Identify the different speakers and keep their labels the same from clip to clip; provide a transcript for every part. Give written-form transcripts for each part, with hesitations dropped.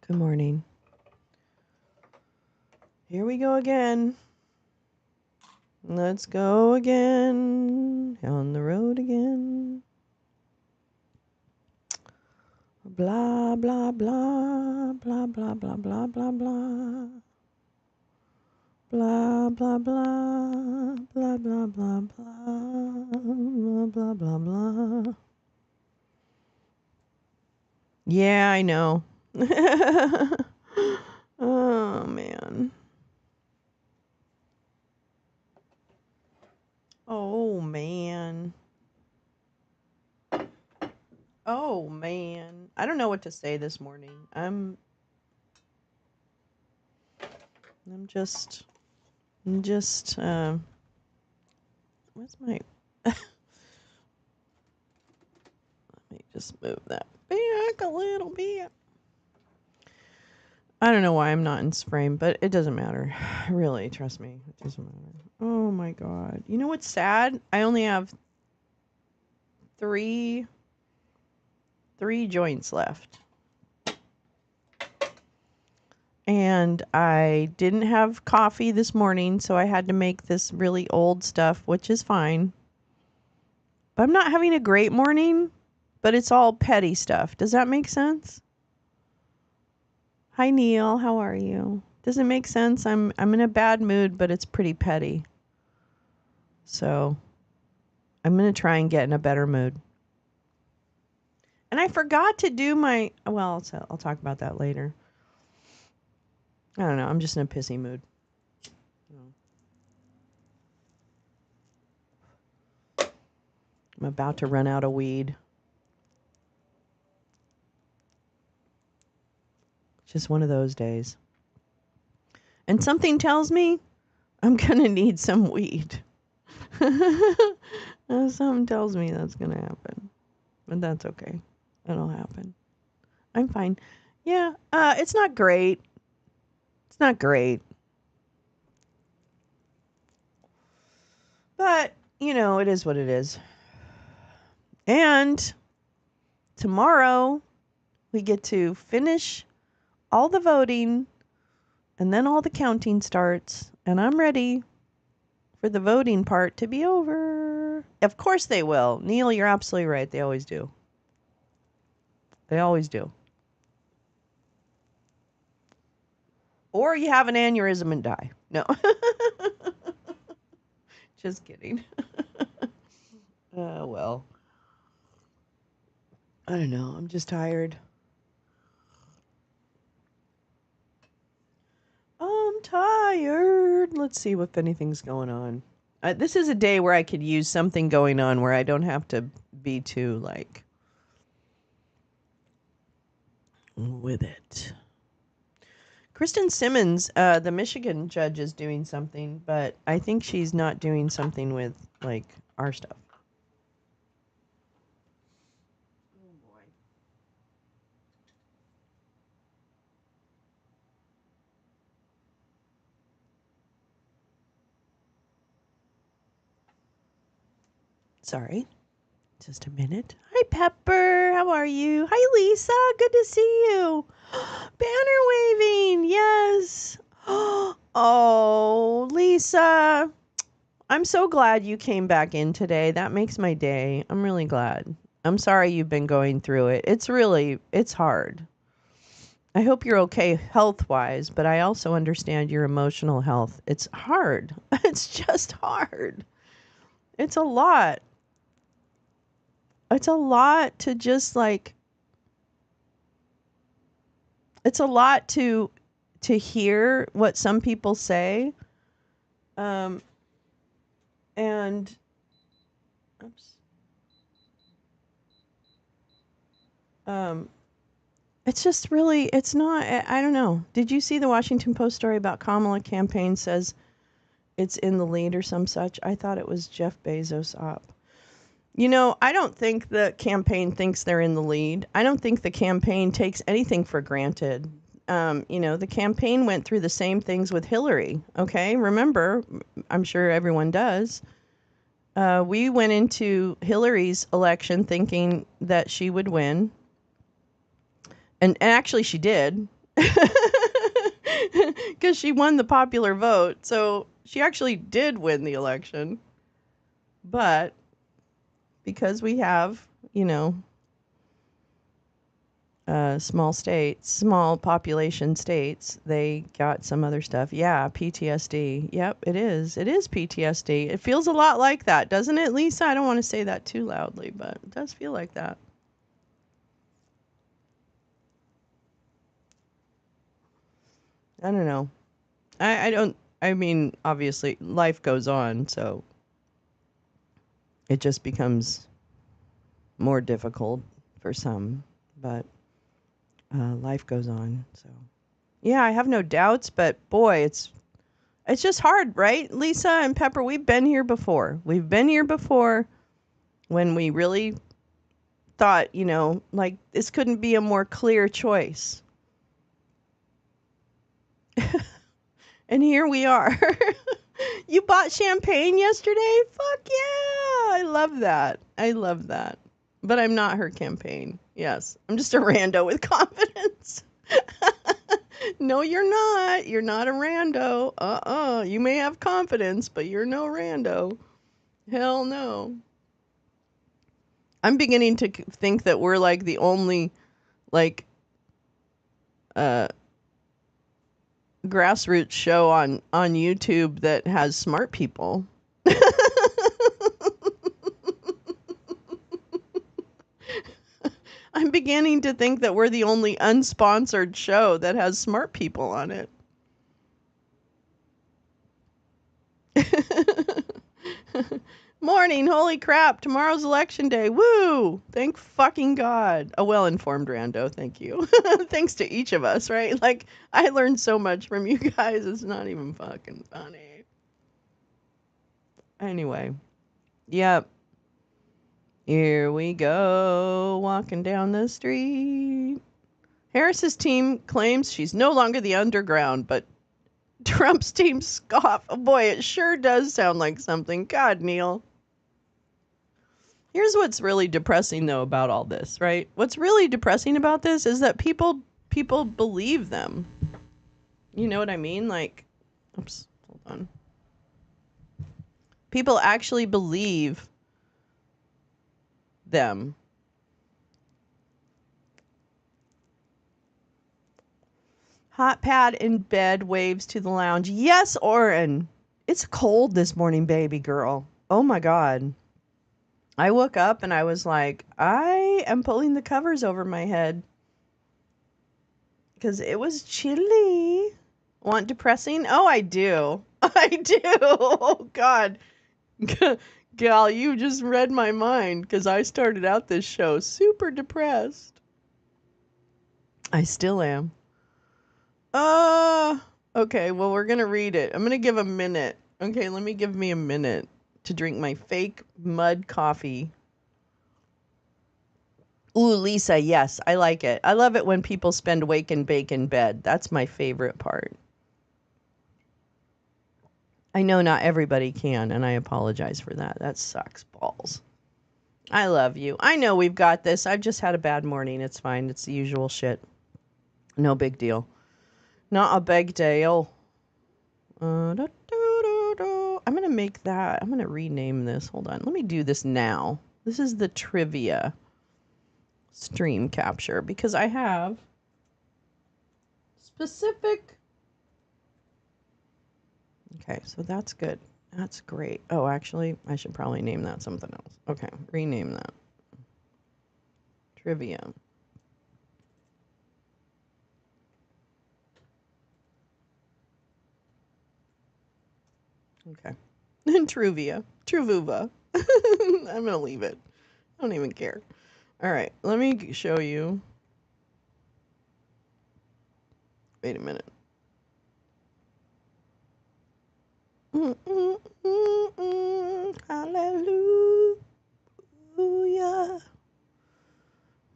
Speaker 1: Good morning. Here we go again. Let's go again. On the road again. Blah, blah, blah. Blah, blah, blah, blah, blah, blah. Blah, blah, blah. Blah, blah, blah, blah. Blah, blah, blah, blah. Yeah, I know. Oh, man. Oh, man. Oh, man. I don't know what to say this morning. I'm just, where's my, let me just move that back a little bit. I don't know why I'm not in frame, but it doesn't matter. Really, trust me, it doesn't matter. Oh my God. You know what's sad? I only have three joints left. And I didn't have coffee this morning, so I had to make this really old stuff, which is fine. But I'm not having a great morning, but it's all petty stuff. Does that make sense? Hi, Neil. How are you? Does it make sense? I'm in a bad mood, but it's pretty petty. So I'm going to try and get in a better mood. And I forgot to do my, well, I'll talk about that later. I don't know. I'm just in a pissy mood. I'm about to run out of weed. Just one of those days. And something tells me I'm going to need some weed. Something tells me that's going to happen. But that's okay. It'll happen. I'm fine. Yeah, it's not great. It's not great. But, you know, it is what it is. And tomorrow we get to finish all the voting, and then all the counting starts, and I'm ready for the voting part to be over. Of course they will. Neil, you're absolutely right. They always do. They always do. Or you have an aneurysm and die. No. Just kidding. Well. I don't know. I'm just tired. I'm tired. Let's see if anything's going on. This is a day where I could use something going on where I don't have to be too, like, with it. Kristen Simmons, the Michigan judge, is doing something, but I think she's not doing something with, like, our stuff. Oh, boy. Sorry. Just a minute. Hi, Pepper. How are you? Hi, Lisa. Good to see you. Banner waving. Yes. Oh, Lisa. I'm so glad you came back in today. That makes my day. I'm really glad. I'm sorry you've been going through it. It's hard. I hope you're okay health-wise, but I also understand your emotional health. It's hard. It's just hard. It's a lot. It's a lot to just like, it's a lot to hear what some people say. And oops. It's just really, it's not, I don't know. Did you see the Washington Post story about Kamala campaign says it's in the lead or some such? I thought it was Jeff Bezos op. You know, I don't think the campaign thinks they're in the lead. I don't think the campaign takes anything for granted. You know, the campaign went through the same things with Hillary. Okay, remember, I'm sure everyone does. We went into Hillary's election thinking that she would win. And actually she did. Because she won the popular vote. So she actually did win the election. But because we have, small states, small population states, they got some other stuff. Yeah, PTSD. Yep, it is. It is PTSD. It feels a lot like that, doesn't it, Lisa? I don't want to say that too loudly, but it does feel like that. I don't know. I don't, I mean, obviously, life goes on, so it just becomes more difficult for some, but life goes on, so. Yeah, I have no doubts, but boy, it's just hard, right? Lisa and Pepper, we've been here before. We've been here before when we really thought, like this couldn't be a more clear choice. And here we are. You bought champagne yesterday? Fuck yeah. I love that. I love that. But I'm not her campaign. Yes. I'm just a rando with confidence. No, you're not. You're not a rando. You may have confidence, but you're no rando. Hell no. I'm beginning to think that we're like the only like uh grassroots show on YouTube that has smart people. I'm beginning to think that we're the only unsponsored show that has smart people on it. Morning, holy crap, tomorrow's election day. Woo! Thank fucking God. A well-informed rando, thank you. Thanks to each of us, right? Like, I learned so much from you guys, it's not even fucking funny. Anyway, yep. Here we go, walking down the street. Harris's team claims she's no longer the underground, but Trump's team scoff. Oh boy, it sure does sound like something. God, Neil. Here's what's really depressing though about all this, right? What's really depressing about this is that people believe them. You know what I mean? Like, oops, hold on. People actually believe them. Hot pad in bed, waves to the lounge. Yes, Oren. It's cold this morning, baby girl. Oh my God. I woke up and I was like, I am pulling the covers over my head because it was chilly. Want depressing? Oh, I do. I do. Oh, God. Gal, you just read my mind because I started out this show super depressed. I still am. Okay, well, we're going to read it. I'm going to give a minute. Okay, let me give me a minute to drink my fake mud coffee. Ooh, Lisa, yes, I like it. I love it when people spend wake and bake in bed. That's my favorite part. I know not everybody can, and I apologize for that. That sucks balls. I love you. I know we've got this. I've just had a bad morning. It's fine. It's the usual shit. No big deal. Not a big deal. I'm going to make that. I'm going to rename this. Hold on. Let me do this now. This is the trivia stream capture because I have specific. Okay, so that's good. That's great. Oh, actually, I should probably name that something else. Okay, rename that. Trivia. Okay. Truvia. Truvuva. I'm going to leave it. I don't even care. All right, let me show you. Wait a minute. Hallelujah.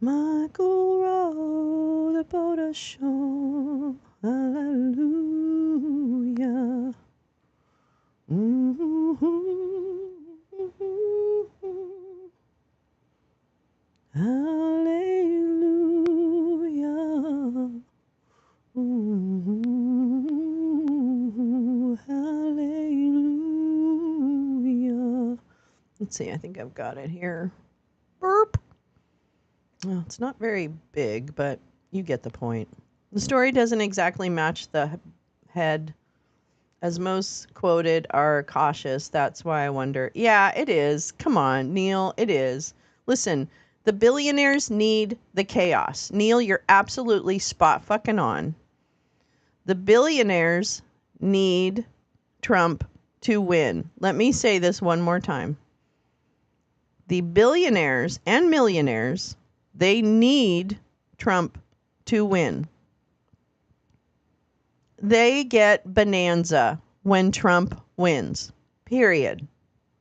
Speaker 1: Michael rowed the boat ashore. Hallelujah. Hallelujah. Let's see, I think I've got it here. Burp. Well, it's not very big, but you get the point. The story doesn't exactly match the head, as most quoted are cautious. That's why I wonder. Yeah, it is. Come on, Neil, it is. Listen, the billionaires need the chaos. Neil, you're absolutely spot fucking on. The billionaires need Trump to win. Let me say this one more time. The billionaires and millionaires, they need Trump to win. They get bonanza when Trump wins. Period.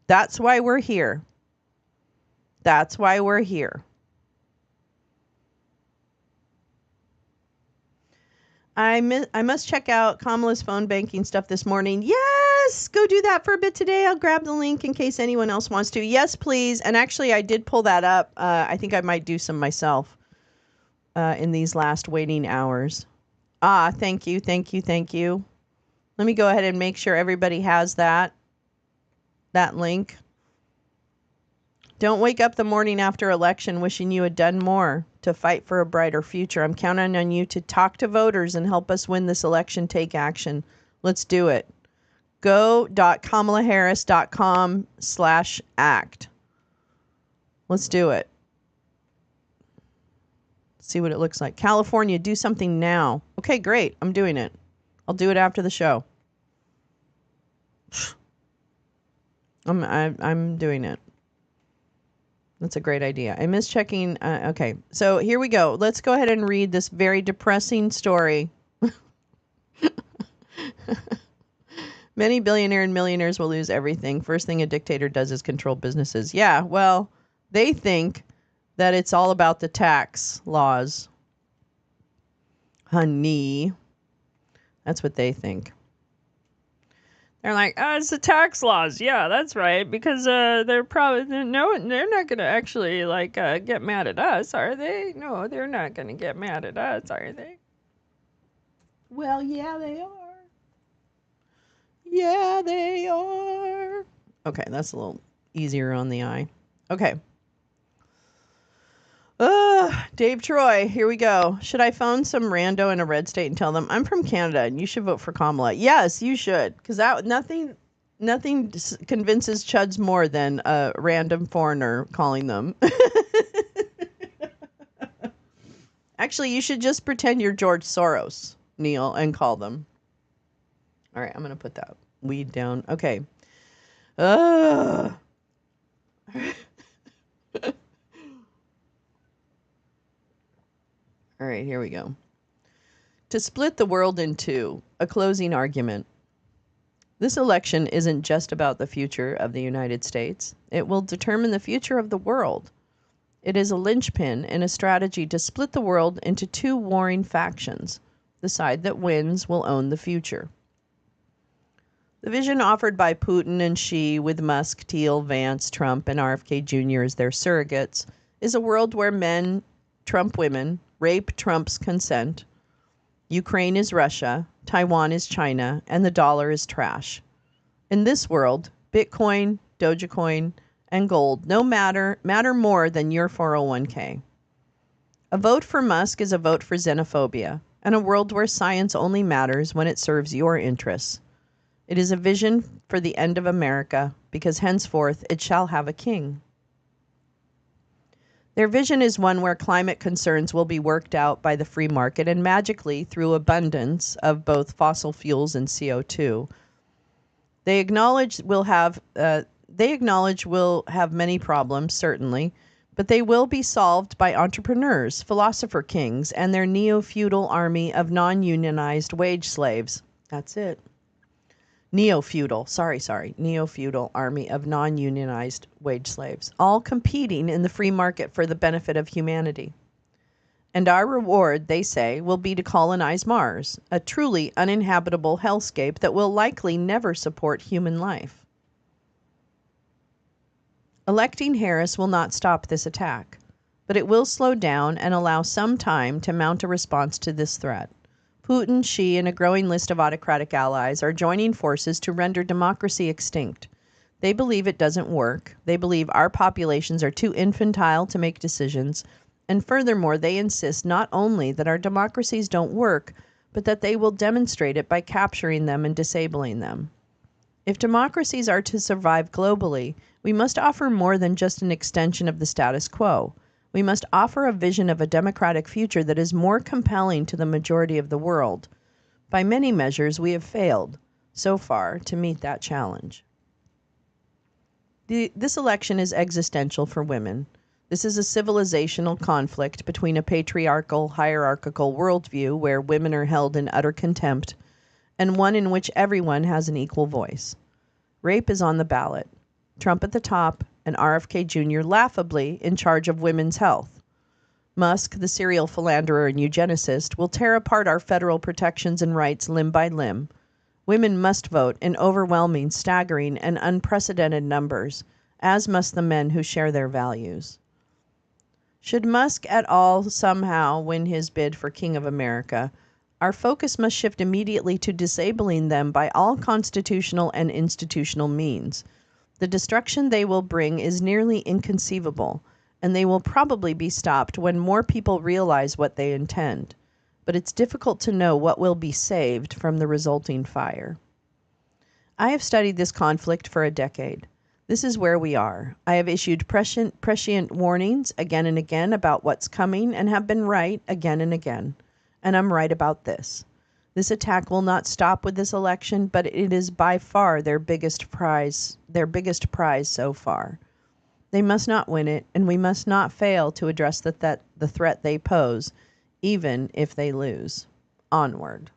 Speaker 1: That's why we're here. That's why we're here. I must check out Kamala's phone banking stuff this morning. Yes, go do that for a bit today. I'll grab the link in case anyone else wants to. Yes, please. And actually, I did pull that up. I think I might do some myself in these last waiting hours. Thank you, thank you, thank you. Let me go ahead and make sure everybody has that link. Don't wake up the morning after election wishing you had done more to fight for a brighter future. I'm counting on you to talk to voters and help us win this election. Take action. Let's do it. go.kamalaharris.com/act. Let's do it. See what it looks like. California, do something now. Okay, great. I'm doing it. I'll do it after the show. I'm doing it. That's a great idea. I miss checking. Okay, so here we go. Let's go ahead and read this very depressing story. Many billionaires and millionaires will lose everything. First thing a dictator does is control businesses. Yeah, well, they think that it's all about the tax laws. Honey. That's what they think. They're like, it's the tax laws. Yeah, that's right. Because they're not going to actually get mad at us, are they? No, they're not going to get mad at us, are they? Well, yeah, they are. Yeah, they are. Okay, that's a little easier on the eye. Okay. Dave Troy, here we go. Should I phone some rando in a red state and tell them I'm from Canada and you should vote for Kamala? Yes, you should, because nothing convinces chuds more than a random foreigner calling them. Actually, you should just pretend you're George Soros, Neil, and call them. All right, I'm gonna put that weed down. Okay. All right, here we go. To split the world in two, a closing argument. This election isn't just about the future of the United States. It will determine the future of the world. It is a linchpin in a strategy to split the world into two warring factions. The side that wins will own the future. The vision offered by Putin and Xi, with Musk, Thiel, Vance, Trump, and RFK Jr. as their surrogates, is a world where men trump women, rape trumps consent, Ukraine is Russia, Taiwan is China, and the dollar is trash. In this world, Bitcoin, Dogecoin, and gold no matter more than your 401k. A vote for Musk is a vote for xenophobia, and a world where science only matters when it serves your interests. It is a vision for the end of America, because henceforth it shall have a king. Their vision is one where climate concerns will be worked out by the free market and magically through abundance of both fossil fuels and CO2. They acknowledge we'll have many problems, certainly, but they will be solved by entrepreneurs, philosopher kings, and their neo-feudal army of non-unionized wage slaves. That's it. Neo-feudal army of non-unionized wage slaves, all competing in the free market for the benefit of humanity. And our reward, they say, will be to colonize Mars, a truly uninhabitable hellscape that will likely never support human life. Electing Harris will not stop this attack, but it will slow down and allow some time to mount a response to this threat. Putin, Xi, and a growing list of autocratic allies are joining forces to render democracy extinct. They believe it doesn't work. They believe our populations are too infantile to make decisions. And furthermore, they insist not only that our democracies don't work, but that they will demonstrate it by capturing them and disabling them. If democracies are to survive globally, we must offer more than just an extension of the status quo. We must offer a vision of a democratic future that is more compelling to the majority of the world. By many measures, we have failed, so far, to meet that challenge. This election is existential for women. This is a civilizational conflict between a patriarchal, hierarchical worldview where women are held in utter contempt, and one in which everyone has an equal voice. Rape is on the ballot. Trump at the top, and RFK Jr. laughably in charge of women's health. Musk, the serial philanderer and eugenicist, will tear apart our federal protections and rights limb by limb. Women must vote in overwhelming, staggering, and unprecedented numbers, as must the men who share their values. Should Musk at all somehow win his bid for King of America, our focus must shift immediately to disabling them by all constitutional and institutional means. The destruction they will bring is nearly inconceivable, and they will probably be stopped when more people realize what they intend. But it's difficult to know what will be saved from the resulting fire. I have studied this conflict for a decade. This is where we are. I have issued prescient warnings again and again about what's coming and have been right again and again. And I'm right about this. This attack will not stop with this election, but it is by far their biggest prize so far. They must not win it, and we must not fail to address the threat they pose, even if they lose. Onward.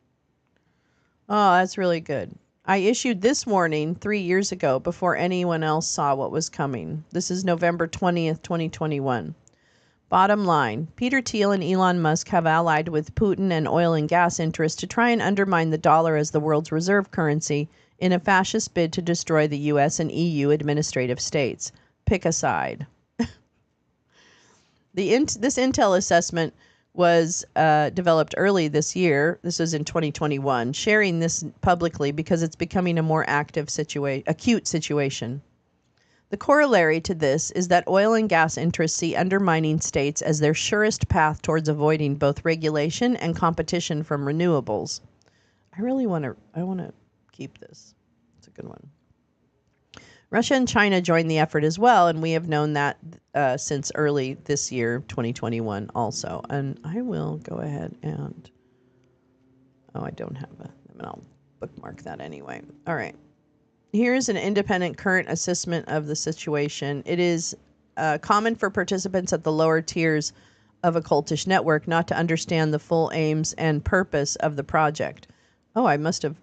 Speaker 1: Oh, that's really good. I issued this warning 3 years ago before anyone else saw what was coming. This is November 20th, 2021. Bottom line, Peter Thiel and Elon Musk have allied with Putin and oil and gas interests to try and undermine the dollar as the world's reserve currency in a fascist bid to destroy the U.S. and EU administrative states. Pick a side. This intel assessment was developed early this year. This was in 2021, sharing this publicly because it's becoming a more acute situation. The corollary to this is that oil and gas interests see undermining states as their surest path towards avoiding both regulation and competition from renewables. I want to keep this. It's a good one. Russia and China joined the effort as well, and we have known that since early this year, 2021 also. And I will go ahead and, I don't have I'll bookmark that anyway. All right. Here's an independent current assessment of the situation. It is common for participants at the lower tiers of a cultish network not to understand the full aims and purpose of the project. Oh, I must have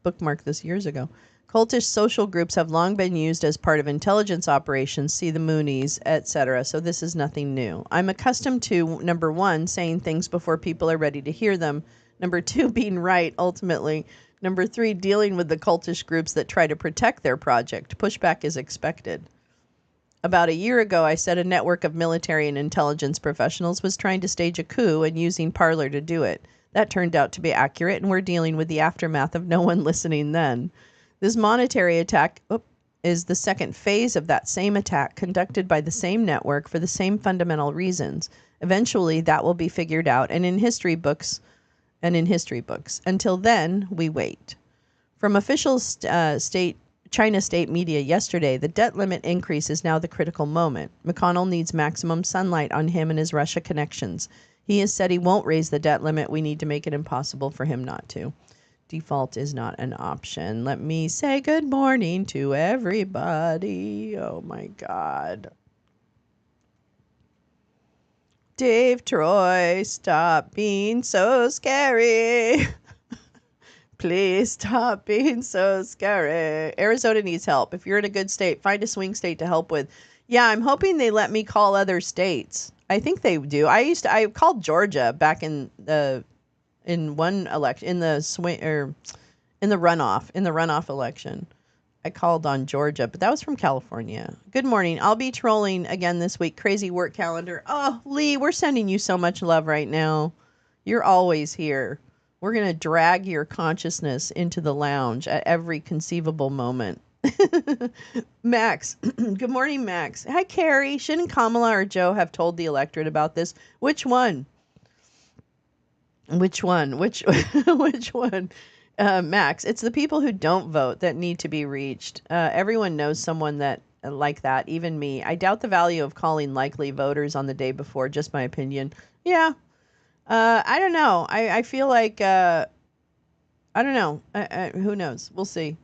Speaker 1: bookmarked this years ago. Cultish social groups have long been used as part of intelligence operations, see the Moonies, etc. So this is nothing new. I'm accustomed to, number one, saying things before people are ready to hear them. Number two, being right, ultimately. Number three, dealing with the cultish groups that try to protect their project. Pushback is expected. About a year ago, I said a network of military and intelligence professionals was trying to stage a coup and using Parler to do it. That turned out to be accurate, and we're dealing with the aftermath of no one listening then. This monetary attack is the second phase of that same attack conducted by the same network for the same fundamental reasons. Eventually, that will be figured out and in history books. Until then, we wait. From official China state media yesterday, the debt limit increase is now the critical moment. McConnell needs maximum sunlight on him and his Russia connections. He has said he won't raise the debt limit. We need to make it impossible for him not to. Default is not an option. Let me say good morning to everybody. Oh my God. Dave Troy, stop being so scary. Please stop being so scary. Arizona needs help. If you're in a good state, find a swing state to help with. Yeah, I'm hoping they let me call other states. I think they do. I called Georgia back in one election, in the runoff election. I called on Georgia, but that was from California. Good morning. I'll be trolling again this week. Crazy work calendar. Oh, Lee, we're sending you so much love right now. You're always here. We're going to drag your consciousness into the lounge at every conceivable moment. Max. Good morning, Max. Hi, Carrie. Shouldn't Kamala or Joe have told the electorate about this? Which one? Which one? Which one? Max, it's the people who don't vote that need to be reached. Everyone knows someone that like that, even me. I doubt the value of calling likely voters on the day before, just my opinion. Yeah. I don't know. I feel like, I don't know. Who knows? We'll see.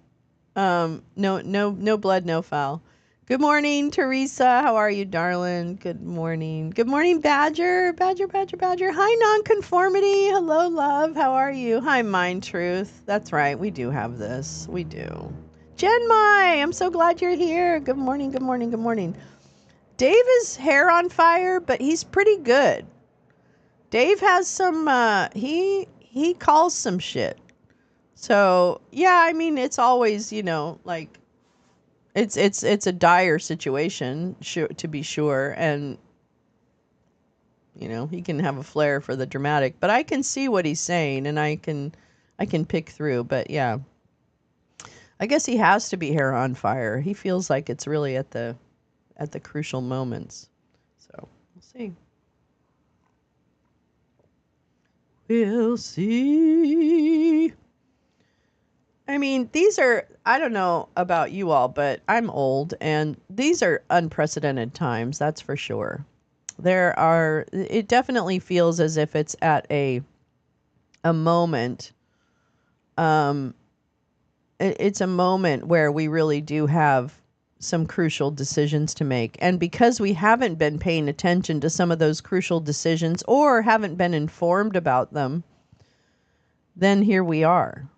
Speaker 1: No blood, no foul. Good morning, Teresa. How are you, darling? Good morning. Good morning, Badger. Badger. Hi, Nonconformity. Hello, love. How are you? Hi, Mind Truth. That's right. We do have this. We do. Jen Mai, I'm so glad you're here. Good morning. Dave is hair on fire, but he's pretty good. Dave has some, he calls some shit. So, yeah, I mean, it's always, like, it's a dire situation, to be sure, and he can have a flair for the dramatic, but I can see what he's saying, and I can pick through. But yeah, I guess he has to be hair on fire. He feels like it's really at the crucial moments. So we'll see. We'll see. I mean, I don't know about you all, but I'm old, and these are unprecedented times, that's for sure. It definitely feels as if it's at a moment, it's a moment where we really do have some crucial decisions to make. And because we haven't been paying attention to some of those crucial decisions or haven't been informed about them, then here we are.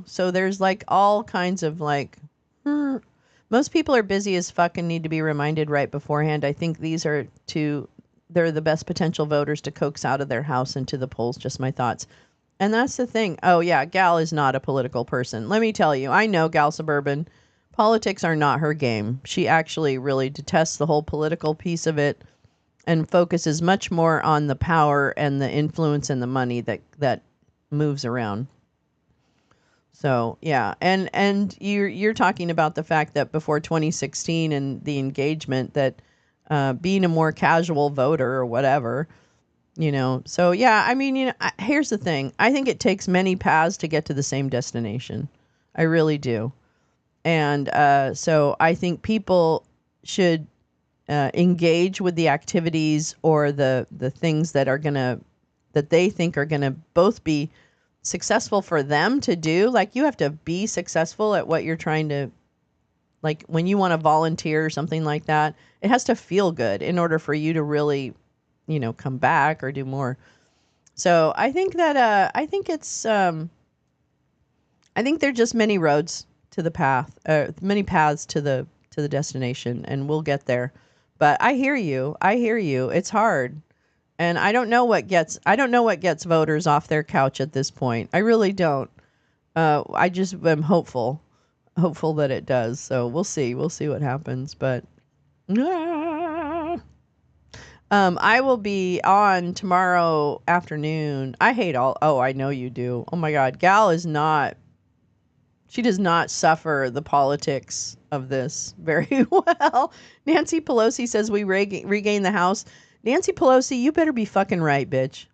Speaker 1: So there's like all kinds of like, most people are busy as fuck and need to be reminded right beforehand. I think they're the best potential voters to coax out of their house into the polls. Just my thoughts. And that's the thing. Oh yeah, Gal is not a political person. Let me tell you, I know Gal Suburban. Politics are not her game. She actually really detests the whole political piece of it and focuses much more on the power and the influence and the money that moves around. So yeah, and you're talking about the fact that before 2016 and the engagement that being a more casual voter or whatever, So yeah, I mean, here's the thing. I think it takes many paths to get to the same destination. I really do, and so I think people should engage with the activities or the things that they think are gonna both be successful for them to do. Like, you have to be successful at what you're trying to, like, when you want to volunteer or something like that, it has to feel good in order for you to really, come back or do more. So I think that, I think there are just many roads to the path, many paths to the destination, and we'll get there. But I hear you. It's hard. And I don't know what gets voters off their couch at this point. I really don't. I just am hopeful that it does. So we'll see what happens. But I will be on tomorrow afternoon. I hate all. Oh, I know you do. Oh my God, Gal is not. She does not suffer the politics of this very well. Nancy Pelosi says we regain the House. Nancy Pelosi, you better be fucking right, bitch.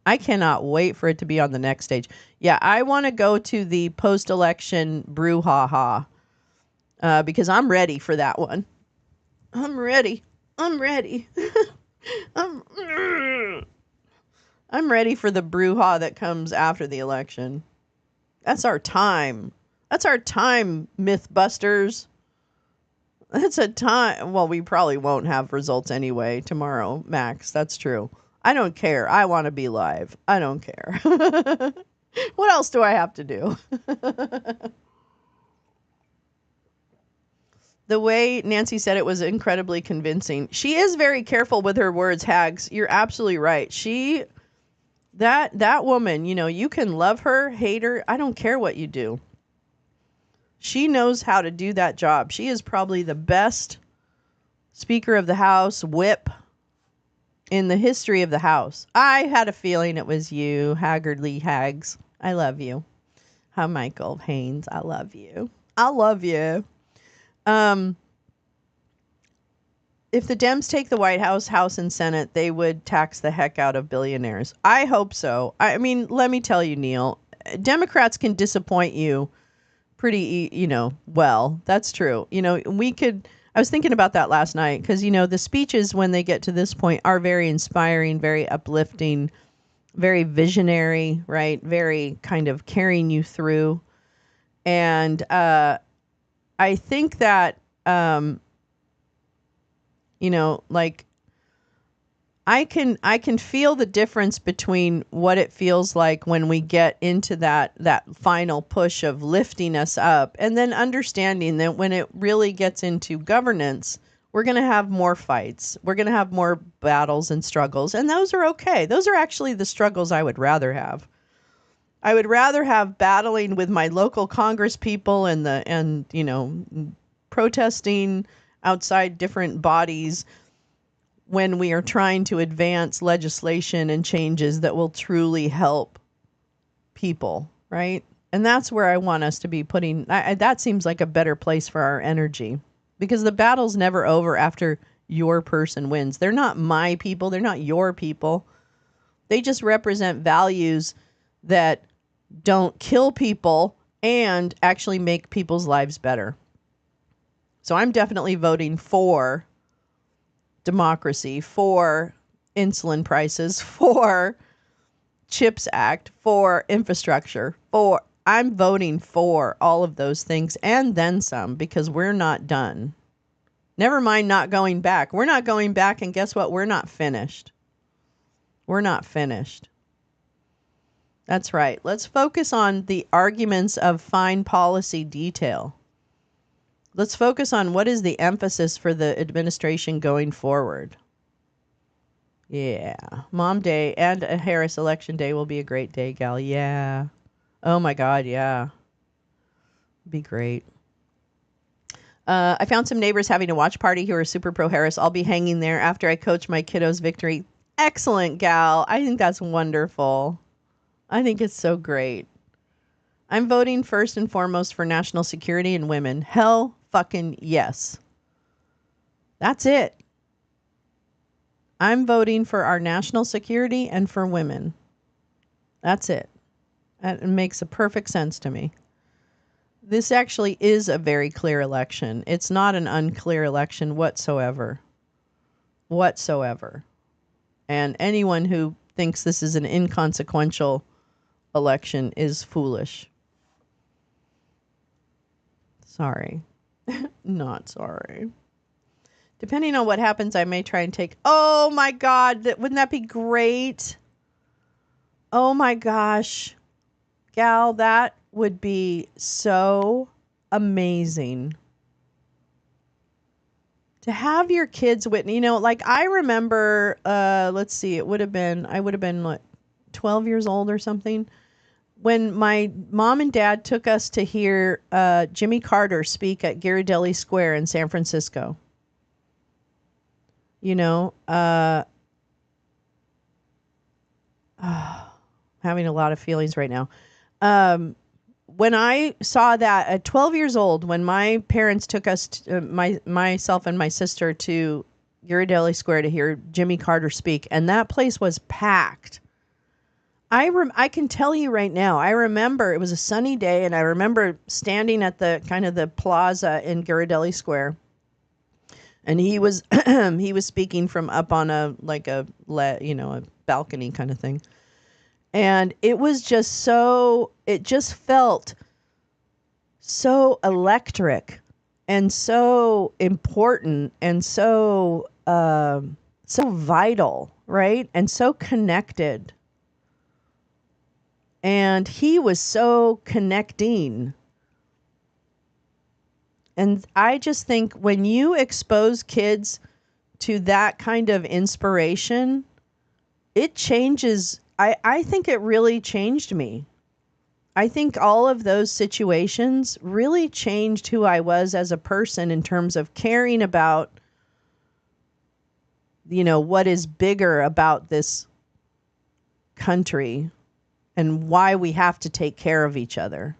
Speaker 1: I cannot wait for it to be on the next stage. Yeah, I want to go to the post-election brouhaha because I'm ready for that one. I'm ready. I'm ready for the brouhaha that comes after the election. That's our time. Mythbusters. That's a time. Well, we probably won't have results anyway tomorrow, Max. That's true. I don't care. I want to be live. I don't care. What else do I have to do? The way Nancy said it was incredibly convincing. She is very careful with her words, Hags. You're absolutely right. That woman, you can love her, hate her. I don't care what you do. She knows how to do that job. She is probably the best Speaker of the House, whip in the history of the House. I had a feeling it was you, Haggardly Hags. I love you. Hi, Michael Haynes. I love you. I love you. Um, if the Dems take the White House, House, and Senate, they would tax the heck out of billionaires. I hope so. I mean, let me tell you, Neil, Democrats can disappoint you pretty, well. That's true. I was thinking about that last night because, the speeches when they get to this point are very inspiring, very uplifting, very visionary, right? Very kind of carrying you through. And I think that, like I can feel the difference between what it feels like when we get into that final push of lifting us up, and then understanding that when it really gets into governance, we're going to have more fights. We're going to have more battles and struggles, and those are okay. Those are actually the struggles I would rather have. I would rather have battling with my local Congress people and protesting outside different bodies when we are trying to advance legislation and changes that will truly help people, right? And that's where I want us to be putting, that seems like a better place for our energy, because the battle's never over after your person wins. They're not my people. They're not your people. They just represent values that don't kill people and actually make people's lives better. So I'm definitely voting for democracy, for insulin prices, for CHIPS Act, for infrastructure, I'm voting for all of those things and then some, because we're not done. Never mind not going back. We're not going back, and guess what? We're not finished. We're not finished. That's right. Let's focus on the arguments of fine policy detail. Let's focus on what is the emphasis for the administration going forward. Yeah. Mom Day and a Harris Election Day will be a great day, gal. Yeah. Oh my God, yeah. Be great. I found some neighbors having a watch party who are super pro Harris. I'll be hanging there after I coach my kiddos' victory. Excellent, gal. I think that's wonderful. I think it's so great. I'm voting first and foremost for national security and women. Hell fucking yes. That's it. I'm voting for our national security and for women. That's it. That makes a perfect sense to me. This actually is a very clear election. It's not an unclear election whatsoever. Whatsoever. And anyone who thinks this is an inconsequential election is foolish. Sorry. Not sorry. Depending on what happens, I may try and take... Oh my God, wouldn't that be great? Oh my gosh. Gal, that would be so amazing. To have your kids witness, like I remember, let's see, I would have been what, 12 years old or something, when my mom and dad took us to hear Jimmy Carter speak at Ghirardelli Square in San Francisco. Having a lot of feelings right now. When I saw that at 12 years old, when my parents took us, myself and my sister, to Ghirardelli Square to hear Jimmy Carter speak, and that place was packed. I can tell you right now, I remember it was a sunny day, and I remember standing at the kind of the plaza in Ghirardelli Square, and he was he was speaking from up on a balcony kind of thing. And it was just it just felt so electric and so important and so vital, right? And so connected. And he was so connecting. And I just think when you expose kids to that kind of inspiration, it changes. I think it really changed me. I think all of those situations really changed who I was as a person in terms of caring about, what is bigger about this country and why we have to take care of each other.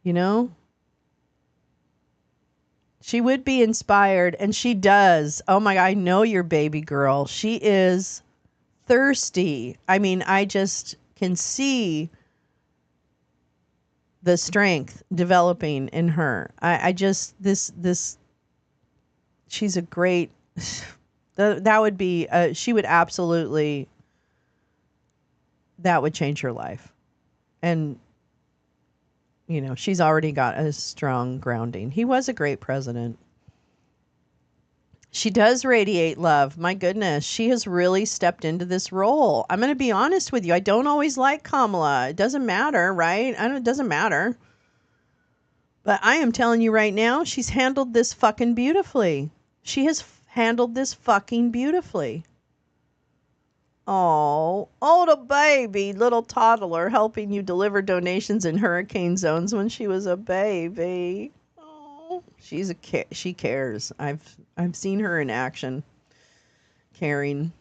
Speaker 1: You know? She would be inspired, and she does. Oh my God, I know your baby girl. She is thirsty. I mean, I just can see the strength developing in her. I just, she's a great, that would be, she would absolutely, that would change her life. And, you know, she's already got a strong grounding. He was a great president. She does radiate love. My goodness, she has really stepped into this role. I'm going to be honest with you. I don't always like Kamala. It doesn't matter, right? It doesn't matter. But I am telling you right now, she's handled this fucking beautifully. She has handled this fucking beautifully. Oh, the baby, little toddler helping you deliver donations in hurricane zones when she was a baby. Oh, she cares. I've seen her in action, caring.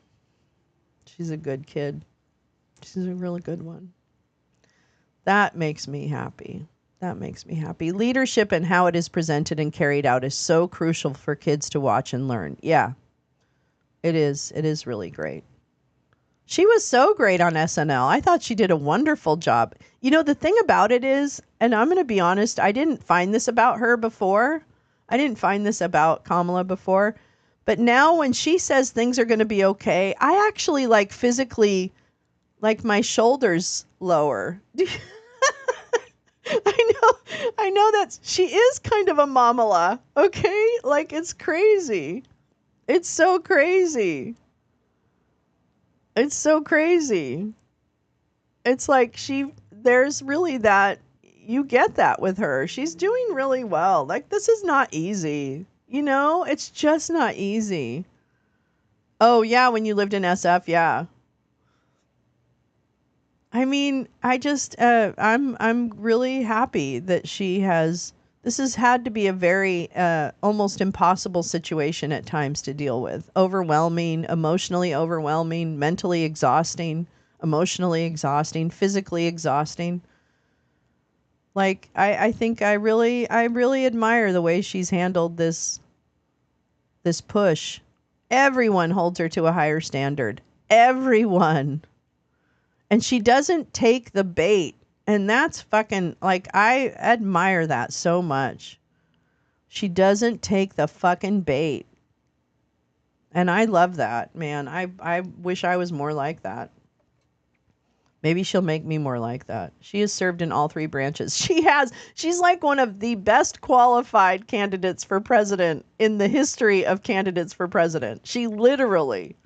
Speaker 1: She's a good kid. She's a really good one. That makes me happy. That makes me happy. Leadership and how it is presented and carried out is so crucial for kids to watch and learn. Yeah, it is. It is really great. She was so great on SNL. I thought she did a wonderful job. You know, the thing about it is, and I'm going to be honest, I didn't find this about her before. I didn't find this about Kamala before. But now when she says things are going to be okay, I actually like physically, like my shoulders lower. I know that she is kind of a mamala, okay? Like, it's crazy. It's so crazy. It's so crazy. It's like there's really that, you get that with her. She's doing really well. Like, this is not easy. You know, it's just not easy. Oh, yeah, when you lived in SF, yeah. I mean, I'm really happy that this has had to be a very, almost impossible situation at times to deal with. Overwhelming, emotionally overwhelming, mentally exhausting, emotionally exhausting, physically exhausting. Like, I think I really admire the way she's handled this push. Everyone holds her to a higher standard. Everyone. And she doesn't take the bait. And that's fucking, like, I admire that so much. She doesn't take the fucking bait. And I love that, man. I wish I was more like that. Maybe she'll make me more like that. She has served in all three branches. She has. She's like one of the best qualified candidates for president in the history of candidates for president. She literally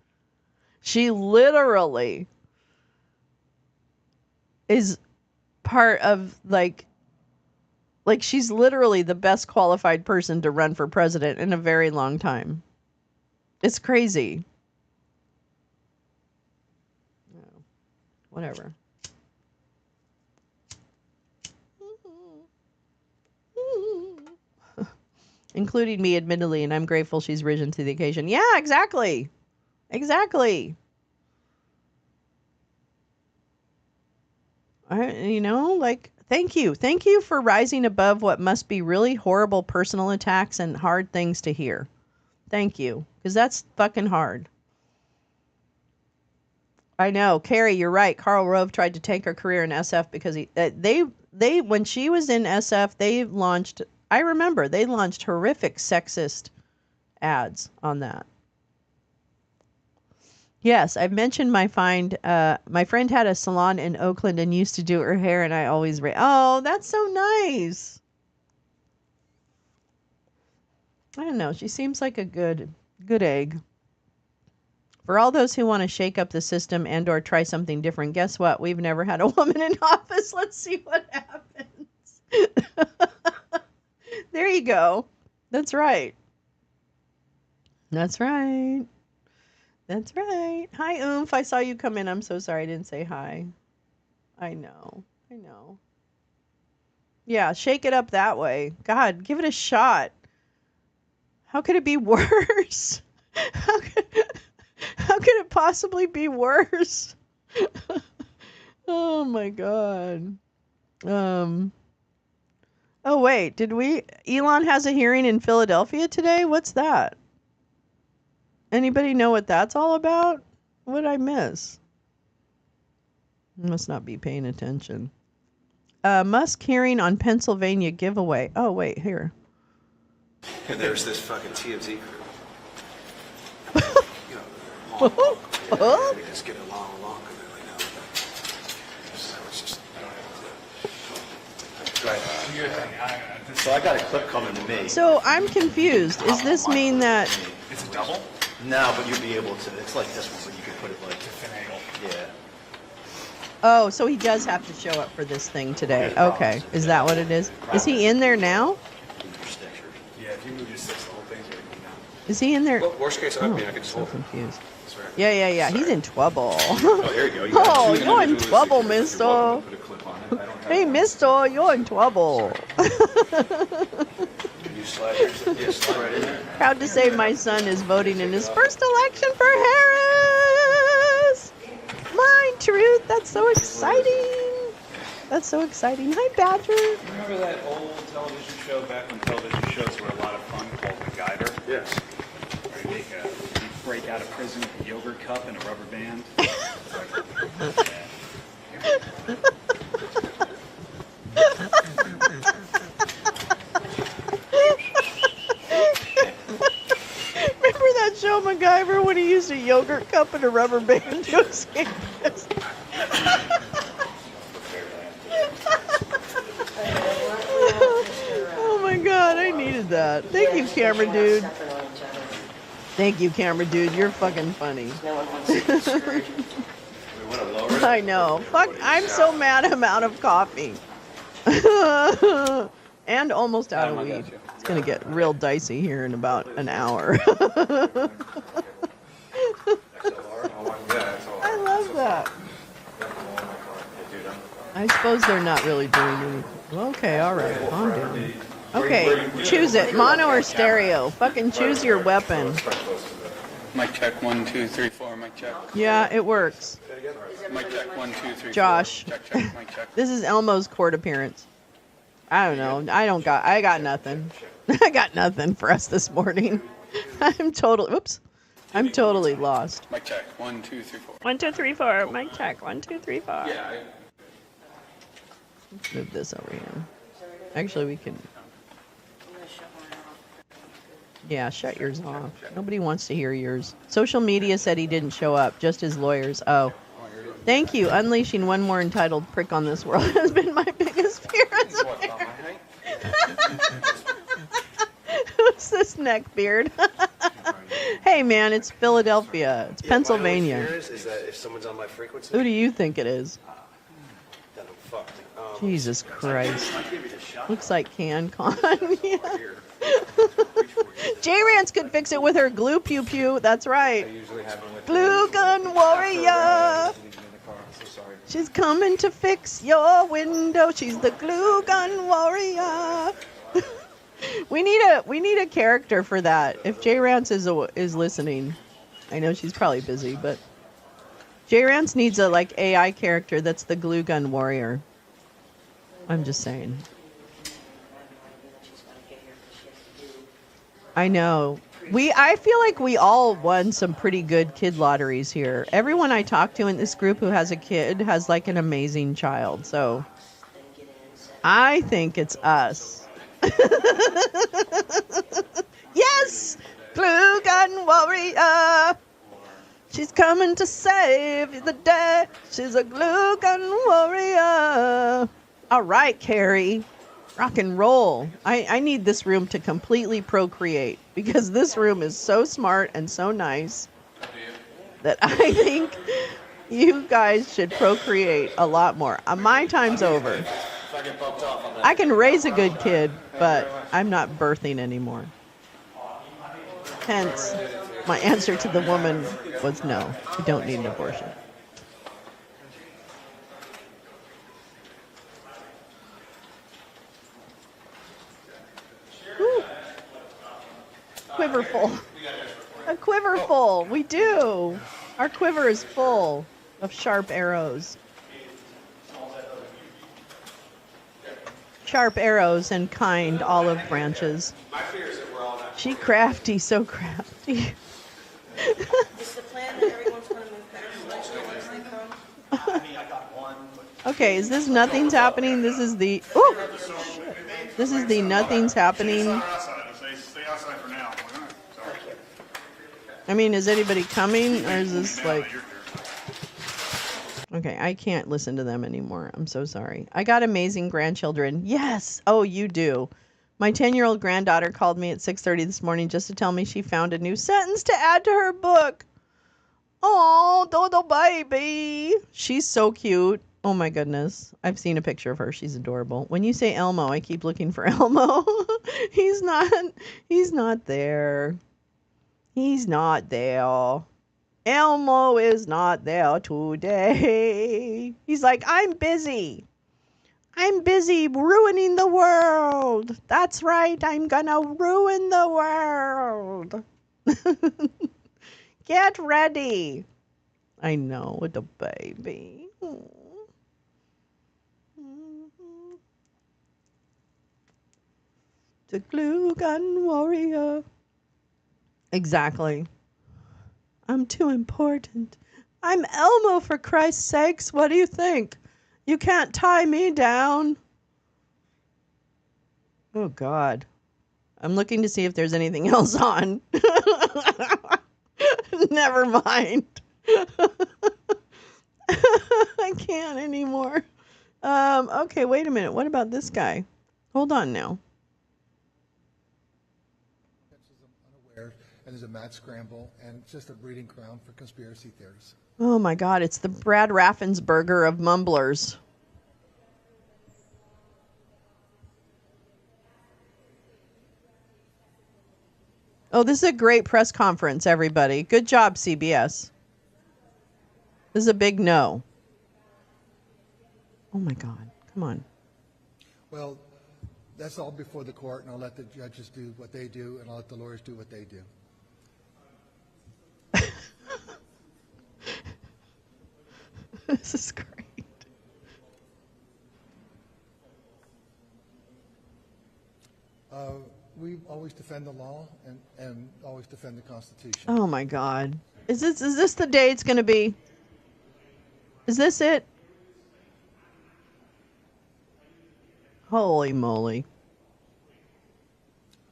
Speaker 1: is part of, like she's literally the best qualified person to run for president in a very long time. It's crazy. Whatever. Including me, admittedly, and I'm grateful she's risen to the occasion. Yeah, exactly. Exactly. Thank you. Thank you for rising above what must be really horrible personal attacks and hard things to hear. Thank you. Because that's fucking hard. I know. Carrie, you're right. Karl Rove tried to tank her career in SF because they when she was in SF, I remember they launched horrific sexist ads on that. Yes, I've mentioned my friend had a salon in Oakland and used to do her hair, and I always oh, that's so nice. I don't know. She seems like a good egg. For all those who want to shake up the system and or try something different, guess what? We've never had a woman in office. Let's see what happens. There you go. That's right. That's right. That's right. Hi, Oomph. I saw you come in. I'm so sorry I didn't say hi. I know. Yeah, shake it up that way. God, give it a shot. How could it be worse? How could it possibly be worse? Oh my God. Oh, wait. Elon has a hearing in Philadelphia today? What's that? Anybody know what that's all about? What did I miss? Must not be paying attention. Musk hearing on Pennsylvania giveaway. Oh, wait, here.
Speaker 2: And there's this fucking TMZ crew. You know, they just get along, and they're like, no. So it's just,
Speaker 3: So I got a clip coming to me.
Speaker 1: So I'm confused. Does this mean that...
Speaker 4: It's a double?
Speaker 3: No, but you'll be able to. It's like this one, but you can put it like. Yeah.
Speaker 1: Oh, so he does have to show up for this thing today. Okay. Is that what it is? Is he in there now?
Speaker 4: Yeah, if you move your six, the whole thing's going to go down.
Speaker 1: Is he in there?
Speaker 2: well, worst case, I mean, I could just
Speaker 1: So
Speaker 2: hold it.
Speaker 1: confused.
Speaker 2: Sorry.
Speaker 1: Yeah. He's in trouble.
Speaker 2: Oh, there you go. You
Speaker 1: Oh,
Speaker 2: got
Speaker 1: you're in trouble, mister.
Speaker 2: Put a clip on it. I don't have
Speaker 1: Hey, mister, you're in trouble.
Speaker 2: You slide yours. Yeah, slide right in there.
Speaker 1: Proud to say my son is voting in his first election for Harris. Mine, Truth. That's so exciting. That's so exciting. Hi, Badger.
Speaker 4: Remember that old television show back when television shows were a lot of fun called MacGyver?
Speaker 2: Yes.
Speaker 4: Where you break out of prison with a yogurt cup and a rubber band.
Speaker 1: Remember that show MacGyver when he used a yogurt cup and a rubber band to escape this? Oh my god, I needed that. Thank you, camera dude. Thank you, camera dude. You're fucking funny. I know. Fuck, I'm so mad I'm out of coffee. And almost out of weed. It's gonna get real dicey here in about an hour. I love that. I suppose they're not really doing anything. Okay, alright, calm down. Okay, choose it. Mono or stereo? Fucking choose your weapon.
Speaker 4: Mic check, 1, 2, 3, 4, mic check.
Speaker 1: Yeah, it works.
Speaker 4: Mic check, 1, 2, 3, 4.
Speaker 1: Josh.
Speaker 4: Check, mic check.
Speaker 1: This is Elmo's court appearance. I don't know. I got nothing. I got nothing for us this morning. I'm totally lost.
Speaker 4: Mic check, 1, 2, 3, 4.
Speaker 1: 1, 2, 3, 4. Mic check. 1, 2, 3, 4.
Speaker 2: Yeah.
Speaker 1: Let's move this over here. Actually, we can. Yeah, shut yours off. Nobody wants to hear yours. Social media said he didn't show up, just his lawyers. Oh. Thank you. Unleashing one more entitled prick on this world has been my biggest fear as a parent. Who's this neckbeard? Hey, man, it's Philadelphia. It's Pennsylvania.
Speaker 2: My only fear is that if someone's on my frequency,
Speaker 1: Who do you think it is?
Speaker 2: then I'm fucked.
Speaker 1: Jesus Christ. Looks like CanCon. Yeah. J-Rance could fix it with her glue pew pew. That's right. Glue gun warrior. She's coming to fix your window. She's the glue gun warrior. we need a character for that. If J-Rance is listening, I know she's probably busy, but J-Rance needs a like AI character that's the glue gun warrior. I'm just saying. I know. I feel like we all won some pretty good kid lotteries here. Everyone I talk to in this group who has a kid has like an amazing child. So I think it's us. Yes! Glue gun warrior. She's coming to save the day. She's a glue gun warrior. All right, Carrie. Rock and roll. I need this room to completely procreate because this room is so smart and so nice that I think you guys should procreate a lot more. My time's over. I can raise a good kid, but I'm not birthing anymore. Hence, my answer to the woman was no, you don't need an abortion. Woo. Quiver full. A quiver full. We do. Our quiver is full of sharp arrows. sharp arrows and kind olive branches.
Speaker 2: My fear is that we're all not.
Speaker 1: She crafty, so crafty.
Speaker 5: Is the plan that everyone's going to move better slightly once they come?
Speaker 3: I mean, I got one, but
Speaker 1: Okay, is this nothing's happening? This is the this is the nothing's happening.
Speaker 4: Stay outside for now.
Speaker 1: I mean, is anybody coming, or is this like? Okay, I can't listen to them anymore. I'm so sorry. I got amazing grandchildren. Yes. Oh, you do. My 10-year-old granddaughter called me at 6:30 this morning just to tell me she found a new sentence to add to her book. Oh, Dodo baby. She's so cute. Oh my goodness. I've seen a picture of her. She's adorable. When you say Elmo, I keep looking for Elmo. He's not there. He's not there. Elmo is not there today. He's like, I'm busy. I'm busy ruining the world. That's right. I'm gonna ruin the world. Get ready. I know, with the baby. The glue gun warrior. Exactly. I'm too important. I'm Elmo, for Christ's sakes. What do you think? You can't tie me down. Oh, God. I'm looking to see if there's anything else on. Never mind. I can't anymore. Okay, wait a minute. What about this guy? Hold on now.
Speaker 6: Unaware, and there's a mad scramble, and it's just a breeding ground for conspiracy theories.
Speaker 1: Oh my God, it's the Brad Raffensperger of mumblers. Oh, this is a great press conference, everybody. Good job, CBS. This is a big no. Oh my God, come on.
Speaker 6: Well, that's all before the court, and I'll let the judges do what they do, and I'll let the lawyers do what they do.
Speaker 1: This is great.
Speaker 6: We always defend the law and always defend the Constitution.
Speaker 1: Oh my God. Is this the day it's going to be? Is this it? Holy moly.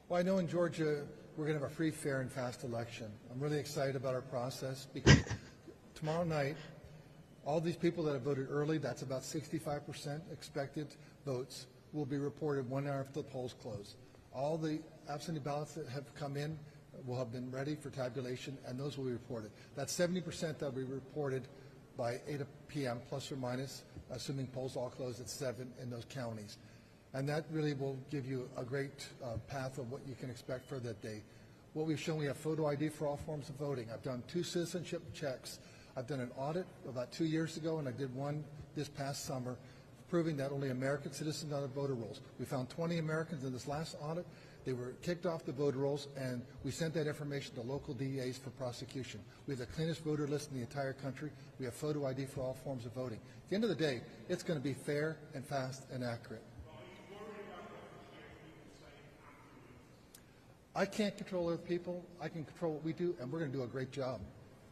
Speaker 6: Well, I know in Georgia we're going to have a free, fair, and fast election. I'm really excited about our process because tomorrow night, all these people that have voted early, that's about 65% expected votes, will be reported 1 hour after the polls close. All the absentee ballots that have come in will have been ready for tabulation, and those will be reported. That's 70% that will be reported by 8 p.m. plus or minus, assuming polls all close at 7 in those counties. And that really will give you a great path of what you can expect for that day. What we've shown, we have photo ID for all forms of voting. I've done 2 citizenship checks. I've done an audit about 2 years ago, and I did one this past summer, proving that only American citizens are on the voter rolls. We found 20 Americans in this last audit. They were kicked off the voter rolls, and we sent that information to local DAs for prosecution. We have the cleanest voter list in the entire country. We have photo ID for all forms of voting. At the end of the day, it's going to be fair and fast and accurate. I can't control other people. I can control what we do, and we're going to do a great job.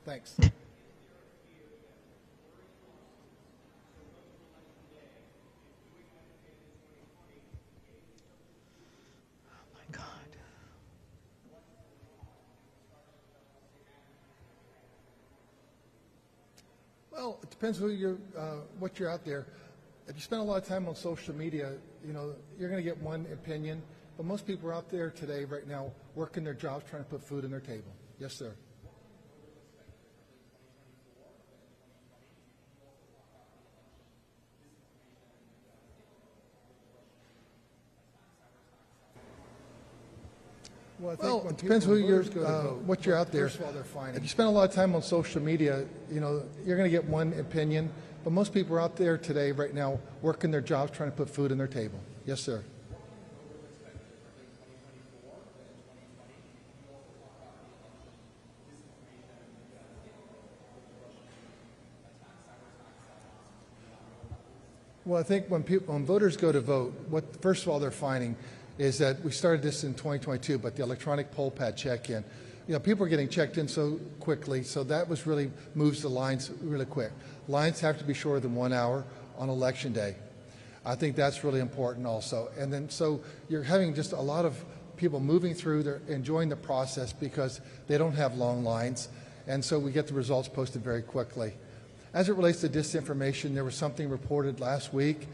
Speaker 6: Thanks. Well, it depends who you're, what you're out there. If you spend a lot of time on social media, you know, you're going to get one opinion. But most people are out there today, right now, working their jobs, trying to put food on their table. Yes, sir. Well, it depends who you're, what you're out there. If you spend a lot of time on social media, you know, you're going to get one opinion. But most people are out there today, right now, working their jobs, trying to put food on their table. Yes, sir. Well, I think when voters go to vote, what first of all they're finding is that we started this in 2022, but the electronic poll pad check-in, people are getting checked in so quickly, so that was really moves the lines really quick. Lines have to be shorter than 1 hour on election day. I think that's really important also. And then so you're having just a lot of people moving through, they're enjoying the process because they don't have long lines, and so we get the results posted very quickly. As it relates to disinformation, there was something reported last week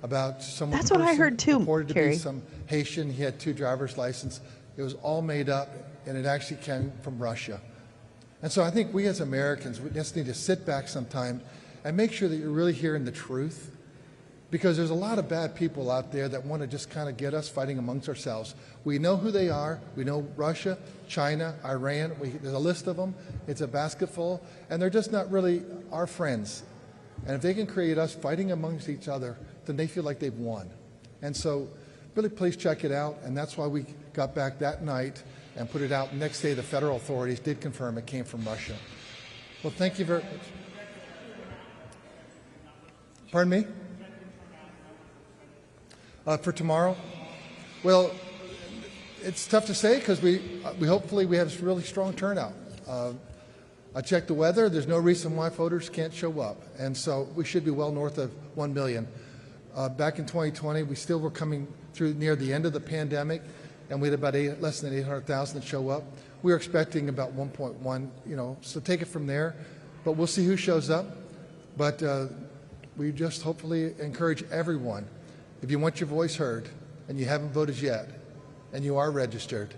Speaker 6: about someone.
Speaker 1: That's what I heard too,
Speaker 6: Reported to
Speaker 1: Kerry.
Speaker 6: be some Haitian. He had 2 driver's licenses. It was all made up, and it actually came from Russia. And so I think we as Americans, we just need to sit back sometime and make sure that you're really hearing the truth, because there's a lot of bad people out there that want to just kind of get us fighting amongst ourselves. We know who they are. We know Russia, China, Iran. There's a list of them. It's a basket full, and they're just not really our friends. And if they can create us fighting amongst each other, then they feel like they've won. And so really please check it out, and that's why we got back that night and put it out. Next day, the federal authorities did confirm it came from Russia. Well, thank you very much. Pardon me? For tomorrow? Well, it's tough to say because we hopefully we have a really strong turnout. I checked the weather. There's no reason why voters can't show up, and so we should be well north of 1 million. Back in 2020, we still were coming through near the end of the pandemic, and we had about less than 800,000 show up. We were expecting about 1.1, so take it from there. But we'll see who shows up. But we just hopefully encourage everyone, if you want your voice heard and you haven't voted yet and you are registered,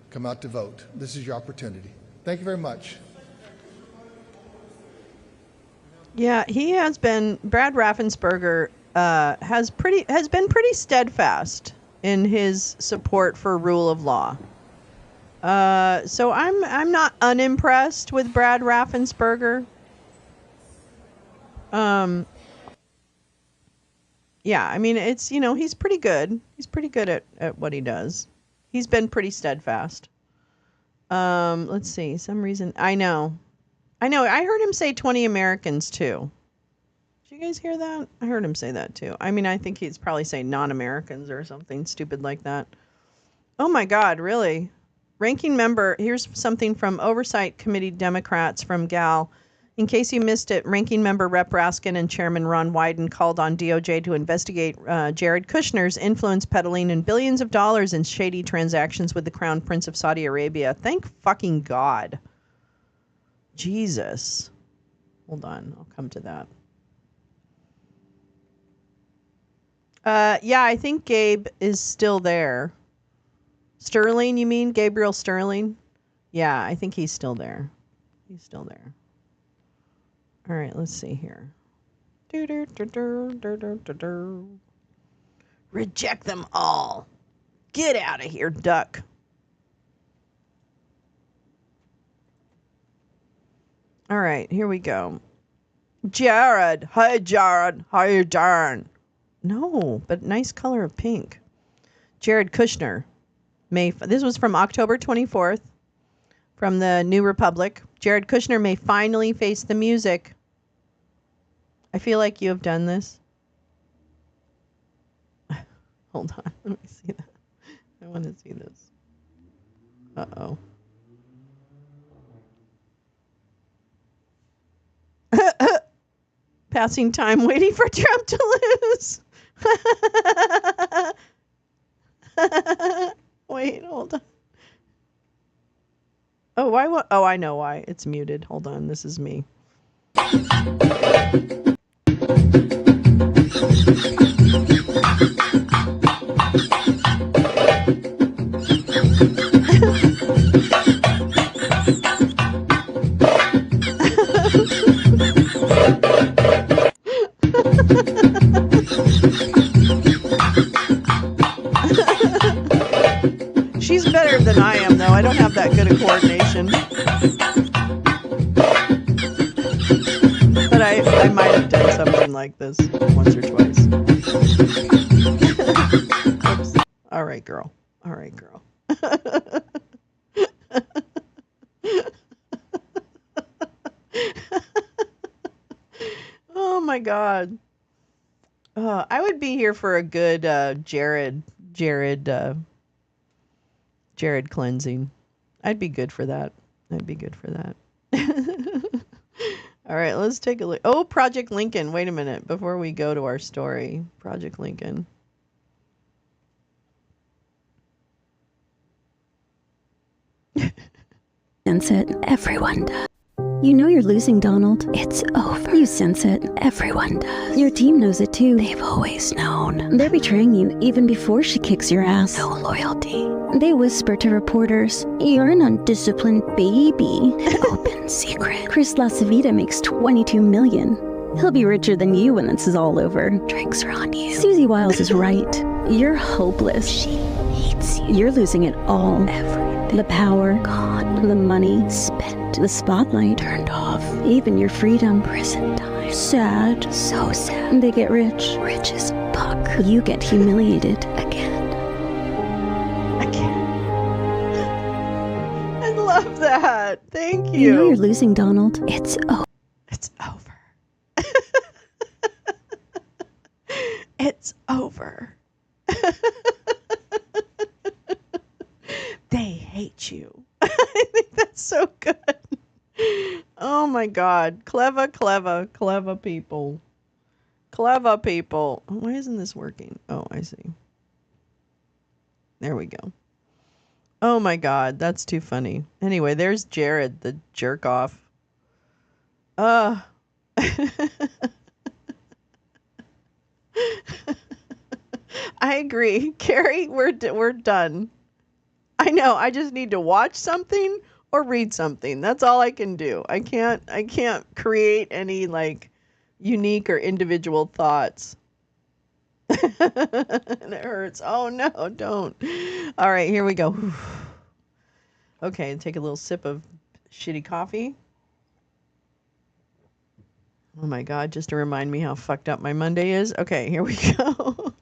Speaker 6: come out to vote. This is your opportunity. Thank you very much.
Speaker 1: Yeah, he has been. Brad Raffensperger has been pretty steadfast in his support for rule of law. So I'm not unimpressed with Brad Raffensperger. Yeah, I mean it's he's pretty good. He's pretty good at what he does. He's been pretty steadfast. Let's see. Some reason I know. I heard him say 20 Americans too. Did you guys hear that? I heard him say that too. I mean, I think he's probably saying non-Americans or something stupid like that. Oh my God, really? Ranking member, here's something from Oversight Committee Democrats from GAL. In case you missed it, Ranking Member Rep. Raskin and Chairman Ron Wyden called on DOJ to investigate Jared Kushner's influence peddling and billions of dollars in shady transactions with the Crown Prince of Saudi Arabia. Thank fucking God. Jesus. Hold on, I'll come to that. Yeah, I think Gabe is still there. Sterling, you mean? Gabriel Sterling? Yeah, I think he's still there. He's still there. All right, let's see here. Reject them all. Get out of here, duck. All right, here we go. Jared. Hi, Jared. How you doing? No, but nice color of pink. Jared Kushner. This was from October 24th from the New Republic. Jared Kushner may finally face the music. I feel like you have done this. Hold on. Let me see that. I want to see this. Uh-oh. Passing time waiting for Trump to lose. Wait, hold on. Oh, why? Oh, I know why. It's muted. Hold on. This is me. She's better than I am, though. I don't have that good of coordination. But I might have done something like this once or twice. Oops. All right, girl. All right, girl. Oh, my God. I would be here for a good Jared cleansing. I'd be good for that. All right, let's take a look. Oh, Project Lincoln. Wait a minute before we go to our story. Project Lincoln.
Speaker 7: Sense it. Everyone does. You know you're losing, Donald. It's over. You sense it. Everyone does. Your team knows it too. They've always known. They're betraying you even before she kicks your ass. No loyalty. They whisper to reporters, "You're an undisciplined baby." An open secret. Chris LaCivita makes $22 million. He'll be richer than you when this is all over. Drinks are on you. Susie Wiles is right. You're hopeless. She hates you. You're losing it all. Everything. The power. Gone. The money. Spent. The spotlight. Turned off. Even your freedom. Prison time. Sad. So sad. They get rich. Rich as fuck. You get humiliated. Again.
Speaker 1: I love that. Thank you.
Speaker 7: You know you're losing, Donald. It's over.
Speaker 1: It's over. It's over. They hate you. I think that's so good. Oh my God. Clever people. Clever people. Why isn't this working? Oh, I see. There we go. Oh my God. That's too funny. Anyway, there's Jared, the jerk off. I agree. Carrie, we're done. I know. I just need to watch something or read something. That's all I can do. I can't create any like unique or individual thoughts. And it hurts. Oh no, don't. All right, here we go. Okay, take a little sip of shitty coffee. Oh my God, just to remind me how fucked up my Monday is. Okay, here we go.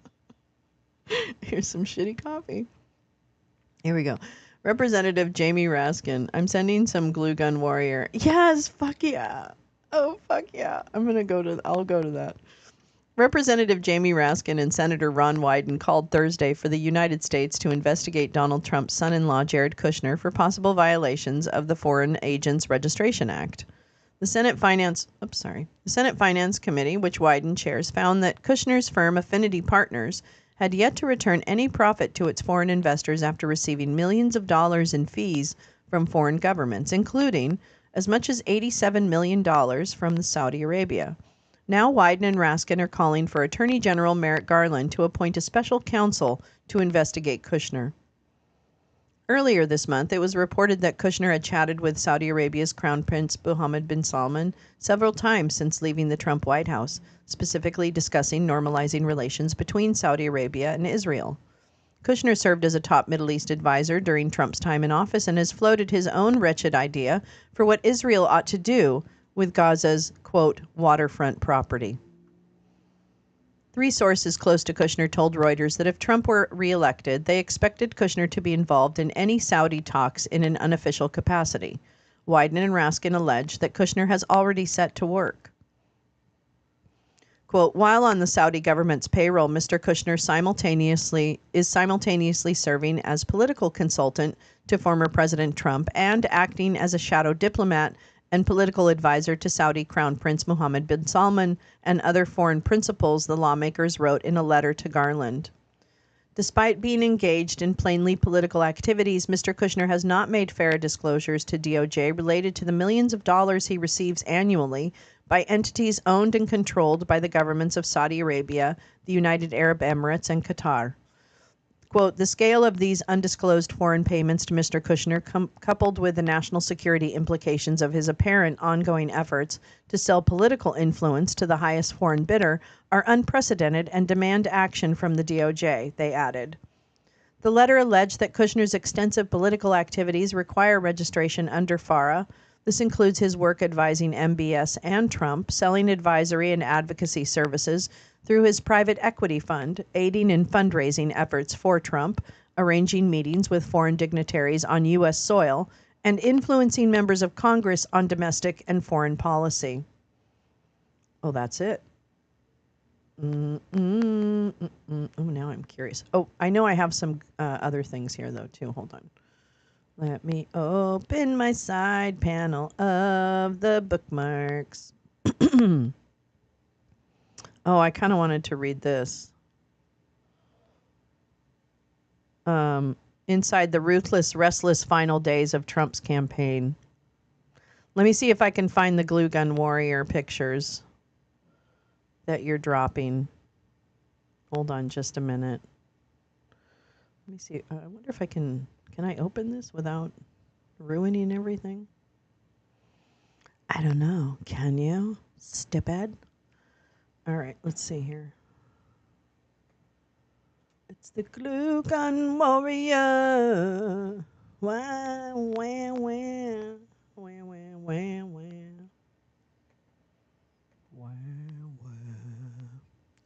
Speaker 1: Here's some shitty coffee. Here we go. Representative Jamie Raskin. I'm sending some glue gun warrior. Yes, fuck yeah. Oh, fuck yeah. I'll go to that. Representative Jamie Raskin and Senator Ron Wyden called Thursday for the United States to investigate Donald Trump's son-in-law Jared Kushner for possible violations of the Foreign Agents Registration Act. The Senate Finance Committee, which Wyden chairs, found that Kushner's firm Affinity Partners had yet to return any profit to its foreign investors after receiving millions of dollars in fees from foreign governments, including as much as $87 million from Saudi Arabia. Now Wyden and Raskin are calling for Attorney General Merrick Garland to appoint a special counsel to investigate Kushner. Earlier this month, it was reported that Kushner had chatted with Saudi Arabia's Crown Prince Mohammed bin Salman several times since leaving the Trump White House, specifically discussing normalizing relations between Saudi Arabia and Israel. Kushner served as a top Middle East advisor during Trump's time in office and has floated his own wretched idea for what Israel ought to do with Gaza's, quote, waterfront property. Three sources close to Kushner told Reuters that if Trump were reelected, they expected Kushner to be involved in any Saudi talks in an unofficial capacity. Wyden and Raskin allege that Kushner has already set to work. Quote, while on the Saudi government's payroll, Mr. Kushner is simultaneously serving as political consultant to former President Trump and acting as a shadow diplomat and political advisor to Saudi Crown Prince Mohammed bin Salman and other foreign principals, the lawmakers wrote in a letter to Garland. Despite being engaged in plainly political activities, Mr. Kushner has not made fair disclosures to DOJ related to the millions of dollars he receives annually by entities owned and controlled by the governments of Saudi Arabia, the United Arab Emirates, and Qatar. Quote, the scale of these undisclosed foreign payments to Mr. Kushner, coupled with the national security implications of his apparent ongoing efforts to sell political influence to the highest foreign bidder, are unprecedented and demand action from the DOJ, they added. The letter alleged that Kushner's extensive political activities require registration under FARA. This includes his work advising MBS and Trump, selling advisory and advocacy services through his private equity fund, aiding in fundraising efforts for Trump, arranging meetings with foreign dignitaries on U.S. soil, and influencing members of Congress on domestic and foreign policy. Oh, that's it. Oh, now I'm curious. Oh, I know I have some other things here, though, too. Hold on. Let me open my side panel of the bookmarks. Oh, I kind of wanted to read this. Inside the ruthless, restless final days of Trump's campaign. Let me see if I can find the glue gun warrior pictures that you're dropping. Hold on just a minute. Let me see. I wonder if I can I open this without ruining everything? I don't know. Can you? Stupid. All right, let's see here. It's the glue gun warrior. Wah, wah, wah. Wah, wah, wah, wah. Wah, wah.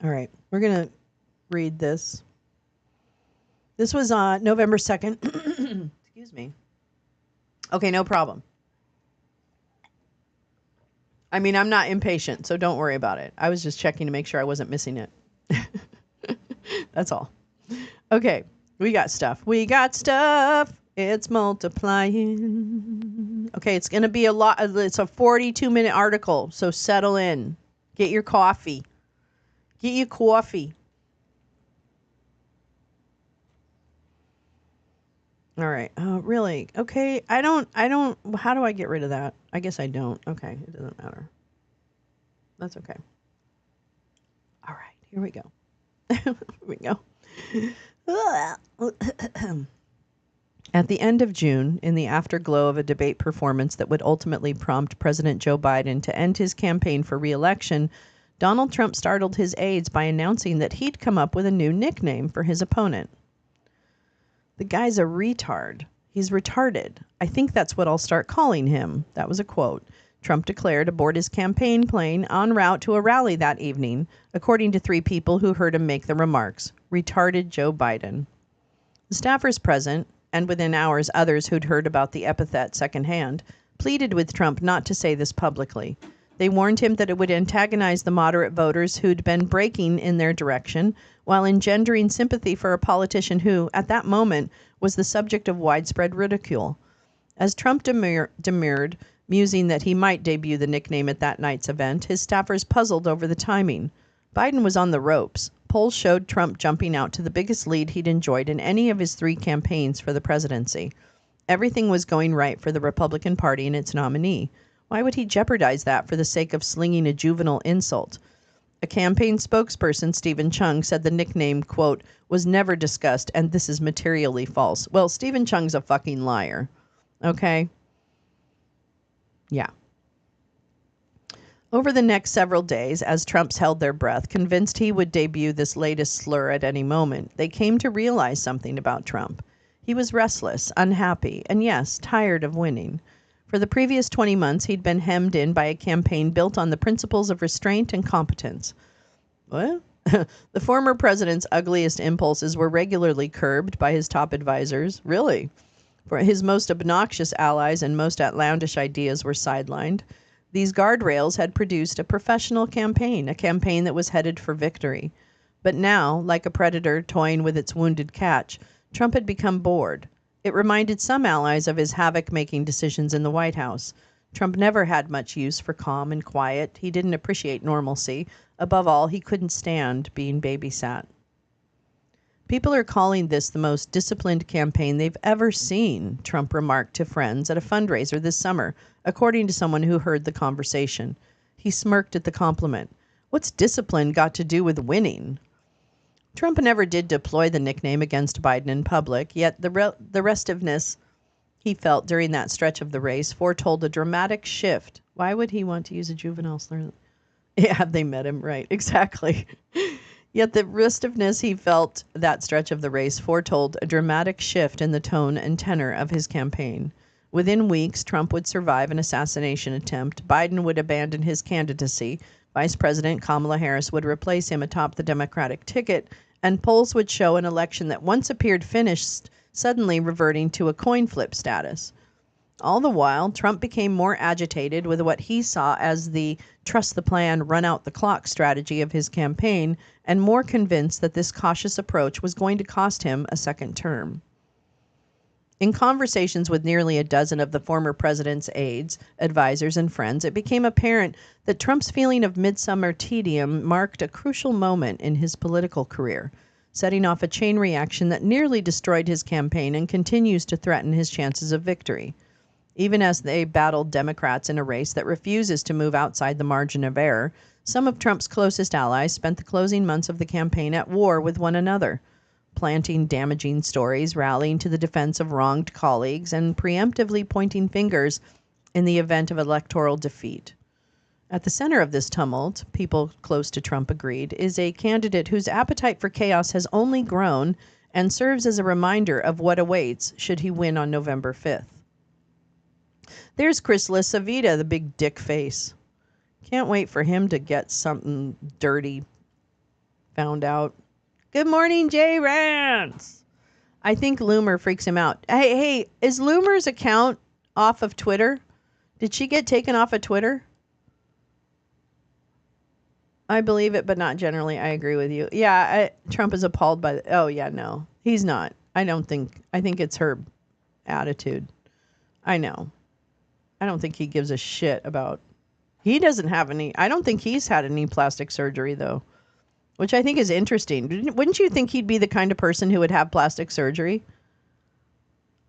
Speaker 1: All right, we're going to read this. This was on November 2nd. Excuse me. Okay, no problem. I mean, I'm not impatient, so don't worry about it. I was just checking to make sure I wasn't missing it. That's all. Okay, we got stuff. We got stuff. It's multiplying. Okay, it's going to be a lot. It's a 42-minute article, so settle in. Get your coffee. Get your coffee. All right. Really? Okay. I don't, how do I get rid of that? I guess I don't. Okay. It doesn't matter. That's okay. All right. Here we go. Here we go. At the end of June, in the afterglow of a debate performance that would ultimately prompt President Joe Biden to end his campaign for re-election, Donald Trump startled his aides by announcing that he'd come up with a new nickname for his opponent. The guy's a retard. He's retarded. I think that's what I'll start calling him. That was a quote. Trump declared aboard his campaign plane en route to a rally that evening, according to 3 people who heard him make the remarks. Retarded Joe Biden. The staffers present, and within hours others who'd heard about the epithet secondhand, pleaded with Trump not to say this publicly. They warned him that it would antagonize the moderate voters who'd been breaking in their direction, while engendering sympathy for a politician who, at that moment, was the subject of widespread ridicule. As Trump demurred, musing that he might debut the nickname at that night's event, his staffers puzzled over the timing. Biden was on the ropes. Polls showed Trump jumping out to the biggest lead he'd enjoyed in any of his 3 campaigns for the presidency. Everything was going right for the Republican Party and its nominee. Why would he jeopardize that for the sake of slinging a juvenile insult? A campaign spokesperson, Stephen Chung, said the nickname, quote, was never discussed and this is materially false. Well, Stephen Chung's a fucking liar. Okay? Yeah. Over the next several days, as Trumps held their breath, convinced he would debut this latest slur at any moment, they came to realize something about Trump. He was restless, unhappy, and yes, tired of winning. For the previous 20 months, he'd been hemmed in by a campaign built on the principles of restraint and competence. What? The former president's ugliest impulses were regularly curbed by his top advisors. Really? For his most obnoxious allies and most outlandish ideas were sidelined. These guardrails had produced a professional campaign, a campaign that was headed for victory. But now, like a predator toying with its wounded catch, Trump had become bored. It reminded some allies of his havoc-making decisions in the White House. Trump never had much use for calm and quiet. He didn't appreciate normalcy. Above all, he couldn't stand being babysat. People are calling this the most disciplined campaign they've ever seen, Trump remarked to friends at a fundraiser this summer, according to someone who heard the conversation. He smirked at the compliment. What's discipline got to do with winning? Trump never did deploy the nickname against Biden in public, yet the restiveness he felt during that stretch of the race foretold a dramatic shift. Why would he want to use a juvenile slur? Yeah, have they met him? Right, exactly. Yet the restiveness he felt that stretch of the race foretold a dramatic shift in the tone and tenor of his campaign. Within weeks, Trump would survive an assassination attempt. Biden would abandon his candidacy. Vice President Kamala Harris would replace him atop the Democratic ticket, and polls would show an election that once appeared finished suddenly reverting to a coin flip status. All the while, Trump became more agitated with what he saw as the trust the plan, run out the clock strategy of his campaign, and more convinced that this cautious approach was going to cost him a second term. In conversations with nearly a dozen of the former president's aides, advisors, and friends, it became apparent that Trump's feeling of midsummer tedium marked a crucial moment in his political career, setting off a chain reaction that nearly destroyed his campaign and continues to threaten his chances of victory. Even as they battled Democrats in a race that refuses to move outside the margin of error, some of Trump's closest allies spent the closing months of the campaign at war with one another, planting damaging stories, rallying to the defense of wronged colleagues, and preemptively pointing fingers in the event of electoral defeat. At the center of this tumult, people close to Trump agreed, is a candidate whose appetite for chaos has only grown and serves as a reminder of what awaits should he win on November 5th. There's Chris LaCivita, the big dick face. Can't wait for him to get something dirty found out. Good morning, Jay Rance. I think Loomer freaks him out. Hey, is Loomer's account off of Twitter? Did she get taken off of Twitter? I believe it, but not generally. I agree with you. Yeah, Trump is appalled by oh, yeah, no. He's not. I think it's her attitude. I know. I don't think he gives a shit about... He doesn't have any... I don't think he's had any plastic surgery, though, which I think is interesting. Wouldn't you think he'd be the kind of person who would have plastic surgery?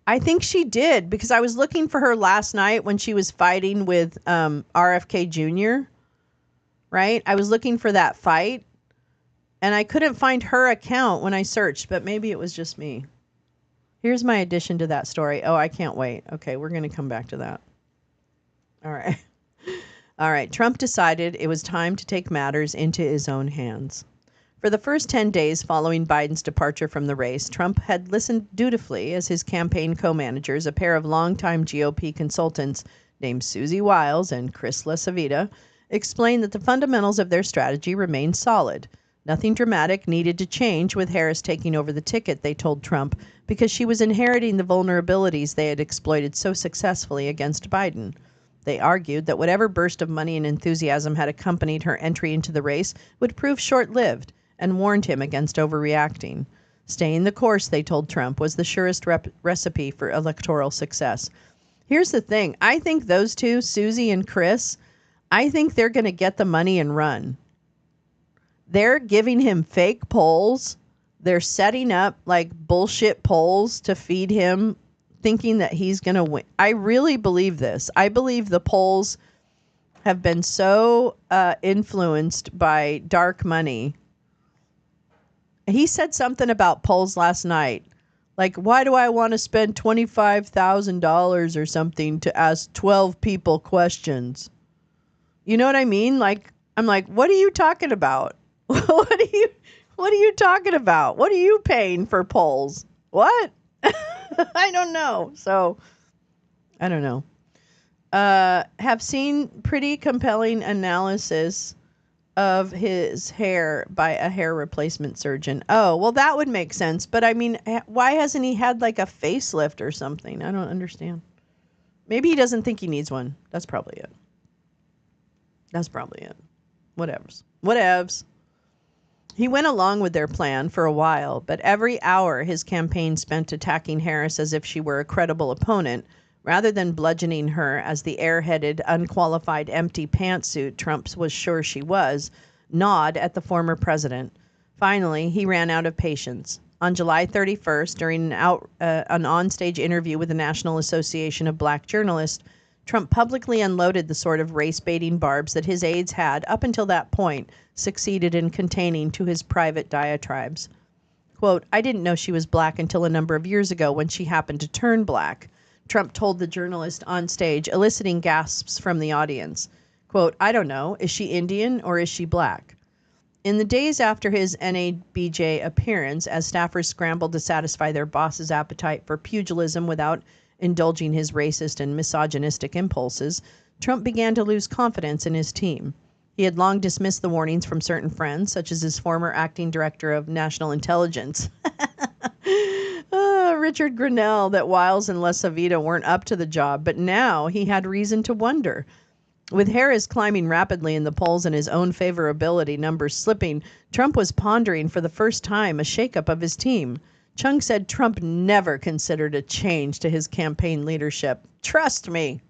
Speaker 1: I think she did, because I was looking for her last night when she was fighting with RFK Jr., right? I was looking for that fight, and I couldn't find her account when I searched, but maybe it was just me. Here's my addition to that story. Oh, I can't wait. Okay, we're going to come back to that. All right. Trump decided it was time to take matters into his own hands. For the first 10 days following Biden's departure from the race, Trump had listened dutifully as his campaign co-managers, a pair of longtime GOP consultants named Susie Wiles and Chris LaCivita, explained that the fundamentals of their strategy remained solid. Nothing dramatic needed to change with Harris taking over the ticket, they told Trump, because she was inheriting the vulnerabilities they had exploited so successfully against Biden. They argued that whatever burst of money and enthusiasm had accompanied her entry into the race would prove short-lived, and warned him against overreacting. Staying the course, they told Trump, was the surest recipe for electoral success. Here's the thing. I think those two, Susie and Chris, I think they're going to get the money and run. They're giving him fake polls. They're setting up like bullshit polls to feed him, thinking that he's going to win. I really believe this. I believe the polls have been so influenced by dark money. He said something about polls last night. Like, why do I want to spend $25,000 or something to ask 12 people questions? You know what I mean? Like, I'm like, what are you talking about? What are you talking about? What are you paying for polls? What? I don't know. So, I don't know. Have seen pretty compelling analysis of his hair by a hair replacement surgeon. Oh, well, that would make sense. But I mean, why hasn't he had like a facelift or something? I don't understand. Maybe he doesn't think he needs one. That's probably it. Whatevs. He went along with their plan for a while, but every hour his campaign spent attacking Harris as if she were a credible opponent, rather than bludgeoning her as the airheaded, unqualified, empty pantsuit Trump was sure she was, gnawed at the former president. Finally, he ran out of patience. On July 31st, during an onstage interview with the National Association of Black Journalists, Trump publicly unloaded the sort of race-baiting barbs that his aides had, up until that point, succeeded in containing to his private diatribes. Quote, I didn't know she was black until a number of years ago when she happened to turn black, Trump told the journalist on stage, eliciting gasps from the audience. Quote, I don't know, is she Indian or is she black? In the days after his NABJ appearance, as staffers scrambled to satisfy their boss's appetite for pugilism without indulging his racist and misogynistic impulses, Trump began to lose confidence in his team. He had long dismissed the warnings from certain friends, such as his former acting director of national intelligence, Richard Grinnell that Wiles and LaCivita weren't up to the job, but now he had reason to wonder. With Harris climbing rapidly in the polls and his own favorability numbers slipping, Trump was pondering for the first time a shakeup of his team. Chung said Trump never considered a change to his campaign leadership. Trust me.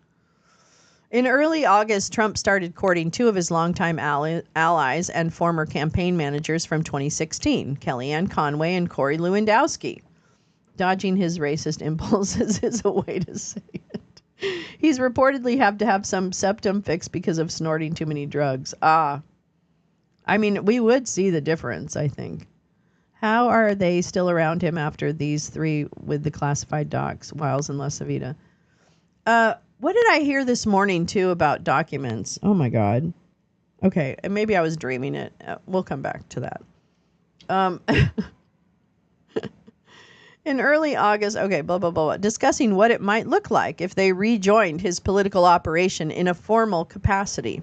Speaker 1: In early August, Trump started courting two of his longtime allies and former campaign managers from 2016, Kellyanne Conway and Corey Lewandowski. Dodging his racist impulses is a way to say it. He's reportedly had to have some septum fixed because of snorting too many drugs. I mean, we would see the difference, I think. How are they still around him after these three with the classified docs, Wiles and LaCivita? What did I hear this morning, too, about documents? Oh, my God. Okay, maybe I was dreaming it. We'll come back to that. In early August, okay, blah, blah, blah, discussing what it might look like if they rejoined his political operation in a formal capacity.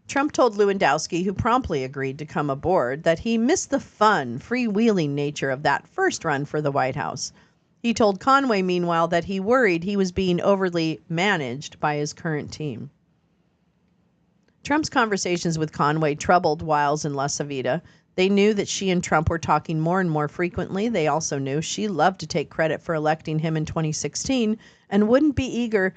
Speaker 1: Trump told Lewandowski, who promptly agreed to come aboard, that he missed the fun, freewheeling nature of that first run for the White House. He told Conway, meanwhile, that he worried he was being overly managed by his current team. Trump's conversations with Conway troubled Wiles and LaCivita. They knew that she and Trump were talking more and more frequently. They also knew she loved to take credit for electing him in 2016 and wouldn't be eager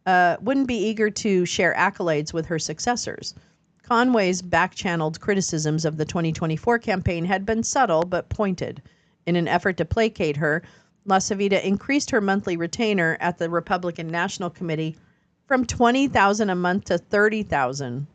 Speaker 1: to share accolades with her successors. Conway's back-channeled criticisms of the 2024 campaign had been subtle but pointed. In an effort to placate her, LaCivita increased her monthly retainer at the Republican National Committee from $20,000 a month to $30,000.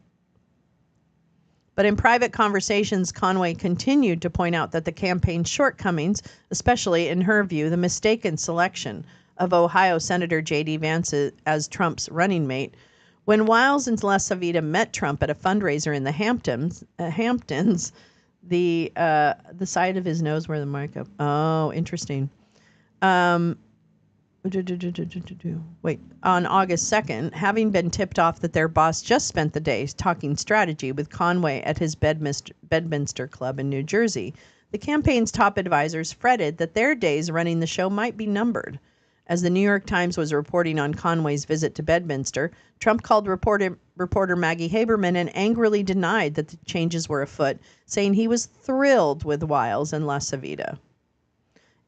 Speaker 1: But in private conversations, Conway continued to point out that the campaign's shortcomings, especially in her view, the mistaken selection of Ohio Senator J.D. Vance as Trump's running mate. When Wiles and LaCivita met Trump at a fundraiser in the Hamptons, the side of his nose where the mic up. Oh, interesting. On August 2nd, having been tipped off that their boss just spent the day talking strategy with Conway at his Bedminster Club in New Jersey, the campaign's top advisors fretted that their days running the show might be numbered. As the New York Times was reporting on Conway's visit to Bedminster, Trump called reporter Maggie Haberman and angrily denied that the changes were afoot, saying he was thrilled with Wiles and LaCivita.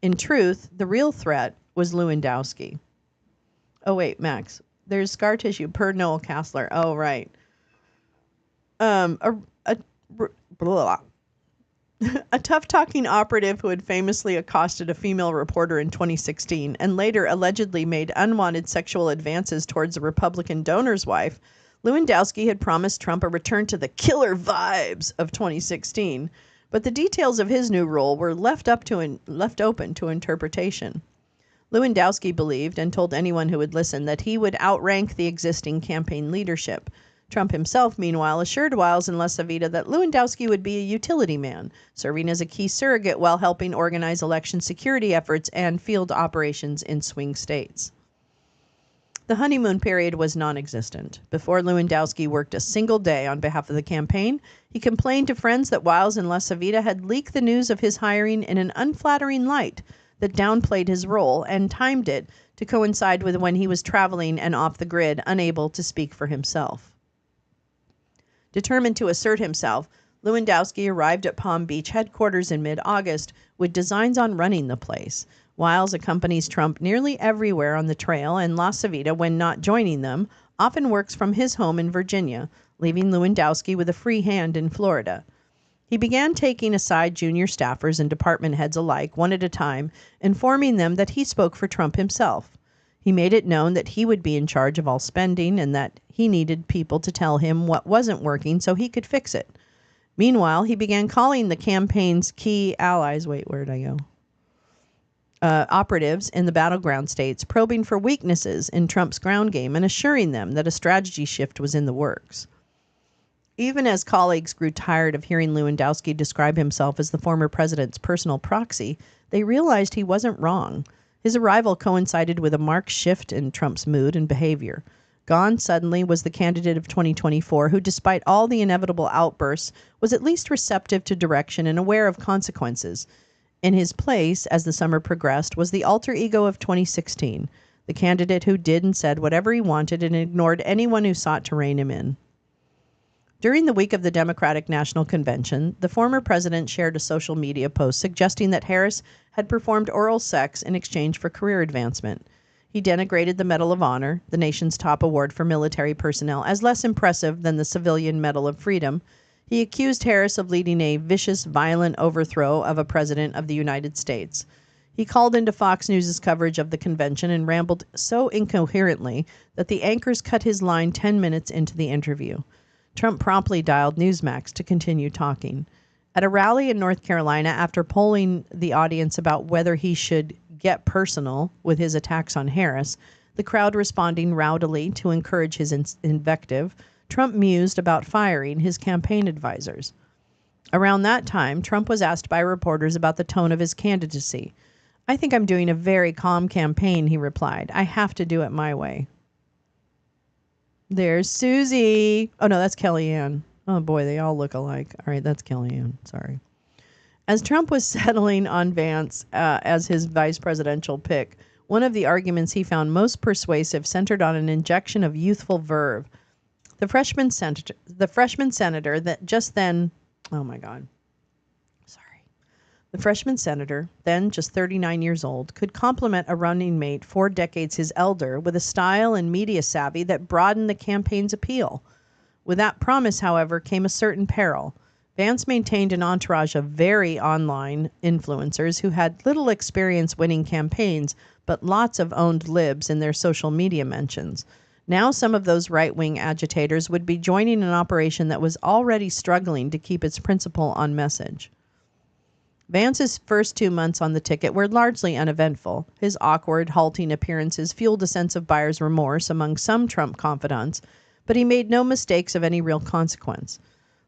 Speaker 1: In truth, the real threat was Lewandowski. Oh, wait, Max. There's scar tissue per Noel Castler. Oh, right. A tough-talking operative who had famously accosted a female reporter in 2016 and later allegedly made unwanted sexual advances towards a Republican donor's wife, Lewandowski had promised Trump a return to the killer vibes of 2016. But the details of his new role were left open to interpretation. Lewandowski believed, and told anyone who would listen, that he would outrank the existing campaign leadership. Trump himself, meanwhile, assured Wiles and LaCivita that Lewandowski would be a utility man, serving as a key surrogate while helping organize election security efforts and field operations in swing states. The honeymoon period was non-existent. Before Lewandowski worked a single day on behalf of the campaign, he complained to friends that Wiles and LaCivita had leaked the news of his hiring in an unflattering light that downplayed his role and timed it to coincide with when he was traveling and off the grid, unable to speak for himself. Determined to assert himself, Lewandowski arrived at Palm Beach headquarters in mid-August with designs on running the place. Wiles accompanies Trump nearly everywhere on the trail, and LaCivita, when not joining them, often works from his home in Virginia, leaving Lewandowski with a free hand in Florida. He began taking aside junior staffers and department heads alike, one at a time, informing them that he spoke for Trump himself. He made it known that he would be in charge of all spending and that he needed people to tell him what wasn't working so he could fix it. Meanwhile, he began calling the campaign's key allies, operatives in the battleground states, probing for weaknesses in Trump's ground game and assuring them that a strategy shift was in the works. Even as colleagues grew tired of hearing Lewandowski describe himself as the former president's personal proxy, they realized he wasn't wrong. His arrival coincided with a marked shift in Trump's mood and behavior. Gone suddenly was the candidate of 2024 who, despite all the inevitable outbursts, was at least receptive to direction and aware of consequences. In his place, as the summer progressed, was the alter ego of 2016, the candidate who did and said whatever he wanted and ignored anyone who sought to rein him in. During the week of the Democratic National Convention, the former president shared a social media post suggesting that Harris had performed oral sex in exchange for career advancement. He denigrated the Medal of Honor, the nation's top award for military personnel, as less impressive than the Civilian Medal of Freedom. He accused Harris of leading a vicious, violent overthrow of a president of the United States. He called into Fox News' coverage of the convention and rambled so incoherently that the anchors cut his line 10 minutes into the interview. Trump promptly dialed Newsmax to continue talking. At a rally in North Carolina, after polling the audience about whether he should get personal with his attacks on Harris, the crowd responding rowdily to encourage his invective, Trump mused about firing his campaign advisors. Around that time, Trump was asked by reporters about the tone of his candidacy. "I think I'm doing a very calm campaign," he replied. "I have to do it my way." There's Susie. Oh, no, that's Kellyanne. Oh, boy, they all look alike. All right, that's Kellyanne. Sorry. As Trump was settling on Vance as his vice presidential pick, one of the arguments he found most persuasive centered on an injection of youthful verve. The freshman senator that just then, oh my God, sorry. The freshman senator, then just 39 years old, could compliment a running mate 4 decades his elder with a style and media savvy that broadened the campaign's appeal. With that promise, however, came a certain peril. Vance maintained an entourage of very online influencers who had little experience winning campaigns, but lots of owned libs in their social media mentions. Now some of those right-wing agitators would be joining an operation that was already struggling to keep its principle on message. Vance's first 2 months on the ticket were largely uneventful. His awkward, halting appearances fueled a sense of buyer's remorse among some Trump confidants, but he made no mistakes of any real consequence.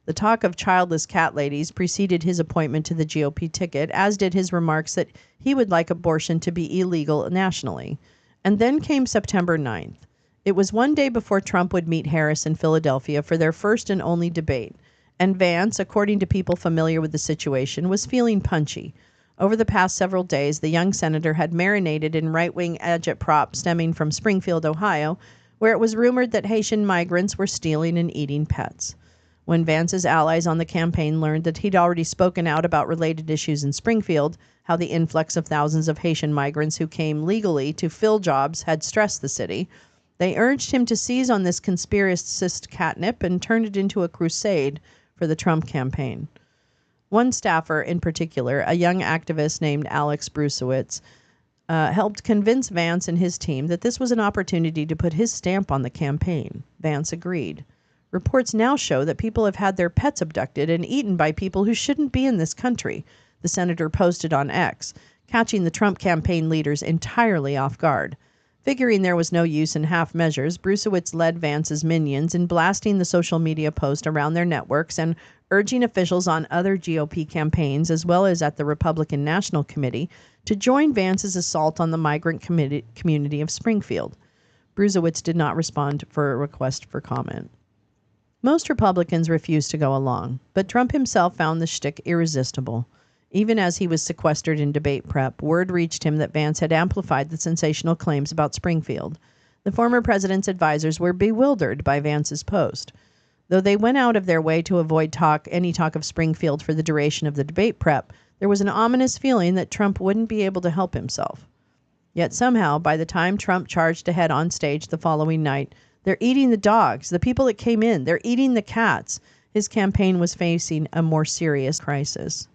Speaker 1: The talk of childless cat ladies preceded his appointment to the GOP ticket, as did his remarks that he would like abortion to be illegal nationally. And then came September 9th. It was one day before Trump would meet Harris in Philadelphia for their first and only debate. And Vance, according to people familiar with the situation, was feeling punchy. Over the past several days, the young senator had marinated in right-wing agitprop stemming from Springfield, Ohio, where it was rumored that Haitian migrants were stealing and eating pets. When Vance's allies on the campaign learned that he'd already spoken out about related issues in Springfield, how the influx of thousands of Haitian migrants who came legally to fill jobs had stressed the city, they urged him to seize on this conspiracist catnip and turn it into a crusade for the Trump campaign. One staffer in particular, a young activist named Alex Brusewitz, helped convince Vance and his team that this was an opportunity to put his stamp on the campaign. Vance agreed. Reports now show that people have had their pets abducted and eaten by people who shouldn't be in this country, the senator posted on X, catching the Trump campaign leaders entirely off guard. Figuring there was no use in half measures, Brusewitz led Vance's minions in blasting the social media post around their networks and urging officials on other GOP campaigns, as well as at the Republican National Committee, to join Vance's assault on the migrant community of Springfield. Brusewitz did not respond for a request for comment. Most Republicans refused to go along, but Trump himself found the shtick irresistible. Even as he was sequestered in debate prep, word reached him that Vance had amplified the sensational claims about Springfield. The former president's advisors were bewildered by Vance's post. Though they went out of their way to avoid any talk of Springfield for the duration of the debate prep, there was an ominous feeling that Trump wouldn't be able to help himself. Yet somehow, by the time Trump charged ahead on stage the following night, they're eating the dogs, the people that came in, they're eating the cats. His campaign was facing a more serious crisis.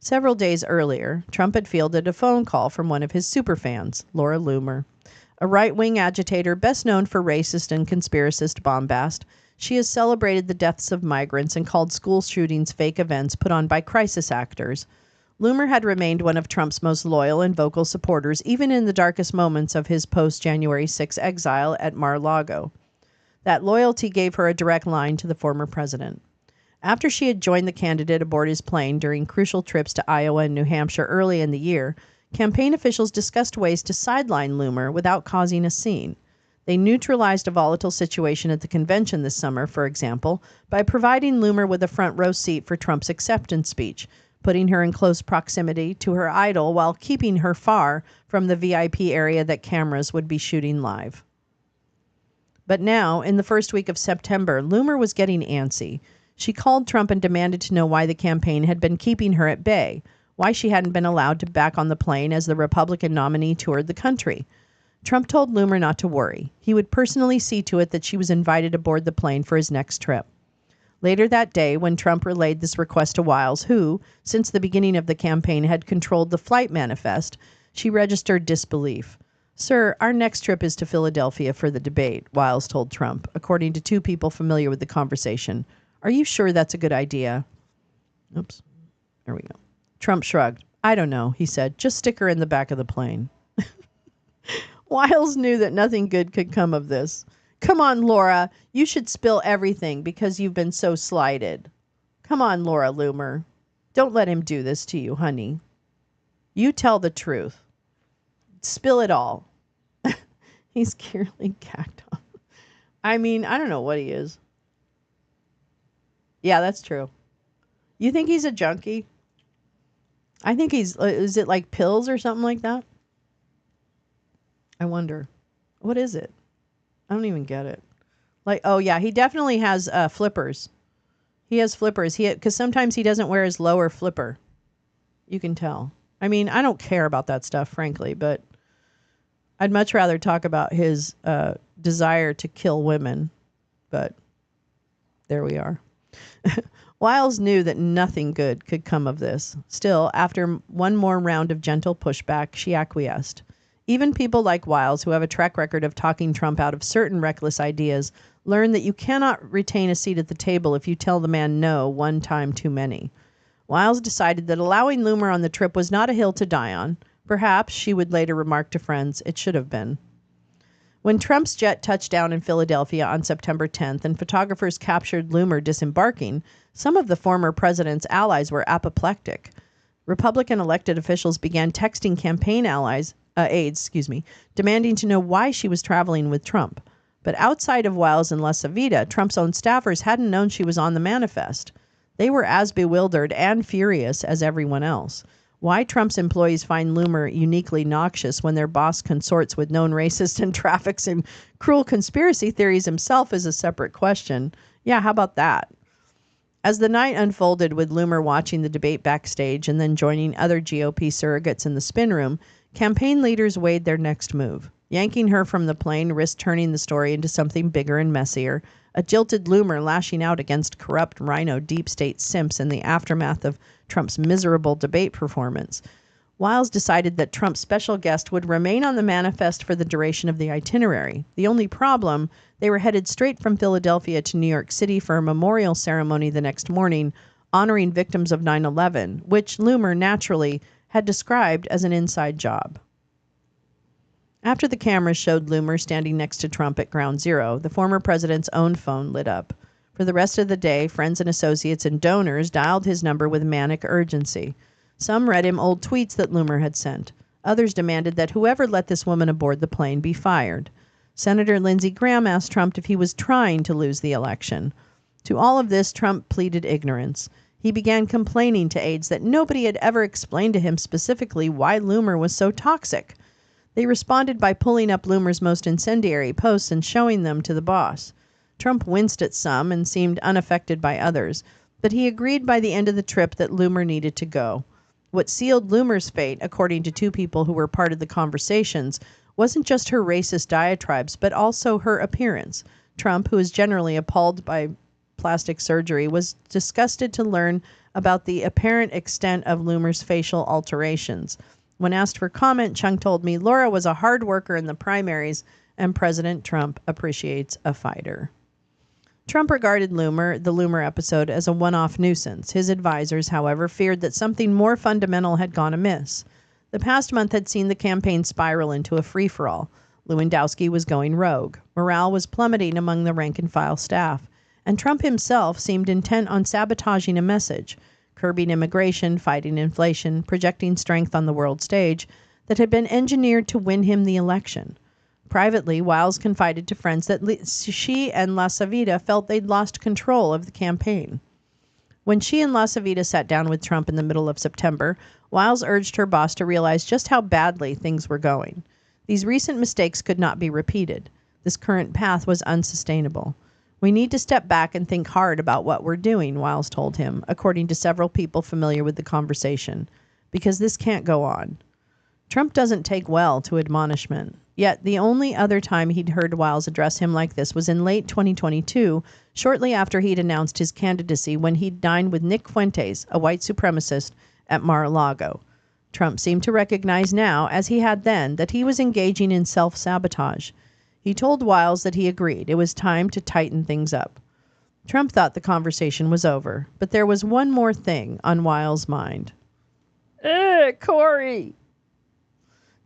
Speaker 1: Several days earlier, Trump had fielded a phone call from one of his superfans, Laura Loomer. A right-wing agitator best known for racist and conspiracist bombast, she has celebrated the deaths of migrants and called school shootings fake events put on by crisis actors. Loomer had remained one of Trump's most loyal and vocal supporters, even in the darkest moments of his post-January 6 exile at Mar-a-Lago. That loyalty gave her a direct line to the former president. After she had joined the candidate aboard his plane during crucial trips to Iowa and New Hampshire early in the year, campaign officials discussed ways to sideline Loomer without causing a scene. They neutralized a volatile situation at the convention this summer, for example, by providing Loomer with a front row seat for Trump's acceptance speech, putting her in close proximity to her idol while keeping her far from the VIP area that cameras would be shooting live. But now, in the first week of September, Loomer was getting antsy. She called Trump and demanded to know why the campaign had been keeping her at bay, why she hadn't been allowed to back on the plane as the Republican nominee toured the country. Trump told Loomer not to worry. He would personally see to it that she was invited aboard the plane for his next trip. Later that day, when Trump relayed this request to Wiles, who, since the beginning of the campaign, had controlled the flight manifest, she registered disbelief. "Sir, our next trip is to Philadelphia for the debate," Wiles told Trump, according to two people familiar with the conversation. "Are you sure that's a good idea?" Oops. There we go. Trump shrugged. "I don't know," he said. "Just stick her in the back of the plane." Wiles knew that nothing good could come of this. "Come on, Laura. You should spill everything because you've been so slighted. Come on, Laura Loomer. Don't let him do this to you, honey. You tell the truth. Spill it all." He's clearly gagged on. I mean, I don't know what he is. Yeah, that's true. You think he's a junkie? I think is it like pills or something like that? I wonder. What is it? I don't even get it. Like, oh yeah, he definitely has flippers. He has flippers. Because sometimes he doesn't wear his lower flipper. You can tell. I mean, I don't care about that stuff, frankly, but I'd much rather talk about his desire to kill women. But there we are. Wiles knew that nothing good could come of this. Still, after one more round of gentle pushback, she acquiesced. Even people like Wiles, who have a track record of talking Trump out of certain reckless ideas, learn that you cannot retain a seat at the table if you tell the man no one time too many. Wiles decided that allowing Loomer on the trip was not a hill to die on. Perhaps, she would later remark to friends, it should have been. When Trump's jet touched down in Philadelphia on September 10th and photographers captured Loomer disembarking, some of the former president's allies were apoplectic. Republican elected officials began texting campaign aides, demanding to know why she was traveling with Trump. But outside of Wiles and La Savita, Trump's own staffers hadn't known she was on the manifest. They were as bewildered and furious as everyone else. Why Trump's employees find Loomer uniquely noxious when their boss consorts with known racist and traffics in cruel conspiracy theories himself is a separate question. Yeah, how about that? As the night unfolded with Loomer watching the debate backstage and then joining other GOP surrogates in the spin room, campaign leaders weighed their next move. Yanking her from the plane risked turning the story into something bigger and messier. A jilted Loomer lashing out against corrupt rhino deep state simps in the aftermath of Trump's miserable debate performance. Wiles decided that Trump's special guest would remain on the manifest for the duration of the itinerary. The only problem, they were headed straight from Philadelphia to New York City for a memorial ceremony the next morning, honoring victims of 9/11, which Loomer naturally had described as an inside job. After the cameras showed Loomer standing next to Trump at Ground Zero, the former president's own phone lit up. For the rest of the day, friends and associates and donors dialed his number with manic urgency. Some read him old tweets that Loomer had sent. Others demanded that whoever let this woman aboard the plane be fired. Senator Lindsey Graham asked Trump if he was trying to lose the election. To all of this, Trump pleaded ignorance. He began complaining to aides that nobody had ever explained to him specifically why Loomer was so toxic. They responded by pulling up Loomer's most incendiary posts and showing them to the boss. Trump winced at some and seemed unaffected by others, but he agreed by the end of the trip that Loomer needed to go. What sealed Loomer's fate, according to two people who were part of the conversations, wasn't just her racist diatribes, but also her appearance. Trump, who is generally appalled by plastic surgery, was disgusted to learn about the apparent extent of Loomer's facial alterations. When asked for comment, Chung told me Laura was a hard worker in the primaries and President Trump appreciates a fighter. Trump regarded the Loomer episode, as a one-off nuisance. His advisors, however, feared that something more fundamental had gone amiss. The past month had seen the campaign spiral into a free-for-all. Lewandowski was going rogue. Morale was plummeting among the rank-and-file staff. And Trump himself seemed intent on sabotaging a message, curbing immigration, fighting inflation, projecting strength on the world stage, that had been engineered to win him the election. Privately, Wiles confided to friends that she and La Savita felt they'd lost control of the campaign. When she and LaCivita sat down with Trump in the middle of September, Wiles urged her boss to realize just how badly things were going. These recent mistakes could not be repeated. This current path was unsustainable. We need to step back and think hard about what we're doing, Wiles told him, according to several people familiar with the conversation, because this can't go on. Trump doesn't take well to admonishment. Yet the only other time he'd heard Wiles address him like this was in late 2022, shortly after he'd announced his candidacy when he'd dined with Nick Fuentes, a white supremacist, at Mar-a-Lago. Trump seemed to recognize now, as he had then, that he was engaging in self-sabotage. He told Wiles that he agreed it was time to tighten things up. Trump thought the conversation was over, but there was one more thing on Wiles' mind. Corey!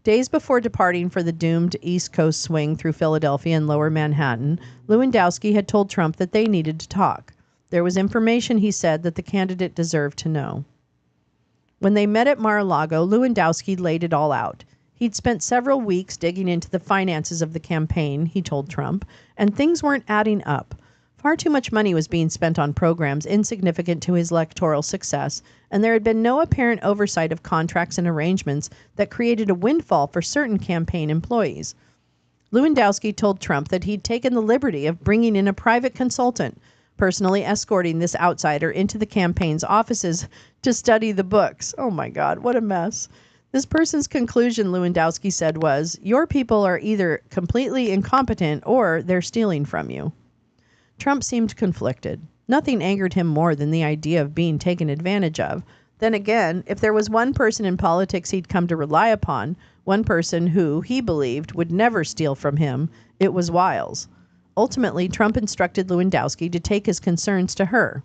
Speaker 1: Days before departing for the doomed East Coast swing through Philadelphia and Lower Manhattan, Lewandowski had told Trump that they needed to talk. There was information, he said, that the candidate deserved to know. When they met at Mar-a-Lago, Lewandowski laid it all out. He'd spent several weeks digging into the finances of the campaign, he told Trump, and things weren't adding up. Far too much money was being spent on programs insignificant to his electoral success, and there had been no apparent oversight of contracts and arrangements that created a windfall for certain campaign employees. Lewandowski told Trump that he'd taken the liberty of bringing in a private consultant, personally escorting this outsider into the campaign's offices to study the books. Oh my God, what a mess. This person's conclusion, Lewandowski said, was, your people are either completely incompetent or they're stealing from you. Trump seemed conflicted. Nothing angered him more than the idea of being taken advantage of. Then again, if there was one person in politics he'd come to rely upon, one person who, he believed, would never steal from him, it was Wiles. Ultimately, Trump instructed Lewandowski to take his concerns to her.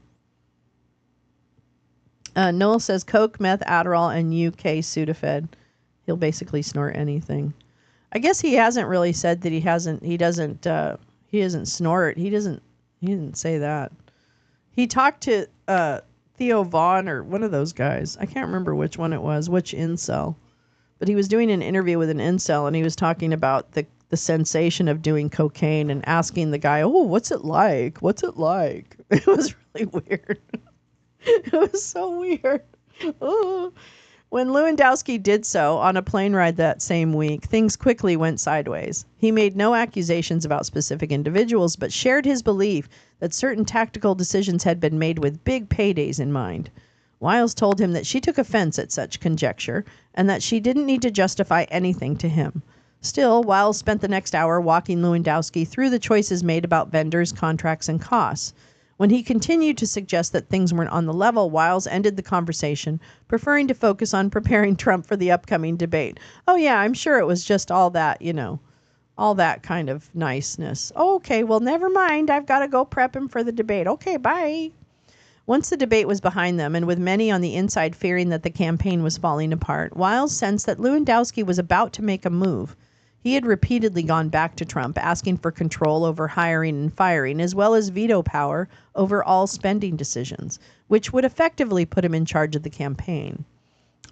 Speaker 1: Noel says Coke, meth, Adderall, and UK Sudafed. He'll basically snort anything. I guess he hasn't really said that he doesn't snort. He didn't say that. He talked to Theo Vaughn or one of those guys. I can't remember which one it was, which incel. But he was doing an interview with an incel, and he was talking about the sensation of doing cocaine and asking the guy, oh, what's it like? What's it like? It was really weird. It was so weird. Oh. When Lewandowski did so on a plane ride that same week, things quickly went sideways. He made no accusations about specific individuals, but shared his belief that certain tactical decisions had been made with big paydays in mind. Wiles told him that she took offense at such conjecture and that she didn't need to justify anything to him. Still, Wiles spent the next hour walking Lewandowski through the choices made about vendors, contracts, and costs. When he continued to suggest that things weren't on the level, Wiles ended the conversation, preferring to focus on preparing Trump for the upcoming debate. Oh, yeah, I'm sure it was just all that, all that kind of niceness. Oh, okay, well, never mind. I've got to go prep him for the debate. Okay, bye. Once the debate was behind them, and with many on the inside fearing that the campaign was falling apart, Wiles sensed that Lewandowski was about to make a move. He had repeatedly gone back to Trump, asking for control over hiring and firing, as well as veto power over all spending decisions, which would effectively put him in charge of the campaign.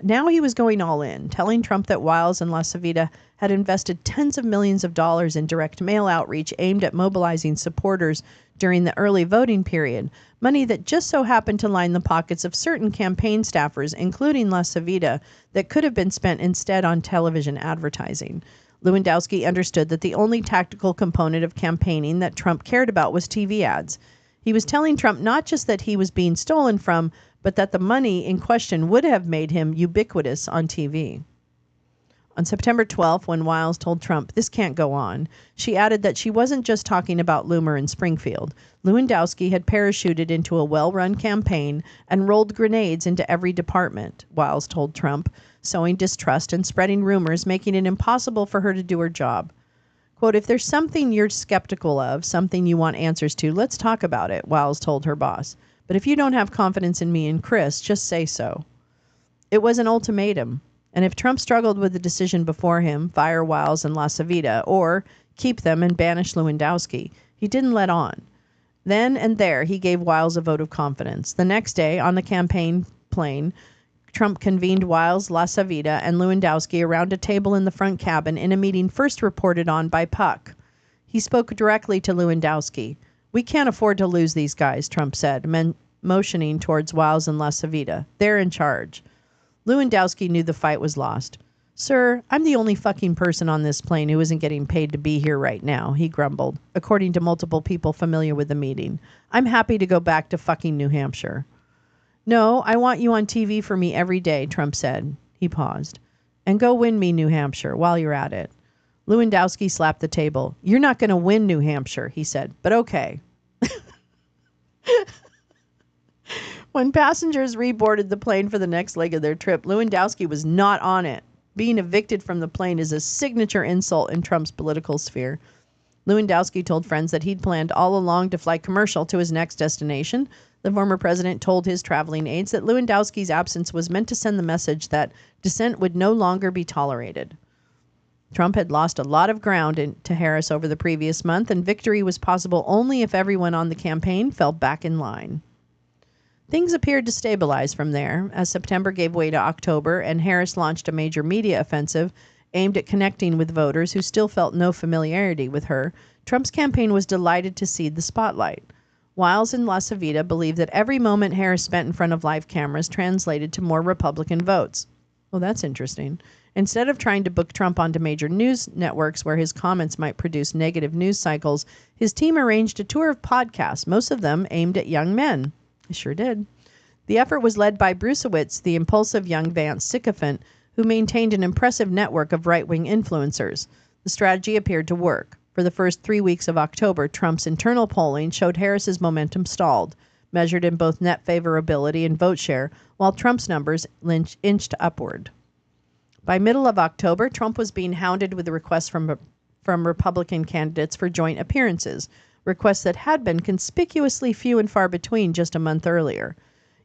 Speaker 1: Now he was going all in, telling Trump that Wiles and LaCivita had invested tens of millions of dollars in direct mail outreach aimed at mobilizing supporters during the early voting period, money that just so happened to line the pockets of certain campaign staffers, including LaCivita, that could have been spent instead on television advertising. Lewandowski understood that the only tactical component of campaigning that Trump cared about was TV ads. He was telling Trump not just that he was being stolen from, but that the money in question would have made him ubiquitous on TV. On September 12th, when Wiles told Trump, this can't go on, she added that she wasn't just talking about Loomer and Springfield. Lewandowski had parachuted into a well-run campaign and rolled grenades into every department, Wiles told Trump, sowing distrust and spreading rumors, making it impossible for her to do her job. Quote, if there's something you're skeptical of, something you want answers to, let's talk about it, Wiles told her boss. But if you don't have confidence in me and Chris, just say so. It was an ultimatum. And if Trump struggled with the decision before him, fire Wiles and LaCivita, or keep them and banish Lewandowski, he didn't let on. Then and there, he gave Wiles a vote of confidence. The next day, on the campaign plane, Trump convened Wiles, LaCivita, and Lewandowski around a table in the front cabin in a meeting first reported on by Puck. He spoke directly to Lewandowski. We can't afford to lose these guys, Trump said, motioning towards Wiles and LaCivita. They're in charge. Lewandowski knew the fight was lost. Sir, I'm the only fucking person on this plane who isn't getting paid to be here right now, he grumbled, according to multiple people familiar with the meeting. I'm happy to go back to fucking New Hampshire. No, I want you on TV for me every day, Trump said. He paused. And go win me New Hampshire while you're at it. Lewandowski slapped the table. You're not going to win New Hampshire, he said, but okay. When passengers reboarded the plane for the next leg of their trip, Lewandowski was not on it. Being evicted from the plane is a signature insult in Trump's political sphere. Lewandowski told friends that he'd planned all along to fly commercial to his next destination. The former president told his traveling aides that Lewandowski's absence was meant to send the message that dissent would no longer be tolerated. Trump had lost a lot of ground to Harris over the previous month, and victory was possible only if everyone on the campaign fell back in line. Things appeared to stabilize from there, as September gave way to October, and Harris launched a major media offensive aimed at connecting with voters who still felt no familiarity with her. Trump's campaign was delighted to cede the spotlight. Wiles and LaCivita believed that every moment Harris spent in front of live cameras translated to more Republican votes. Well, that's interesting. Instead of trying to book Trump onto major news networks where his comments might produce negative news cycles, his team arranged a tour of podcasts, most of them aimed at young men. It sure did. The effort was led by Brucewitz, the impulsive young Vance sycophant, who maintained an impressive network of right-wing influencers. The strategy appeared to work. For the first 3 weeks of October, Trump's internal polling showed Harris's momentum stalled, measured in both net favorability and vote share, while Trump's numbers inched upward. By middle of October, Trump was being hounded with requests from Republican candidates for joint appearances, requests that had been conspicuously few and far between just a month earlier.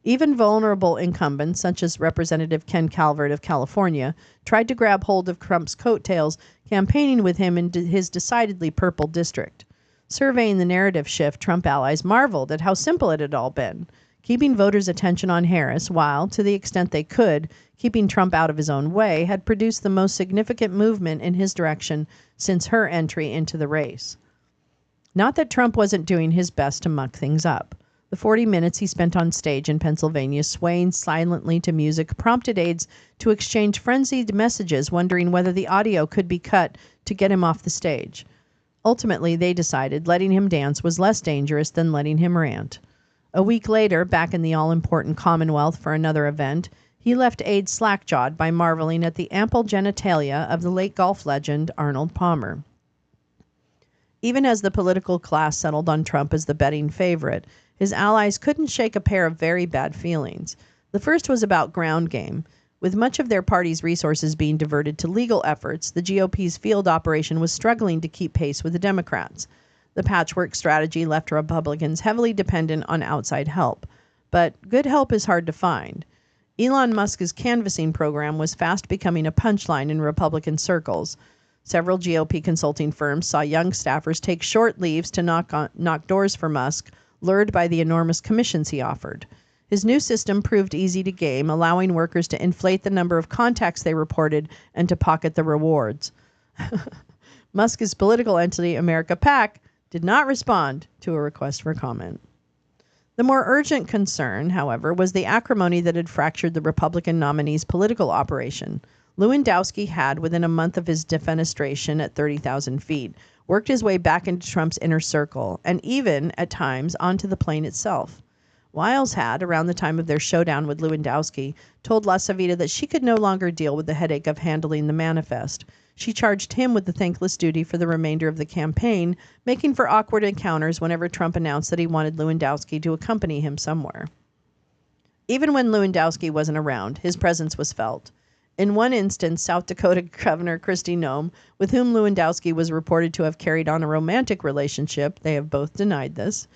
Speaker 1: Even vulnerable incumbents, such as Representative Ken Calvert of California, tried to grab hold of Trump's coattails, campaigning with him in his decidedly purple district. Surveying the narrative shift, Trump allies marveled at how simple it had all been, keeping voters' attention on Harris while, to the extent they could, keeping Trump out of his own way, had produced the most significant movement in his direction since her entry into the race. Not that Trump wasn't doing his best to muck things up. The 40 minutes he spent on stage in Pennsylvania swaying silently to music prompted aides to exchange frenzied messages wondering whether the audio could be cut to get him off the stage. Ultimately, they decided letting him dance was less dangerous than letting him rant. A week later, back in the all-important Commonwealth for another event, he left aides slack-jawed by marveling at the ample genitalia of the late golf legend Arnold Palmer. Even as the political class settled on Trump as the betting favorite, his allies couldn't shake a pair of very bad feelings. The first was about ground game. With much of their party's resources being diverted to legal efforts, the GOP's field operation was struggling to keep pace with the Democrats. The patchwork strategy left Republicans heavily dependent on outside help. But good help is hard to find. Elon Musk's canvassing program was fast becoming a punchline in Republican circles. Several GOP consulting firms saw young staffers take short leaves to knock doors for Musk, lured by the enormous commissions he offered. His new system proved easy to game, allowing workers to inflate the number of contacts they reported and to pocket the rewards. Musk's political entity, America PAC, did not respond to a request for comment. The more urgent concern, however, was the acrimony that had fractured the Republican nominee's political operation. Lewandowski had, within a month of his defenestration at 30,000 feet, worked his way back into Trump's inner circle, and even, at times, onto the plane itself. Wiles had, around the time of their showdown with Lewandowski, told LaCivita that she could no longer deal with the headache of handling the manifest. She charged him with the thankless duty for the remainder of the campaign, making for awkward encounters whenever Trump announced that he wanted Lewandowski to accompany him somewhere. Even when Lewandowski wasn't around, his presence was felt. In one instance, South Dakota Governor Kristi Noem, with whom Lewandowski was reported to have carried on a romantic relationship, they have both denied this,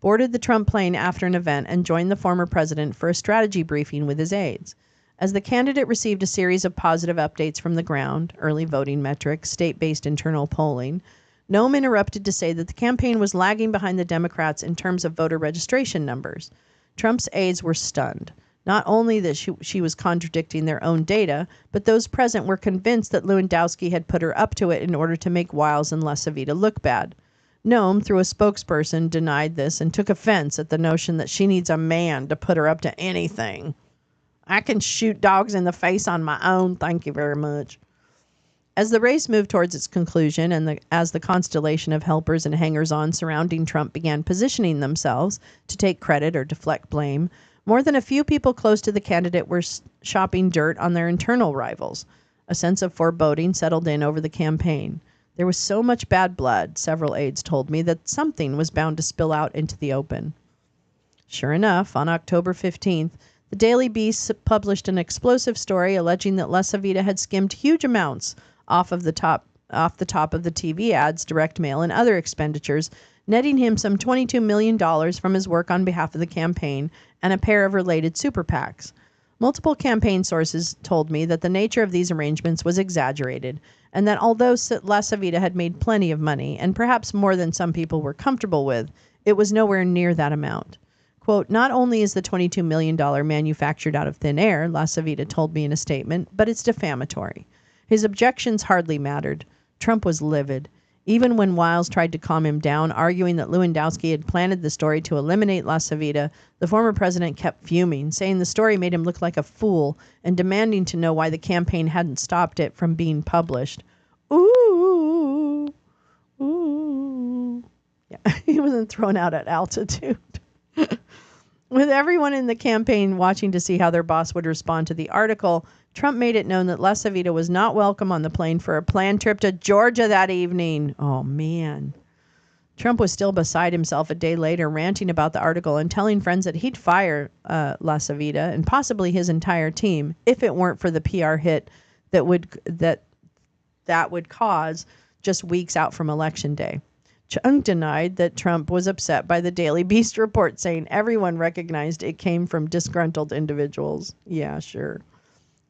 Speaker 1: boarded the Trump plane after an event and joined the former president for a strategy briefing with his aides. As the candidate received a series of positive updates from the ground, early voting metrics, state-based internal polling, Noem interrupted to say that the campaign was lagging behind the Democrats in terms of voter registration numbers. Trump's aides were stunned. Not only that she was contradicting their own data, but those present were convinced that Lewandowski had put her up to it in order to make Wiles and LaCivita look bad. Noam, through a spokesperson, denied this and took offense at the notion that she needs a man to put her up to anything. I can shoot dogs in the face on my own, thank you very much. As the race moved towards its conclusion and as the constellation of helpers and hangers-on surrounding Trump began positioning themselves to take credit or deflect blame, more than a few people close to the candidate were shopping dirt on their internal rivals. A sense of foreboding settled in over the campaign. There was so much bad blood, several aides told me, that something was bound to spill out into the open. Sure enough, on October 15th, the Daily Beast published an explosive story alleging that LaSavita had skimmed huge amounts off the top of the TV ads, direct mail, and other expenditures, netting him some $22 million from his work on behalf of the campaign and a pair of related super PACs. Multiple campaign sources told me that the nature of these arrangements was exaggerated, and that although LaSavita had made plenty of money, and perhaps more than some people were comfortable with, it was nowhere near that amount. Quote, not only is the $22 million manufactured out of thin air, LaSavita told me in a statement, but it's defamatory. His objections hardly mattered. Trump was livid. Even when Wiles tried to calm him down, arguing that Lewandowski had planted the story to eliminate LaSavita, the former president kept fuming, saying the story made him look like a fool and demanding to know why the campaign hadn't stopped it from being published. Ooh. Ooh. Yeah, he wasn't thrown out at altitude. With everyone in the campaign watching to see how their boss would respond to the article, Trump made it known that LaSavita was not welcome on the plane for a planned trip to Georgia that evening. Oh, man. Trump was still beside himself a day later, ranting about the article and telling friends that he'd fire LaSavita and possibly his entire team if it weren't for the PR hit that would cause just weeks out from Election Day. Chung denied that Trump was upset by the Daily Beast report, saying everyone recognized it came from disgruntled individuals. Yeah, sure.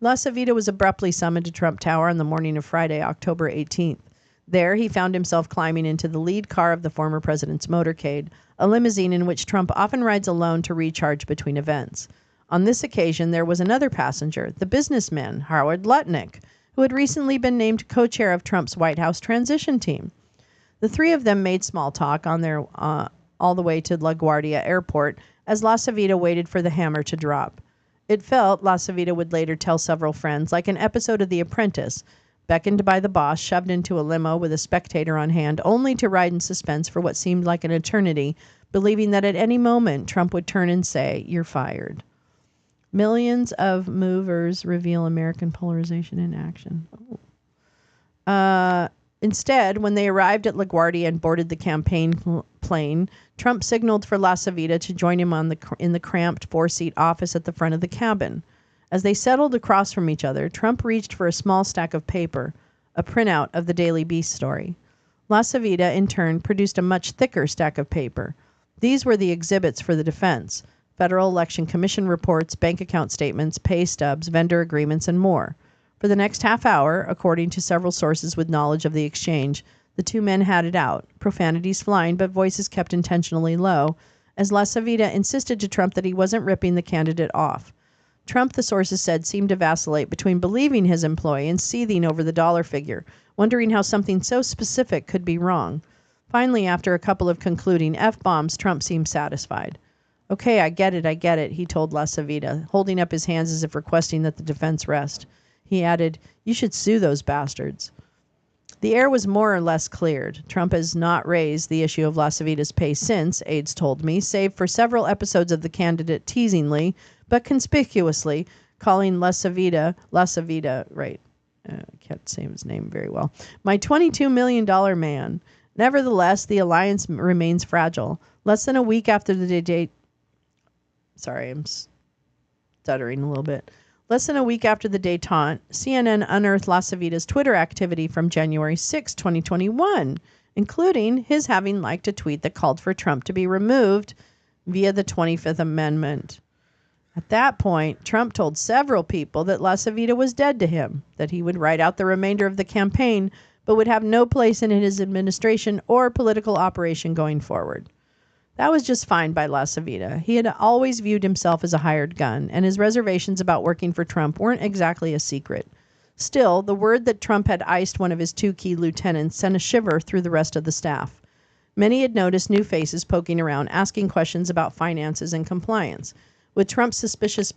Speaker 1: LaSavita was abruptly summoned to Trump Tower on the morning of Friday, October 18th. There, he found himself climbing into the lead car of the former president's motorcade, a limousine in which Trump often rides alone to recharge between events. On this occasion, there was another passenger, the businessman, Howard Lutnick, who had recently been named co-chair of Trump's White House transition team. The three of them made small talk on their all the way to LaGuardia Airport as LaSavita waited for the hammer to drop. It felt, LaSavita would later tell several friends, like an episode of The Apprentice, beckoned by the boss, shoved into a limo with a spectator on hand, only to ride in suspense for what seemed like an eternity, believing that at any moment Trump would turn and say, "You're fired." Millions of movers reveal American polarization in action. Instead, when they arrived at LaGuardia and boarded the campaign plane, Trump signaled for LaSavita to join him in the cramped four-seat office at the front of the cabin. As they settled across from each other, Trump reached for a small stack of paper, a printout of the Daily Beast story. LaSavita, in turn, produced a much thicker stack of paper. These were the exhibits for the defense: Federal Election Commission reports, bank account statements, pay stubs, vendor agreements, and more. For the next half hour, according to several sources with knowledge of the exchange, the two men had it out, profanities flying but voices kept intentionally low, as LaSavita insisted to Trump that he wasn't ripping the candidate off. Trump, the sources said, seemed to vacillate between believing his employee and seething over the dollar figure, wondering how something so specific could be wrong. Finally, after a couple of concluding F-bombs, Trump seemed satisfied. "Okay, I get it," he told LaSavita, holding up his hands as if requesting that the defense rest. He added, "You should sue those bastards." The air was more or less cleared. Trump has not raised the issue of LaSavita's pay since, aides told me, save for several episodes of the candidate teasingly, but conspicuously, calling LaSavita, right, I can't say his name very well, my $22 million man. Nevertheless, the alliance remains fragile. Less than a week after the date, sorry, I'm stuttering a little bit. Less than a week after the détente, CNN unearthed LaSavita's Twitter activity from January 6, 2021, including his having liked a tweet that called for Trump to be removed via the 25th Amendment. At that point, Trump told several people that LaSavita was dead to him, that he would ride out the remainder of the campaign, but would have no place in his administration or political operation going forward. That was just fine by LaSavita. He had always viewed himself as a hired gun, and his reservations about working for Trump weren't exactly a secret. Still, the word that Trump had iced one of his two key lieutenants sent a shiver through the rest of the staff. Many had noticed new faces poking around, asking questions about finances and compliance. With Trump's suspicions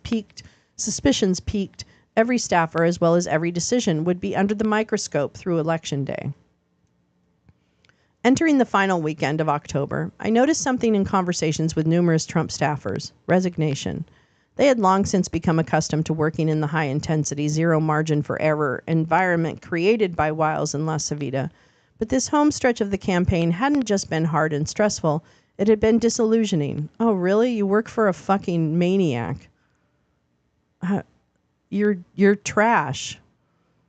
Speaker 1: peaked, every staffer, as well as every decision, would be under the microscope through Election Day. Entering the final weekend of October, I noticed something in conversations with numerous Trump staffers: resignation. They had long since become accustomed to working in the high-intensity, zero margin for error environment created by Wiles and LaCivita. But this home stretch of the campaign hadn't just been hard and stressful, it had been disillusioning. Oh, really? You work for a fucking maniac. You're trash.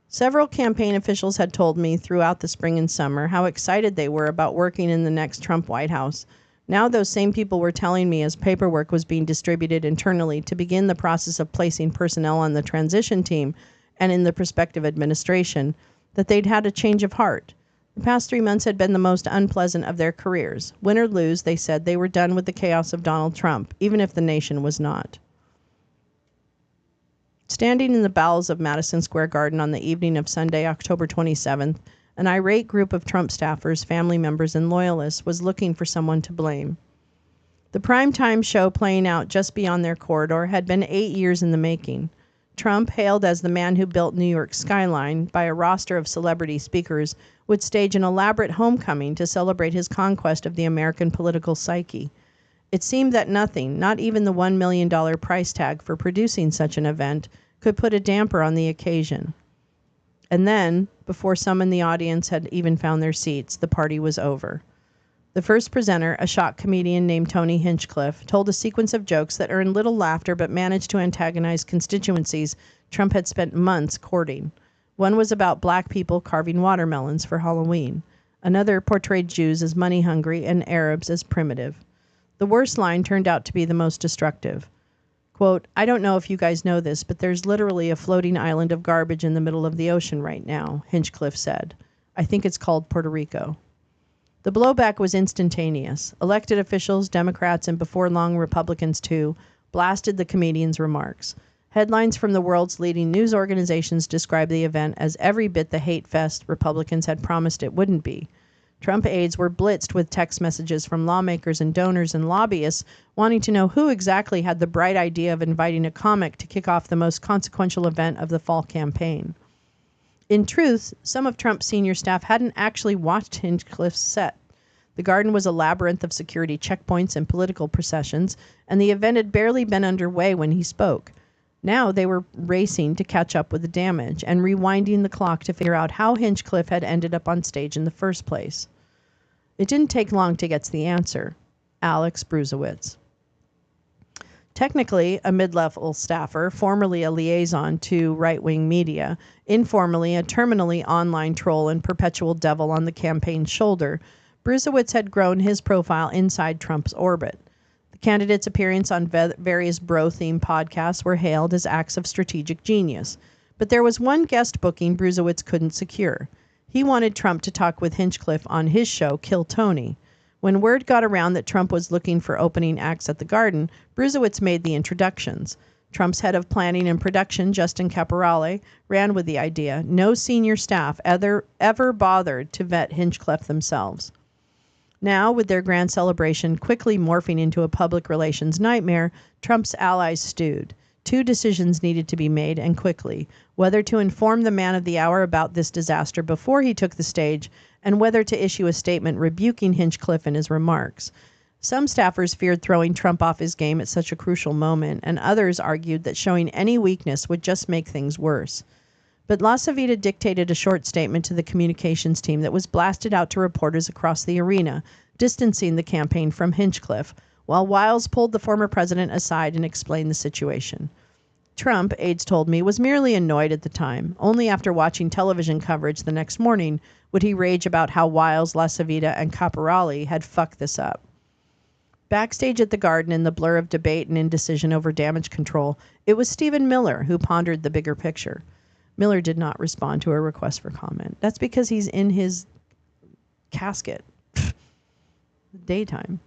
Speaker 1: Several campaign officials had told me throughout the spring and summer how excited they were about working in the next Trump White House. Now those same people were telling me, as paperwork was being distributed internally to begin the process of placing personnel on the transition team and in the prospective administration, that they'd had a change of heart. The past 3 months had been the most unpleasant of their careers. Win or lose, they said, they were done with the chaos of Donald Trump, even if the nation was not. Standing in the bowels of Madison Square Garden on the evening of Sunday, October 27th, an irate group of Trump staffers, family members, and loyalists was looking for someone to blame. The primetime show playing out just beyond their corridor had been 8 years in the making. Trump, hailed as the man who built New York's skyline by a roster of celebrity speakers, would stage an elaborate homecoming to celebrate his conquest of the American political psyche. It seemed that nothing, not even the $1 million price tag for producing such an event, could put a damper on the occasion. And then, before some in the audience had even found their seats, the party was over. The first presenter, a shock comedian named Tony Hinchcliffe, told a sequence of jokes that earned little laughter but managed to antagonize constituencies Trump had spent months courting. One was about black people carving watermelons for Halloween. Another portrayed Jews as money-hungry and Arabs as primitive. The worst line turned out to be the most destructive. Quote, "I don't know if you guys know this, but there's literally a floating island of garbage in the middle of the ocean right now," Hinchcliffe said. "I think it's called Puerto Rico." The blowback was instantaneous. Elected officials, Democrats, and before long Republicans too, blasted the comedian's remarks. Headlines from the world's leading news organizations described the event as every bit the hate fest Republicans had promised it wouldn't be. Trump aides were blitzed with text messages from lawmakers and donors and lobbyists wanting to know who exactly had the bright idea of inviting a comic to kick off the most consequential event of the fall campaign. In truth, some of Trump's senior staff hadn't actually watched Hinchcliffe's set. The garden was a labyrinth of security checkpoints and political processions, and the event had barely been underway when he spoke. Now they were racing to catch up with the damage and rewinding the clock to figure out how Hinchcliffe had ended up on stage in the first place. It didn't take long to get to the answer. Alex Bruzewitz. Technically a mid-level staffer, formerly a liaison to right-wing media, informally a terminally online troll and perpetual devil on the campaign's shoulder, Bruzewitz had grown his profile inside Trump's orbit. The candidate's appearance on various bro-themed podcasts were hailed as acts of strategic genius. But there was one guest booking Bruzewitz couldn't secure. He wanted Trump to talk with Hinchcliffe on his show, Kill Tony. When word got around that Trump was looking for opening acts at the Garden, Bruzewitz made the introductions. Trump's head of planning and production, Justin Caporale, ran with the idea. No senior staff ever bothered to vet Hinchcliffe themselves. Now, with their grand celebration quickly morphing into a public relations nightmare, Trump's allies stewed. Two decisions needed to be made, and quickly: whether to inform the man of the hour about this disaster before he took the stage, and whether to issue a statement rebuking Hinchcliffe in his remarks. Some staffers feared throwing Trump off his game at such a crucial moment, and others argued that showing any weakness would just make things worse. But LaCivita dictated a short statement to the communications team that was blasted out to reporters across the arena, distancing the campaign from Hinchcliffe, while Wiles pulled the former president aside and explained the situation. Trump, aides told me, was merely annoyed at the time. Only after watching television coverage the next morning would he rage about how Wiles, LaCivita, and Caporale had fucked this up. Backstage at the Garden, in the blur of debate and indecision over damage control, it was Stephen Miller who pondered the bigger picture. Miller did not respond to a request for comment. That's because he's in his casket. Daytime.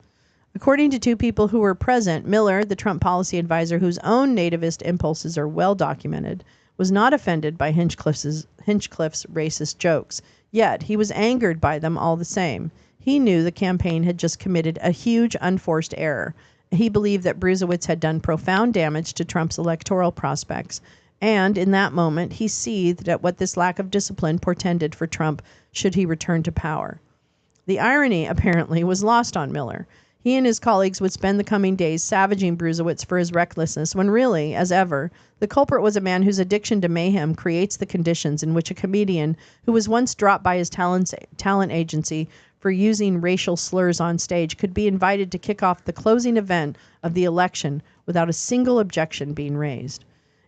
Speaker 1: According to two people who were present, Miller, the Trump policy advisor whose own nativist impulses are well documented, was not offended by Hinchcliffe's racist jokes. Yet he was angered by them all the same. He knew the campaign had just committed a huge unforced error. He believed that Bruesewitz had done profound damage to Trump's electoral prospects. And in that moment, he seethed at what this lack of discipline portended for Trump should he return to power. The irony, apparently, was lost on Miller. He and his colleagues would spend the coming days savaging Bruesewitz for his recklessness, when really, as ever, the culprit was a man whose addiction to mayhem creates the conditions in which a comedian who was once dropped by his talent agency for using racial slurs on stage could be invited to kick off the closing event of the election without a single objection being raised.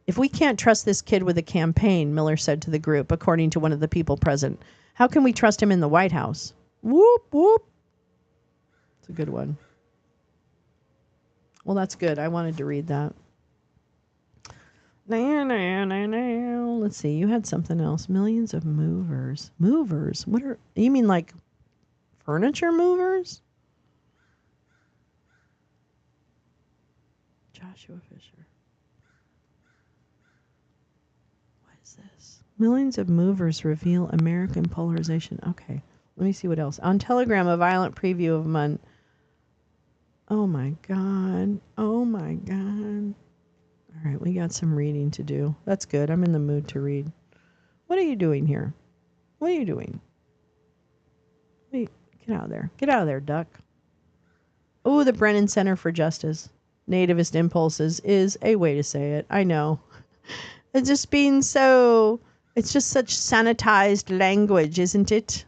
Speaker 1: If we can't trust this kid with a campaign, Miller said to the group, according to one of the people present, how can we trust him in the White House? Whoop, whoop. It's a good one. Well, that's good. I wanted to read that. Let's see. You had something else. Millions of movers. Movers? What are... You mean like furniture movers? Joshua Fisher. What is this? Millions of movers reveal American polarization. Okay. Let me see what else. On Telegram, a violent preview of Mun. Oh my God. Oh my God. All right, we got some reading to do. That's good. I'm in the mood to read. What are you doing here? What are you doing? Wait, get out of there. Get out of there, duck. Oh, the Brennan Center for Justice. Nativist Impulses is a way to say it. I know. It's just being so... It's just such sanitized language, isn't it?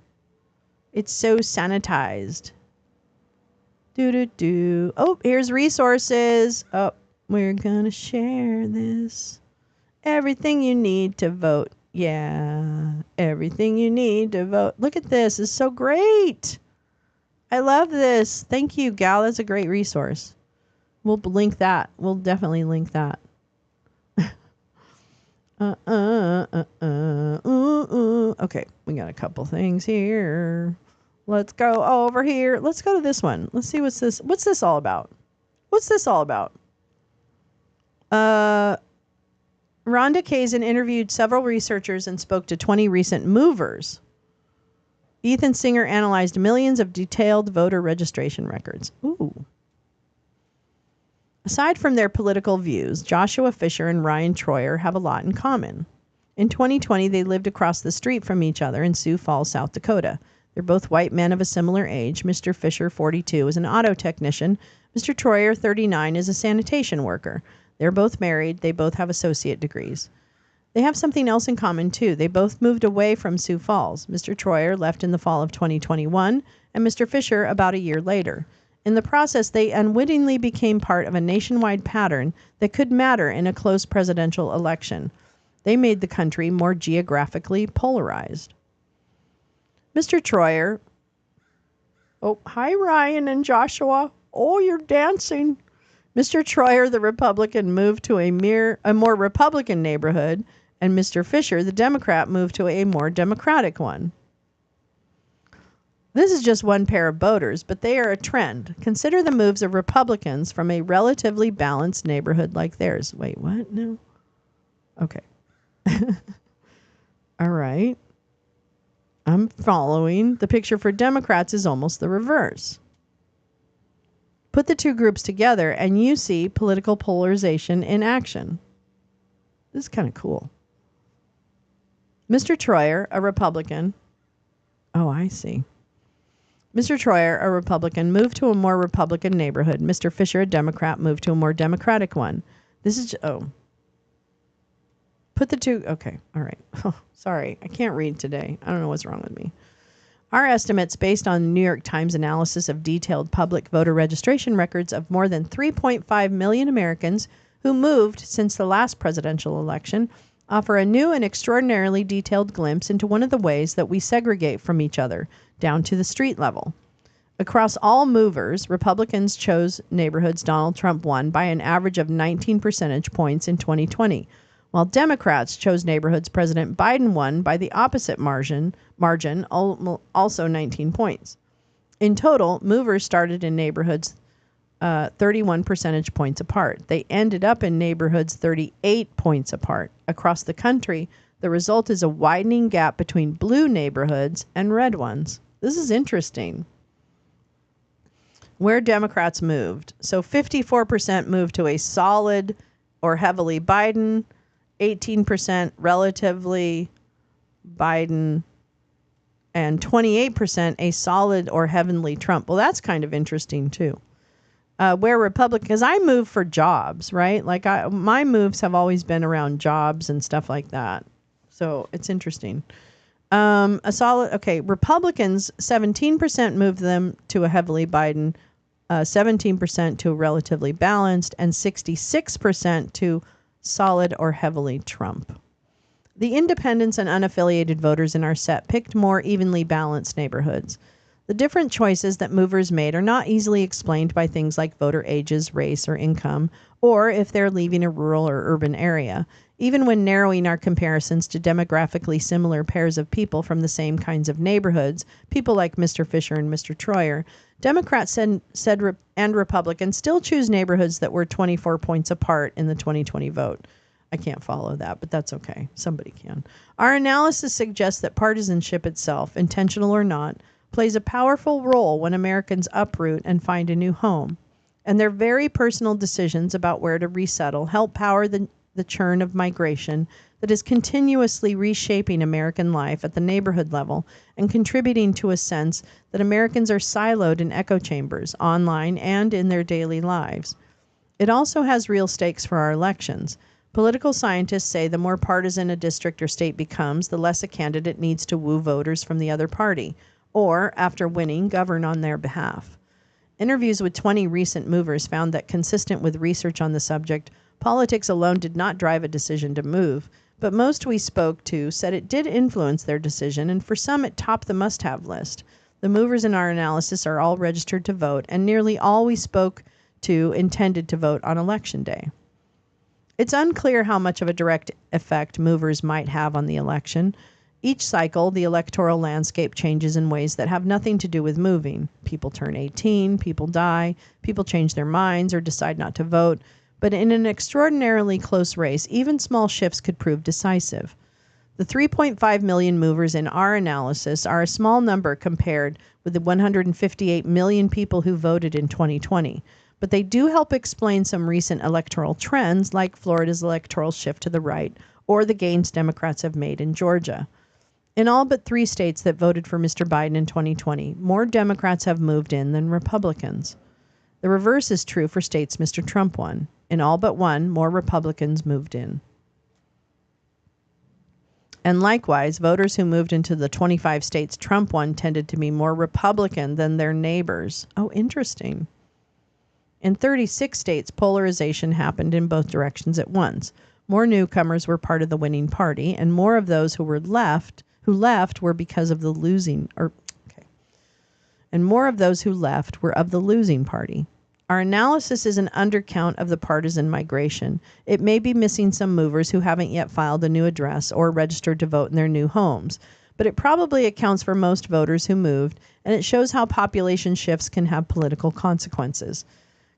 Speaker 1: It's so sanitized. Do. Oh, here's resources. Oh, we're gonna share this. Everything you need to vote. Yeah, everything you need to vote. Look at this. It's so great. I love this. Thank you, gal. That's a great resource. We'll link that. We'll definitely link that. Okay, we got a couple things here. Let's go over here. Let's go to this one. Let's see what's this. What's this all about? What's this all about? Rhonda Kazin interviewed several researchers and spoke to 20 recent movers. Ethan Singer analyzed millions of detailed voter registration records. Ooh. Aside from their political views, Joshua Fisher and Ryan Troyer have a lot in common. In 2020, they lived across the street from each other in Sioux Falls, South Dakota. They're both white men of a similar age. Mr. Fisher, 42, is an auto technician. Mr. Troyer, 39, is a sanitation worker. They're both married. They both have associate degrees. They have something else in common, too. They both moved away from Sioux Falls. Mr. Troyer left in the fall of 2021, and Mr. Fisher about a year later. In the process, they unwittingly became part of a nationwide pattern that could matter in a close presidential election. They made the country more geographically polarized. Mr. Troyer. Oh, hi, Ryan and Joshua. Oh, you're dancing. Mr. Troyer, the Republican, moved to a more Republican neighborhood, and Mr. Fisher, the Democrat, moved to a more Democratic one. This is just one pair of voters, but they are a trend. Consider the moves of Republicans from a relatively balanced neighborhood like theirs. Wait, what? No? Okay. All right. I'm following. The picture for Democrats is almost the reverse. Put the two groups together and you see political polarization in action. This is kind of cool. Mr. Troyer, a Republican. Oh, I see. Mr. Troyer, a Republican, moved to a more Republican neighborhood. Mr. Fisher, a Democrat, moved to a more Democratic one. This is... Put the two... Okay, all right. Oh, sorry, I can't read today. I don't know what's wrong with me. Our estimates, based on New York Times analysis of detailed public voter registration records of more than 3.5 million Americans who moved since the last presidential election, offer a new and extraordinarily detailed glimpse into one of the ways that we segregate from each other, down to the street level. Across all movers, Republicans chose neighborhoods Donald Trump won by an average of 19 percentage points in 2020, while Democrats chose neighborhoods President Biden won by the opposite margin, also 19 points. In total, movers started in neighborhoods 31 percentage points apart. They ended up in neighborhoods 38 points apart. Across the country, the result is a widening gap between blue neighborhoods and red ones. This is interesting. Where Democrats moved. So 54% moved to a solid or heavily Biden, 18% relatively Biden, and 28% a solid or heavenly Trump. Well, that's kind of interesting too. Where Republican, because I move for jobs, right? Like my moves have always been around jobs and stuff like that. So it's interesting. Republicans, 17% moved them to a heavily Biden, 17% to a relatively balanced, and 66% to solid or heavily Trump. The independents and unaffiliated voters in our set picked more evenly balanced neighborhoods. The different choices that movers made are not easily explained by things like voter ages, race, or income, or if they're leaving a rural or urban area. Even when narrowing our comparisons to demographically similar pairs of people from the same kinds of neighborhoods, people like Mr. Fisher and Mr. Troyer, Democrats and Republicans still choose neighborhoods that were 24 points apart in the 2020 vote. I can't follow that, but that's okay. Somebody can. Our analysis suggests that partisanship itself, intentional or not, plays a powerful role when Americans uproot and find a new home. And their very personal decisions about where to resettle help power the churn of migration that is continuously reshaping American life at the neighborhood level and contributing to a sense that Americans are siloed in echo chambers, online and in their daily lives. It also has real stakes for our elections. Political scientists say the more partisan a district or state becomes, the less a candidate needs to woo voters from the other party, or, after winning, govern on their behalf. Interviews with 20 recent movers found that, consistent with research on the subject, politics alone did not drive a decision to move, but most we spoke to said it did influence their decision, and for some it topped the must-have list. The movers in our analysis are all registered to vote, and nearly all we spoke to intended to vote on Election Day. It's unclear how much of a direct effect movers might have on the election. Each cycle, the electoral landscape changes in ways that have nothing to do with moving. People turn 18, people die, people change their minds or decide not to vote. But in an extraordinarily close race, even small shifts could prove decisive. The 3.5 million movers in our analysis are a small number compared with the 158 million people who voted in 2020. But they do help explain some recent electoral trends, like Florida's electoral shift to the right, or the gains Democrats have made in Georgia. In all but 3 states that voted for Mr. Biden in 2020, more Democrats have moved in than Republicans. The reverse is true for states Mr. Trump won. In all but 1, more Republicans moved in. And likewise, voters who moved into the 25 states Trump won tended to be more Republican than their neighbors. Oh, interesting. In 36 states, polarization happened in both directions at once. More newcomers were part of the winning party, and more of those who left were because of the losing of the losing party. Our analysis is an undercount of the partisan migration. It may be missing some movers who haven't yet filed a new address or registered to vote in their new homes, but it probably accounts for most voters who moved, and it shows how population shifts can have political consequences.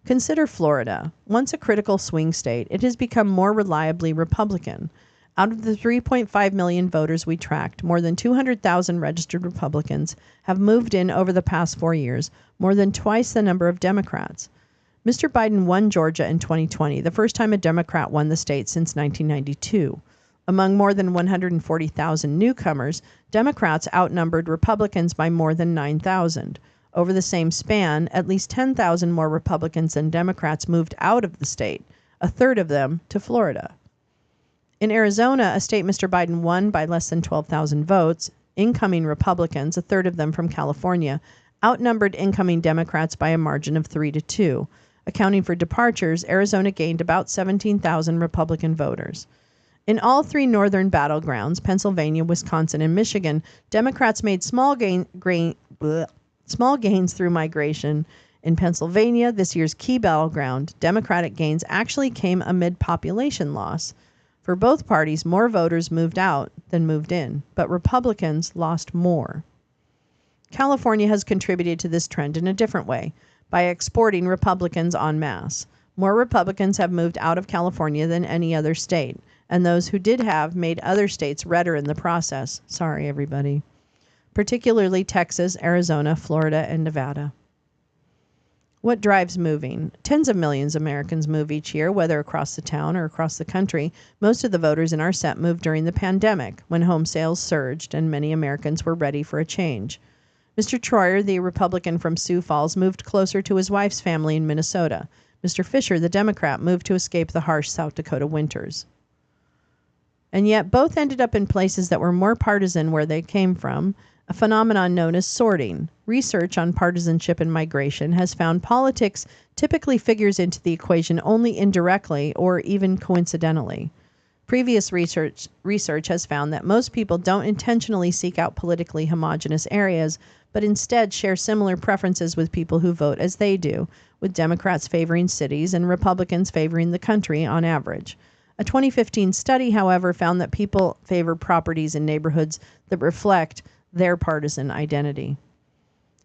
Speaker 1: Consider Florida. Once a critical swing state, it has become more reliably Republican. Out of the 3.5 million voters we tracked, more than 200,000 registered Republicans have moved in over the past 4 years, more than twice the number of Democrats. Mr. Biden won Georgia in 2020, the first time a Democrat won the state since 1992. Among more than 140,000 newcomers, Democrats outnumbered Republicans by more than 9,000. Over the same span, at least 10,000 more Republicans than Democrats moved out of the state, a third of them to Florida. In Arizona, a state Mr. Biden won by less than 12,000 votes, incoming Republicans, a third of them from California, outnumbered incoming Democrats by a margin of 3-2. Accounting for departures, Arizona gained about 17,000 Republican voters. In all 3 northern battlegrounds, Pennsylvania, Wisconsin, and Michigan, Democrats made small gains through migration. In Pennsylvania, this year's key battleground, Democratic gains actually came amid population loss. For both parties, more voters moved out than moved in, but Republicans lost more. California has contributed to this trend in a different way. by exporting Republicans en masse. More Republicans have moved out of California than any other state, and those who did have made other states redder in the process. Sorry, everybody. Particularly Texas, Arizona, Florida, and Nevada. What drives moving? Tens of millions of Americans move each year, whether across the town or across the country. Most of the voters in our set moved during the pandemic, when home sales surged and many Americans were ready for a change. Mr. Troyer, the Republican from Sioux Falls, moved closer to his wife's family in Minnesota. Mr. Fisher, the Democrat, moved to escape the harsh South Dakota winters. And yet both ended up in places that were more partisan where they came from, a phenomenon known as sorting. Research on partisanship and migration has found politics typically figures into the equation only indirectly or even coincidentally. Previous research has found that most people don't intentionally seek out politically homogenous areas, but instead share similar preferences with people who vote as they do, with Democrats favoring cities and Republicans favoring the country on average. A 2015 study, however, found that people favor properties in neighborhoods that reflect their partisan identity.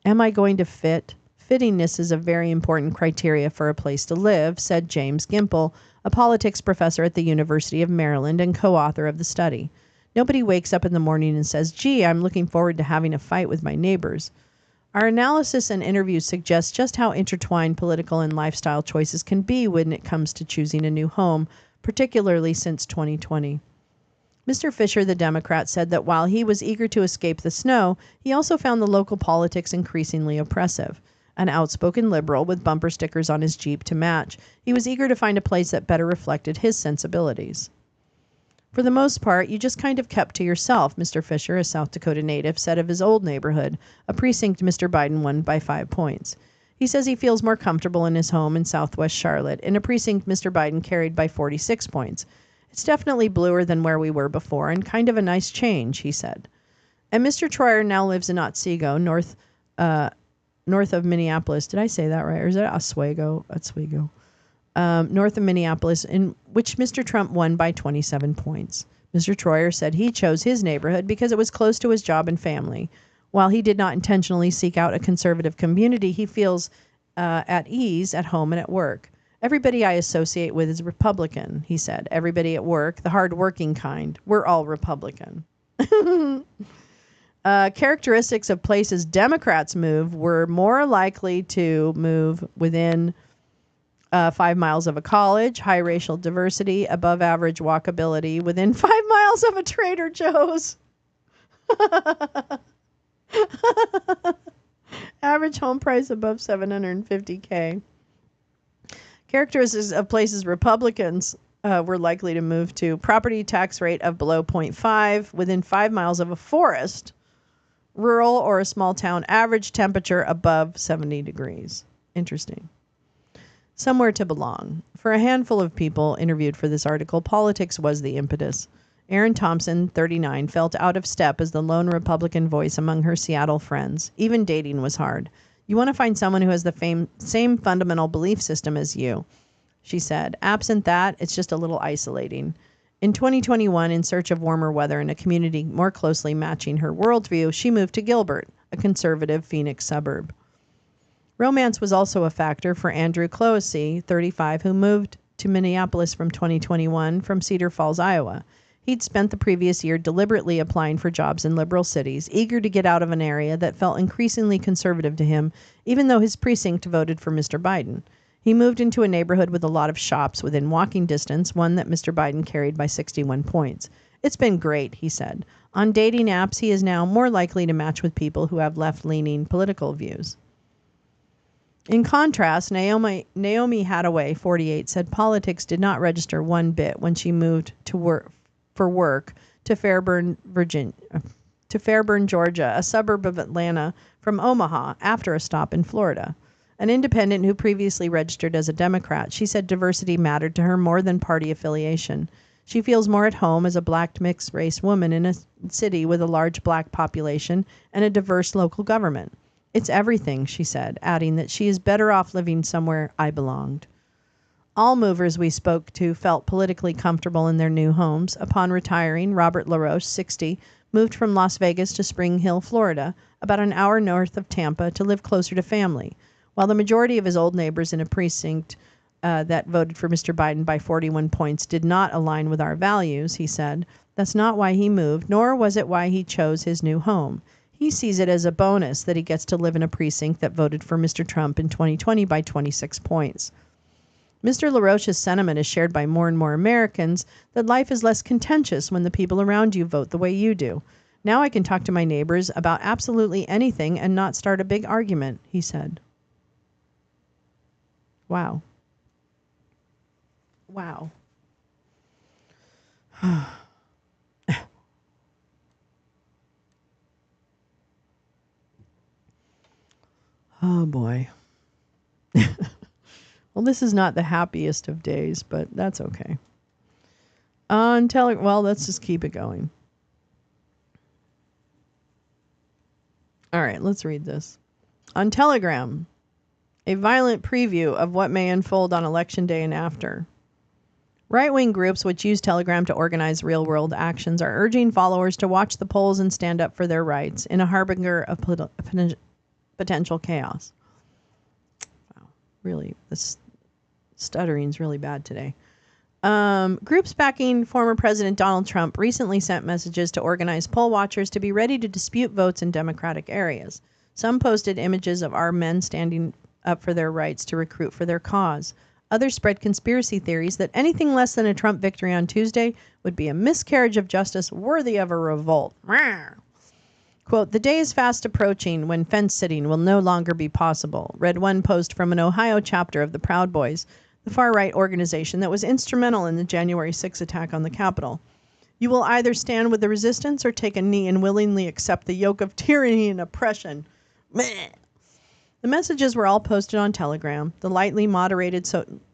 Speaker 1: Am I going to fit? Fittingness is a very important criteria for a place to live, said James Gimple, a politics professor at the University of Maryland and co-author of the study. Nobody wakes up in the morning and says, gee, I'm looking forward to having a fight with my neighbors. Our analysis and interviews suggest just how intertwined political and lifestyle choices can be when it comes to choosing a new home, particularly since 2020. Mr. Fisher, the Democrat, said that while he was eager to escape the snow, he also found the local politics increasingly oppressive. An outspoken liberal with bumper stickers on his Jeep to match, he was eager to find a place that better reflected his sensibilities. For the most part, you just kind of kept to yourself, Mr. Fisher, a South Dakota native, said of his old neighborhood, a precinct Mr. Biden won by 5 points. He says he feels more comfortable in his home in southwest Charlotte, in a precinct Mr. Biden carried by 46 points. It's definitely bluer than where we were before and kind of a nice change, he said. And Mr. Troyer now lives in Otsego, north of Minneapolis. Did I say that right? Or is it Oswego? Oswego. North of Minneapolis, in which Mr. Trump won by 27 points. Mr. Troyer said he chose his neighborhood because it was close to his job and family. While he did not intentionally seek out a conservative community, he feels at ease at home and at work. Everybody I associate with is Republican, he said. Everybody at work, the hard-working kind. We're all Republican. Characteristics of places Democrats move were more likely to move within 5 miles of a college, high racial diversity, above average walkability, within 5 miles of a Trader Joe's. Average home price above $750K. Characteristics of places Republicans were likely to move to: property tax rate of below 0.5, within 5 miles of a forest, rural or a small town, average temperature above 70 degrees. Interesting. Somewhere to belong. For a handful of people interviewed for this article, politics was the impetus. Erin Thompson, 39, felt out of step as the lone Republican voice among her Seattle friends. Even dating was hard. You want to find someone who has the same fundamental belief system as you, she said. Absent that, it's just a little isolating. In 2021, in search of warmer weather and a community more closely matching her worldview, she moved to Gilbert, a conservative Phoenix suburb. Romance was also a factor for Andrew Cloesy, 35, who moved to Minneapolis from 2021 from Cedar Falls, Iowa. He'd spent the previous year deliberately applying for jobs in liberal cities, eager to get out of an area that felt increasingly conservative to him, even though his precinct voted for Mr. Biden. He moved into a neighborhood with a lot of shops within walking distance, one that Mr. Biden carried by 61 points. It's been great, he said. On dating apps, he is now more likely to match with people who have left-leaning political views. In contrast, Naomi Hadaway, 48, said politics did not register one bit when she moved to work to Fairburn, Georgia, a suburb of Atlanta, from Omaha after a stop in Florida. An independent who previously registered as a Democrat, she said diversity mattered to her more than party affiliation. She feels more at home as a black mixed-race woman in a city with a large black population and a diverse local government. It's everything, she said, adding that she is better off living somewhere I belonged. All movers we spoke to felt politically comfortable in their new homes. Upon retiring, Robert LaRoche, 60, moved from Las Vegas to Spring Hill, Florida, about an hour north of Tampa, to live closer to family. While the majority of his old neighbors in a precinct that voted for Mr. Biden by 41 points did not align with our values, he said, that's not why he moved, nor was it why he chose his new home. He sees it as a bonus that he gets to live in a precinct that voted for Mr. Trump in 2020 by 26 points. Mr. LaRoche's sentiment is shared by more and more Americans that life is less contentious when the people around you vote the way you do. Now I can talk to my neighbors about absolutely anything and not start a big argument, he said. Wow. Wow. Oh boy. Well, this is not the happiest of days, but that's okay. Well, let's just keep it going. All right, let's read this. On Telegram, a violent preview of what may unfold on Election Day and after. Right-wing groups which use Telegram to organize real-world actions are urging followers to watch the polls and stand up for their rights in a harbinger of potential chaos. Wow, really, this stuttering's really bad today. Groups backing former President Donald Trump recently sent messages to organize poll watchers to be ready to dispute votes in Democratic areas. Some posted images of our men standing up for their rights to recruit for their cause. Others spread conspiracy theories that anything less than a Trump victory on Tuesday would be a miscarriage of justice worthy of a revolt. Quote, the day is fast approaching when fence sitting will no longer be possible, read one post from an Ohio chapter of the Proud Boys, the far-right organization that was instrumental in the January 6 attack on the Capitol. You will either stand with the resistance or take a knee and willingly accept the yoke of tyranny and oppression. Meh. The messages were all posted on Telegram. The lightly moderated,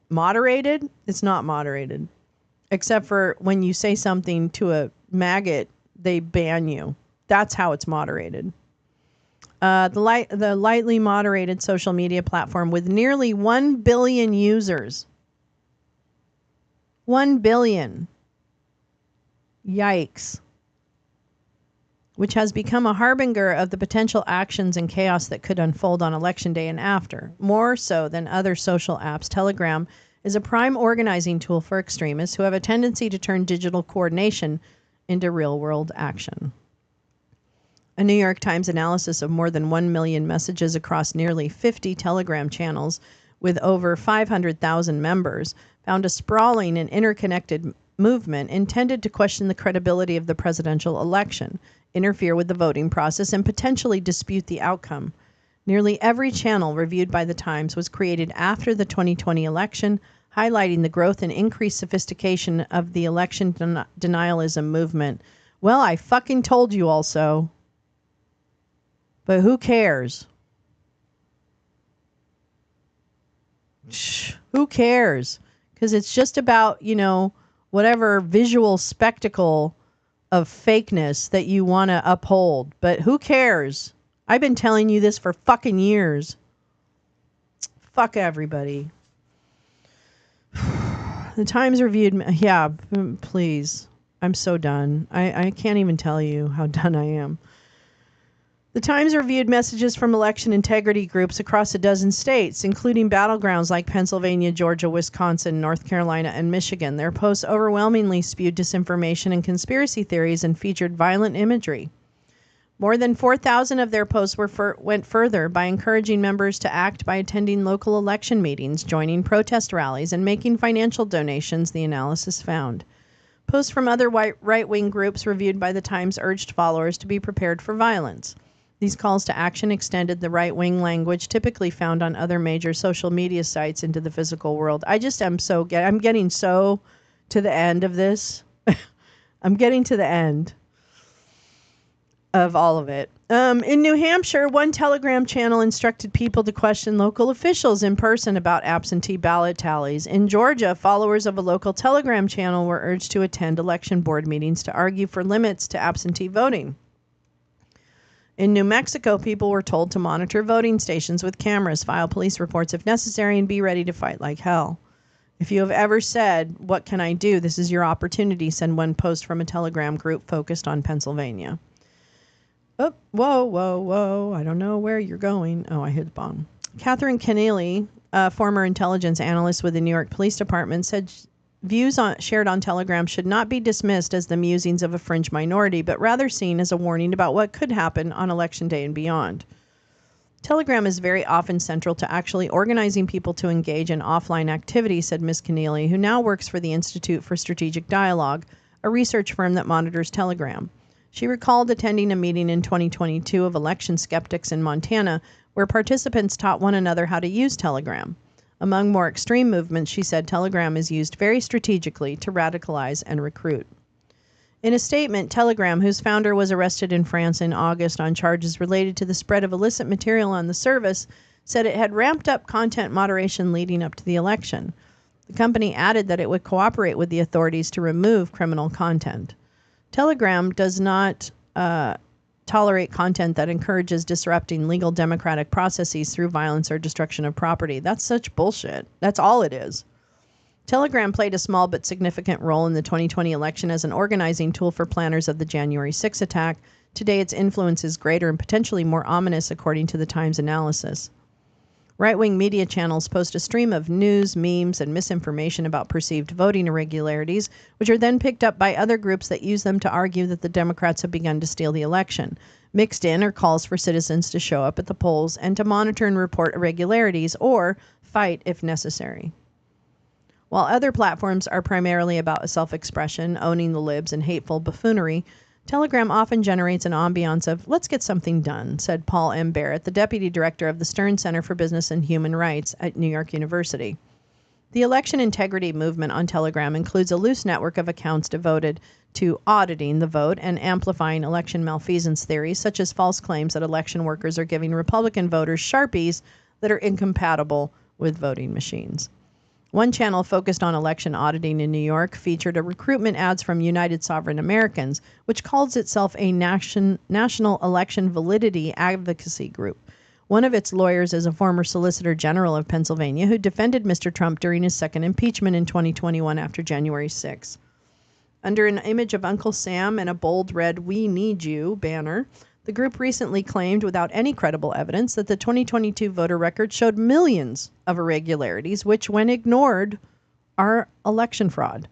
Speaker 1: moderated? It's not moderated. Except for when you say something to a maggot, they ban you. That's how it's moderated. The lightly moderated social media platform with nearly 1 billion users. 1 billion. Yikes. Which has become a harbinger of the potential actions and chaos that could unfold on Election Day and after. More so than other social apps, Telegram is a prime organizing tool for extremists who have a tendency to turn digital coordination into real-world action. A New York Times analysis of more than 1 million messages across nearly 50 Telegram channels with over 500,000 members found a sprawling and interconnected movement intended to question the credibility of the presidential election, interfere with the voting process, and potentially dispute the outcome. Nearly every channel reviewed by the Times was created after the 2020 election, highlighting the growth and increased sophistication of the election denialism movement. Well, I fucking told you all so. But who cares? Who cares? Because it's just about, whatever visual spectacle of fakeness that you want to uphold. But who cares? I've been telling you this for fucking years. Fuck everybody. The Times reviewed... Yeah, please. I'm so done. I can't even tell you how done I am. The Times reviewed messages from election integrity groups across a dozen states, including battlegrounds like Pennsylvania, Georgia, Wisconsin, North Carolina, and Michigan. Their posts overwhelmingly spewed disinformation and conspiracy theories and featured violent imagery. More than 4,000 of their posts went further by encouraging members to act by attending local election meetings, joining protest rallies, and making financial donations, the analysis found. Posts from other right-wing groups reviewed by the Times urged followers to be prepared for violence. These calls to action extended the right-wing language typically found on other major social media sites into the physical world. I'm getting so to the end of this. I'm getting to the end of all of it. In New Hampshire, one Telegram channel instructed people to question local officials in person about absentee ballot tallies. In Georgia, followers of a local Telegram channel were urged to attend election board meetings to argue for limits to absentee voting. In New Mexico, people were told to monitor voting stations with cameras, file police reports if necessary, and be ready to fight like hell. If you have ever said, "What can I do?" this is your opportunity, send one post from a Telegram group focused on Pennsylvania. Oh, whoa. I don't know where you're going. Oh, I hit the bottom. Catherine Keneally, a former intelligence analyst with the New York Police Department, said shared on Telegram should not be dismissed as the musings of a fringe minority, but rather seen as a warning about what could happen on Election Day and beyond. Telegram is very often central to actually organizing people to engage in offline activity, said Ms. Keneally, who now works for the Institute for Strategic Dialogue, a research firm that monitors Telegram. She recalled attending a meeting in 2022 of election skeptics in Montana, where participants taught one another how to use Telegram. Among more extreme movements, she said Telegram is used very strategically to radicalize and recruit. In a statement, Telegram, whose founder was arrested in France in August on charges related to the spread of illicit material on the service, said it had ramped up content moderation leading up to the election. The company added that it would cooperate with the authorities to remove criminal content. Telegram does not tolerate content that encourages disrupting legal democratic processes through violence or destruction of property. That's such bullshit. That's all it is. Telegram played a small but significant role in the 2020 election as an organizing tool for planners of the January 6 attack. Today, its influence is greater and potentially more ominous, according to the Times analysis. Right-wing media channels post a stream of news, memes, and misinformation about perceived voting irregularities, which are then picked up by other groups that use them to argue that the Democrats have begun to steal the election. Mixed in are calls for citizens to show up at the polls and to monitor and report irregularities or fight if necessary. While other platforms are primarily about self-expression, owning the libs, and hateful buffoonery, Telegram often generates an ambiance of, let's get something done, said Paul M. Barrett, the deputy director of the Stern Center for Business and Human Rights at New York University. The election integrity movement on Telegram includes a loose network of accounts devoted to auditing the vote and amplifying election malfeasance theories, such as false claims that election workers are giving Republican voters Sharpies that are incompatible with voting machines. One channel focused on election auditing in New York featured a recruitment ads from United Sovereign Americans, which calls itself a national election validity advocacy group. One of its lawyers is a former Solicitor General of Pennsylvania who defended Mr. Trump during his second impeachment in 2021 after January 6. Under an image of Uncle Sam and a bold red "We Need You" banner, the group recently claimed, without any credible evidence, that the 2022 voter record showed millions of irregularities, which, when ignored, are election fraud.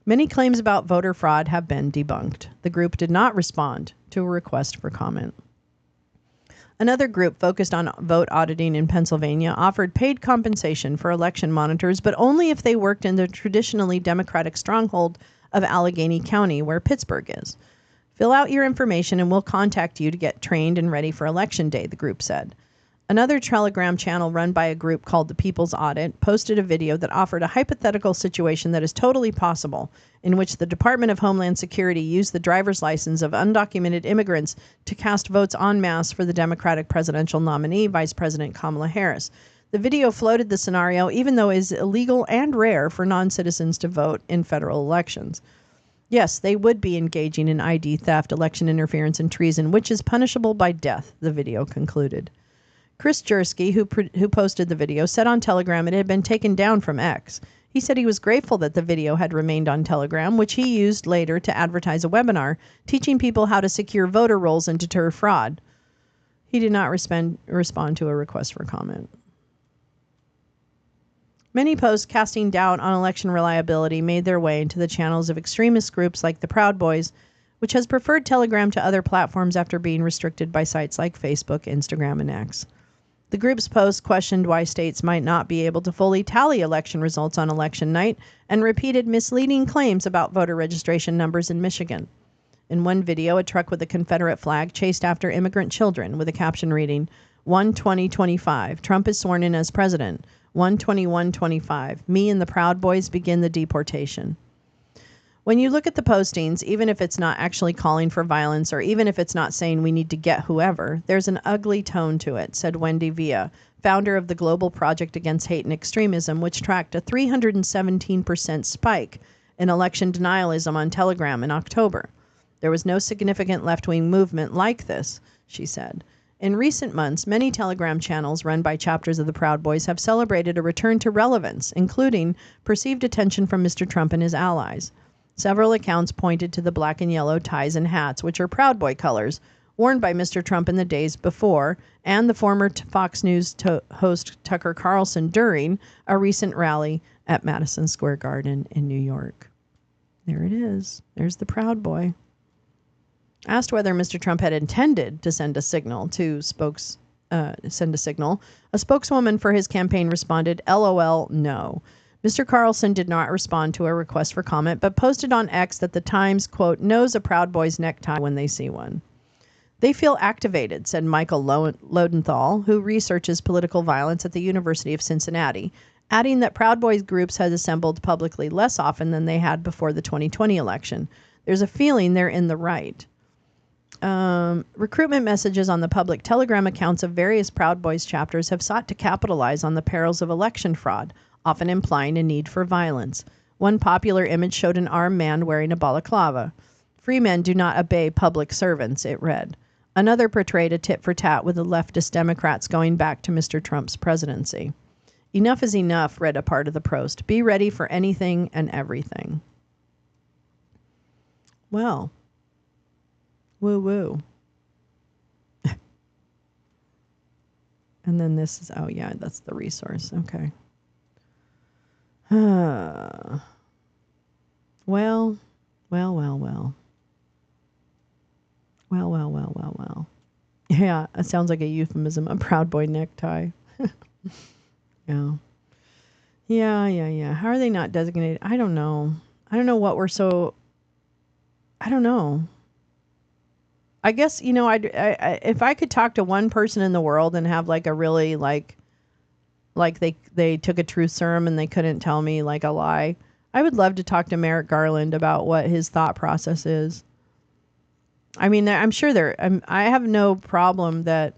Speaker 1: Many claims about voter fraud have been debunked. The group did not respond to a request for comment. Another group focused on vote auditing in Pennsylvania offered paid compensation for election monitors, but only if they worked in the traditionally Democratic stronghold of Allegheny County, where Pittsburgh is. Fill out your information and we'll contact you to get trained and ready for Election Day, the group said. Another Telegram channel run by a group called the People's Audit posted a video that offered a hypothetical situation that is totally possible, in which the Department of Homeland Security used the driver's license of undocumented immigrants to cast votes en masse for the Democratic presidential nominee, Vice President Kamala Harris. The video floated the scenario, even though it is illegal and rare for non-citizens to vote in federal elections. Yes, they would be engaging in ID theft, election interference, and treason, which is punishable by death, the video concluded. Chris Jersky, who posted the video, said on Telegram it had been taken down from X. He said he was grateful that the video had remained on Telegram, which he used later to advertise a webinar teaching people how to secure voter rolls and deter fraud. He did not respond to a request for comment. Many posts casting doubt on election reliability made their way into the channels of extremist groups like the Proud Boys, which has preferred Telegram to other platforms after being restricted by sites like Facebook, Instagram, and X. The group's posts questioned why states might not be able to fully tally election results on election night and repeated misleading claims about voter registration numbers in Michigan. In one video, a truck with a Confederate flag chased after immigrant children with a caption reading, 1/20/25, Trump is sworn in as president. 1/21/25, me and the Proud Boys begin the deportation. When you look at the postings, even if it's not actually calling for violence or even if it's not saying we need to get whoever, there's an ugly tone to it, said Wendy Villa, founder of the Global Project Against Hate and Extremism, which tracked a 317% spike in election denialism on Telegram in October. There was no significant left-wing movement like this, she said. In recent months, many Telegram channels run by chapters of the Proud Boys have celebrated a return to relevance, including perceived attention from Mr. Trump and his allies. Several accounts pointed to the black and yellow ties and hats, which are Proud Boy colors, warned by Mr. Trump in the days before, and the former Fox News host Tucker Carlson during a recent rally at Madison Square Garden in New York. There it is. There's the Proud Boy. Asked whether Mr. Trump had intended to send a signal, a spokeswoman for his campaign responded, "LOL, no." Mr. Carlson did not respond to a request for comment, but posted on X that the Times, quote, knows a Proud Boy's necktie when they see one. They feel activated, said Michael Lodenthal, who researches political violence at the University of Cincinnati, adding that Proud Boys groups had assembled publicly less often than they had before the 2020 election. There's a feeling they're in the right. Recruitment messages on the public Telegram accounts of various Proud Boys chapters have sought to capitalize on the perils of election fraud, often implying a need for violence. One popular image showed an armed man wearing a balaclava. "Free men do not obey public servants," it read. Another portrayed a tit for tat with the leftist Democrats going back to Mr. Trump's presidency. "Enough is enough," read a part of the post. "Be ready for anything and everything." Well, woo woo. And then this is, oh yeah, that's the resource. Okay. Well. Yeah, it sounds like a euphemism, a Proud Boy necktie. Yeah. Yeah. How are they not designated? I don't know. I don't know what we're so... I don't know. I guess, you know, I if I could talk to one person in the world and have like a really like they took a truth serum and they couldn't tell me like a lie, I would love to talk to Merrick Garland about what his thought process is. I mean, I'm sure I have no problem that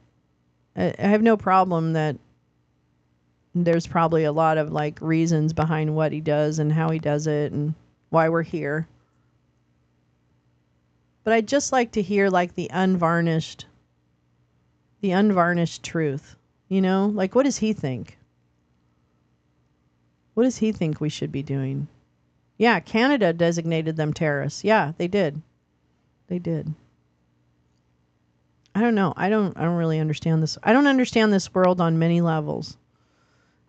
Speaker 1: there's probably a lot of like reasons behind what he does and how he does it and why we're here. But I'd just like to hear like the unvarnished truth, you know? Like, what does he think? What does he think we should be doing? Yeah, Canada designated them terrorists. Yeah, they did. They did. I don't know. I don't really understand this. I don't understand this world on many levels.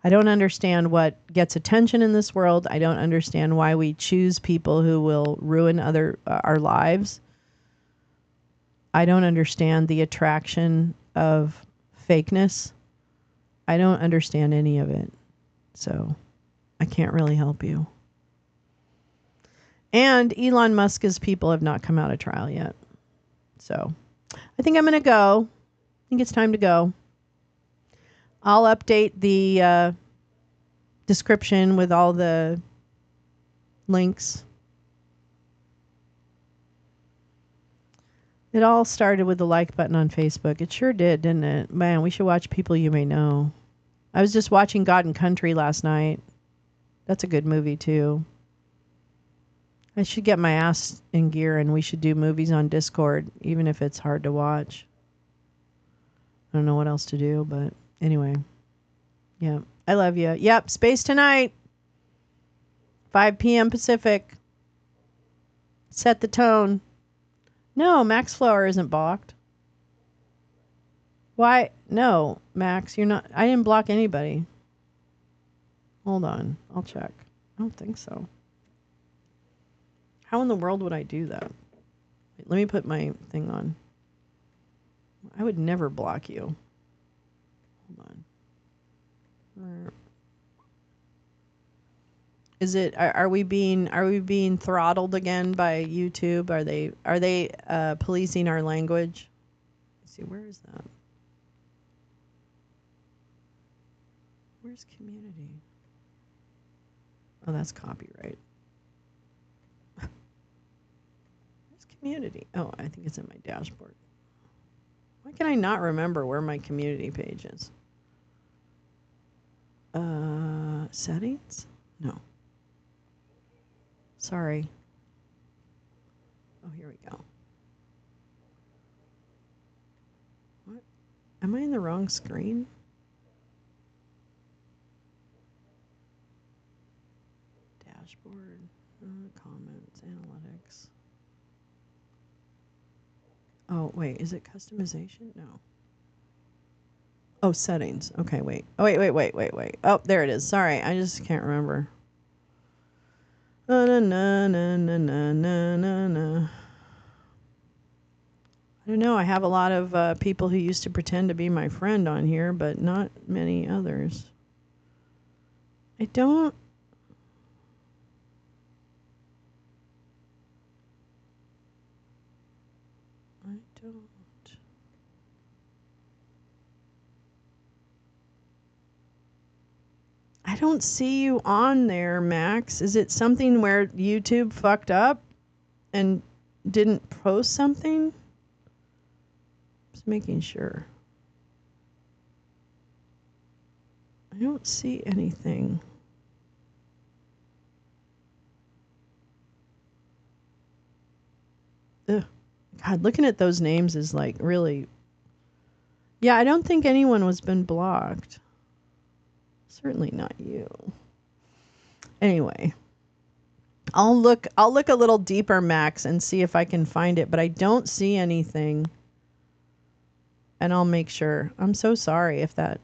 Speaker 1: I don't understand what gets attention in this world. I don't understand why we choose people who will ruin our lives. I don't understand the attraction of fakeness. I don't understand any of it. So I can't really help you. And Elon Musk's people have not come out of trial yet. So I think I'm going to go. I think it's time to go. I'll update the description with all the links. It all started with the like button on Facebook. It sure did, didn't it? Man, we should watch People You May Know. I was just watching God and Country last night. That's a good movie, too. I should get my ass in gear and we should do movies on Discord, even if it's hard to watch. I don't know what else to do, but anyway. Yeah, I love you. Yep, space tonight. 5 p.m. Pacific. Set the tone. No, Max Flower isn't blocked. Why? No, Max, you're not. I didn't block anybody. Hold on. I'll check. I don't think so. How in the world would I do that? Wait, let me put my thing on. I would never block you. Hold on. Is it? Are we being throttled again by YouTube? Are they policing our language? Let's see, where is that? Where's community? Oh, that's copyright. Where's community? Oh, I think it's in my dashboard. Why can I not remember where my community page is? Settings? No. Sorry. Oh, here we go. What? Am I in the wrong screen? Dashboard, comments, analytics. Oh, wait. Is it customization? No. Oh, settings. Okay, wait. Oh, wait. Oh, there it is. Sorry. I just can't remember. Na na na na na na na na. I don't know. I have a lot of people who used to pretend to be my friend on here, but not many others. I don't. I don't see you on there, Max. Is it something where YouTube fucked up and didn't post something? Just making sure. I don't see anything. Ugh. God, looking at those names is like really. Yeah, I don't think anyone was been blocked. Certainly not you. Anyway, I'll look a little deeper, Max, and see if I can find it, but I don't see anything. And I'll make sure. I'm so sorry if I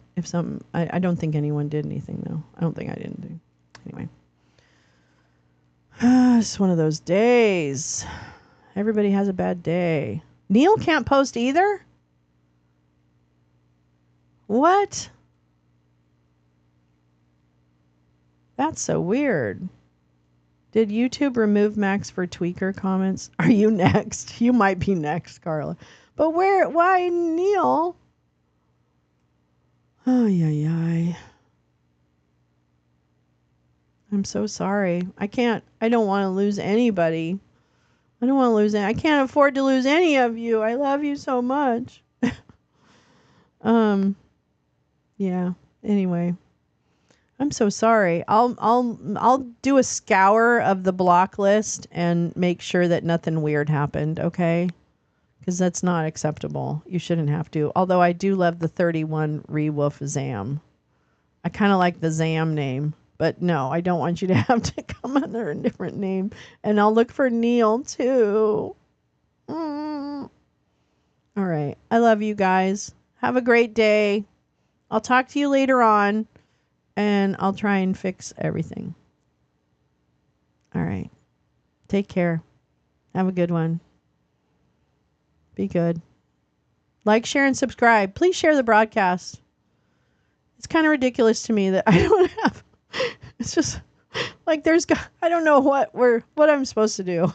Speaker 1: don't think anyone did anything though. I don't think I didn't do. Anyway. It's one of those days. Everybody has a bad day. Neil can't post either? What? That's so weird. Did YouTube remove Max for tweaker comments? Are you next? You might be next, Carla. But why Neil? Oh, yeah. I'm so sorry. I don't want to lose anybody. I don't want to lose any. I can't afford to lose any of you. I love you so much. Yeah. Anyway. I'm so sorry. I'll do a scour of the block list and make sure that nothing weird happened, okay? Because that's not acceptable. You shouldn't have to. Although I do love the 31 Rewolf Zam. I kind of like the Zam name. But no, I don't want you to have to come under a different name. And I'll look for Neil too. All right. I love you guys. Have a great day. I'll talk to you later on. And I'll try and fix everything. All right. Take care. Have a good one. Be good. Like, share, and subscribe. Please share the broadcast. It's kind of ridiculous to me that I don't have. It's just like I don't know what I'm supposed to do.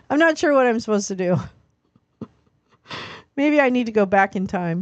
Speaker 1: I'm not sure what I'm supposed to do. Maybe I need to go back in time.